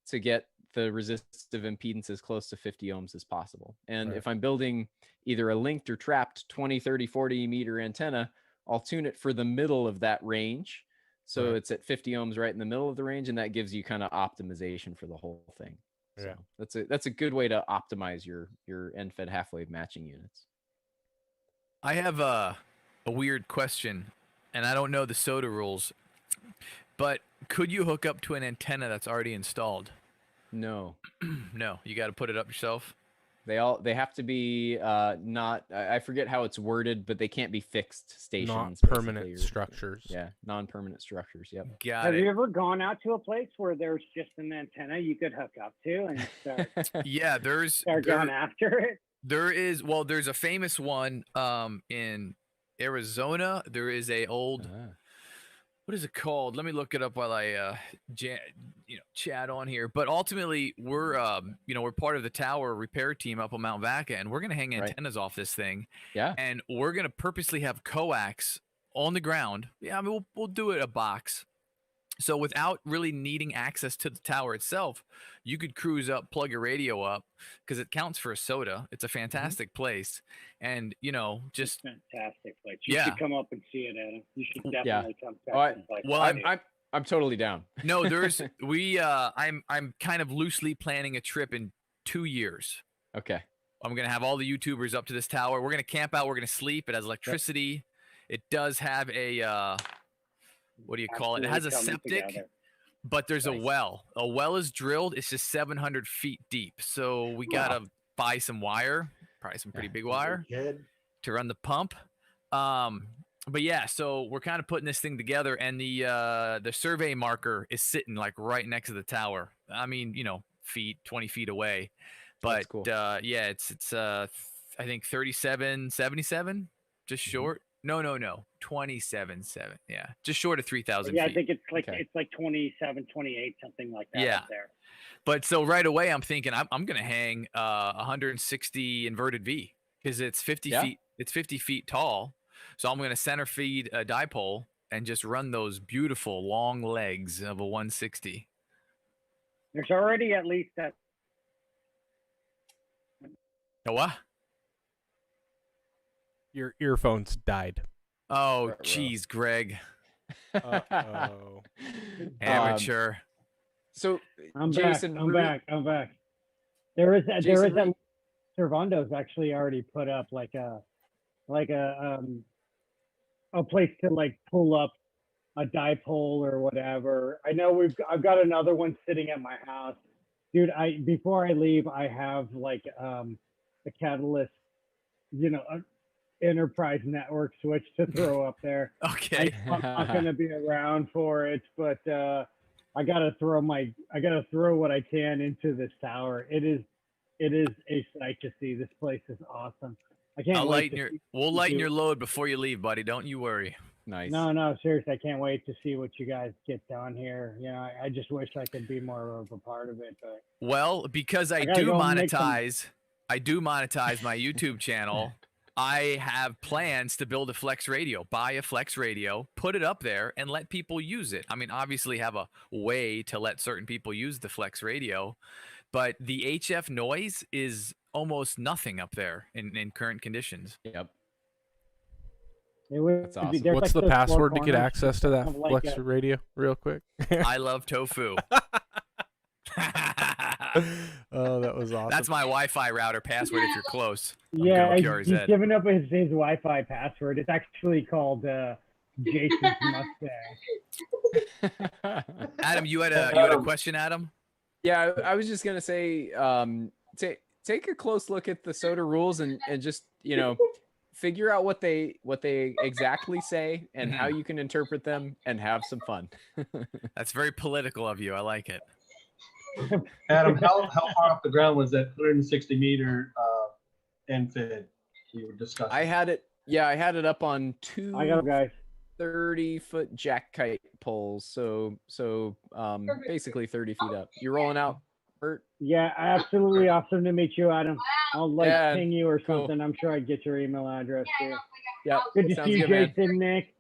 to get the resistive impedance as close to 50 ohms as possible. And if I'm building either a linked or trapped 20, 30, 40 meter antenna, I'll tune it for the middle of that range. So it's at 50 ohms right in the middle of the range, and that gives you kind of optimization for the whole thing. So that's a good way to optimize your end-fed half-wave matching units. I have a weird question, and I don't know the Sota rules, but could you hook up to an antenna that's already installed? No. No, you got to put it up yourself. They have to be not, I forget how it's worded, but they can't be fixed stations. Not permanent structures. Yeah, non-permanent structures. Yep. Have you ever gone out to a place where there's just an antenna you could hook up to and start? Yeah, start going after it. There's a famous one in Arizona. There is a old. What is it called? Let me look it up while I chat on here. But ultimately, we're we're part of the tower repair team up on Mount Vaca, and we're gonna hang antennas off this thing. Yeah. And we're gonna purposely have coax on the ground. Yeah, I mean we'll do it a box. So without really needing access to the tower itself, you could cruise up, plug your radio up, because it counts for a Sota. It's a fantastic place, and just fantastic place. You should come up and see it, Adam. You should definitely come. I'm totally down. No, there's I'm kind of loosely planning a trip in 2 years. Okay. I'm gonna have all the YouTubers up to this tower. We're gonna camp out. We're gonna sleep. It has electricity. It does have a what do you call it? It has a septic, but there's a well. A well is drilled. It's just 700 feet deep. So we gotta buy some wire, probably some pretty big wire, to run the pump. But yeah, so we're kind of putting this thing together, and the survey marker is sitting like right next to the tower. I mean, 20 feet away. But cool. It's I think 3777, just short. No, 27.7. Yeah, just short of 3,000 feet. Yeah, I think it's like 27, 28, something like that. Yeah. Up there. But so right away, I'm thinking I'm gonna hang 160 inverted V because it's 50 feet. It's 50 feet tall. So I'm gonna center feed a dipole and just run those beautiful long legs of a 160. There's already at least that. A what? Your earphones died. Oh, geez, Greg. Uh-oh. Amateur. So I'm Jason, back. There is that Servando's actually already put up like a place to like pull up a dipole or whatever. I know I've got another one sitting at my house. Dude, before I leave, I have like a Catalyst, enterprise network switch to throw up there. Okay. I'm not gonna be around for it, but I gotta throw what I can into this tower. It is a sight to see. This place is awesome. I can't wait. We'll lighten your load before you leave, buddy. Don't you worry. Nice. No, seriously, I can't wait to see what you guys get done here. I just wish I could be more of a part of it. But well, because I do monetize my YouTube channel. I have plans to build a Flex radio, buy a Flex radio, put it up there, and let people use it. I mean, obviously have a way to let certain people use the Flex radio, but the HF noise is almost nothing up there in current conditions. Yep. That's awesome. What's the password to get access to that Flex radio real quick? I love tofu. Oh, that was awesome. That's my Wi-Fi router password if you're close. Yeah, he's given up his Wi-Fi password. It's actually called Jason's Mustache. Adam, you had a question, Adam? Yeah, I was just gonna say, take a close look at the Sota rules and just figure out what they exactly say and how you can interpret them and have some fun. That's very political of you. I like it. Adam, how far off the ground was that 160 meter end fid we were discussing? I had it up on I got it, guys. 30-foot jack kite poles. So basically 30 feet up. You rolling out, Bert? Yeah, absolutely awesome to meet you, Adam. I'll ping you or cool. something. I'm sure I'd get your email address too. Yep. Good to Sounds see you, good, man. Jason, Nick.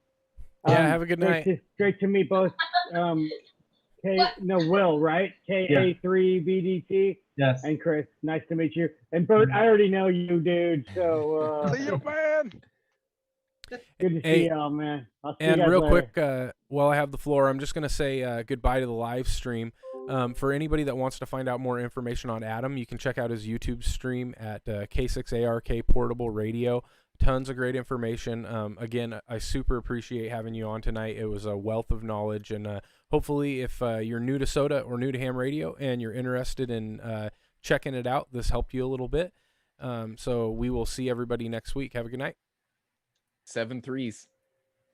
Yeah, have a good night. Great to meet both. Will, right? K6ARK. Yes. And Chris, nice to meet you. And Bert, I already know you, dude. So See you, man. Good to see y'all, man. I'll see you And guys real later. quick, while I have the floor, I'm just going to say goodbye to the live stream. For anybody that wants to find out more information on Adam, you can check out his YouTube stream at K6ARK Portable Radio. Tons of great information. Again, I super appreciate having you on tonight. It was a wealth of knowledge, and hopefully if you're new to Sota or new to ham radio and you're interested in checking it out, this helped you a little bit. So we will see everybody next week. Have a good night. 7 threes.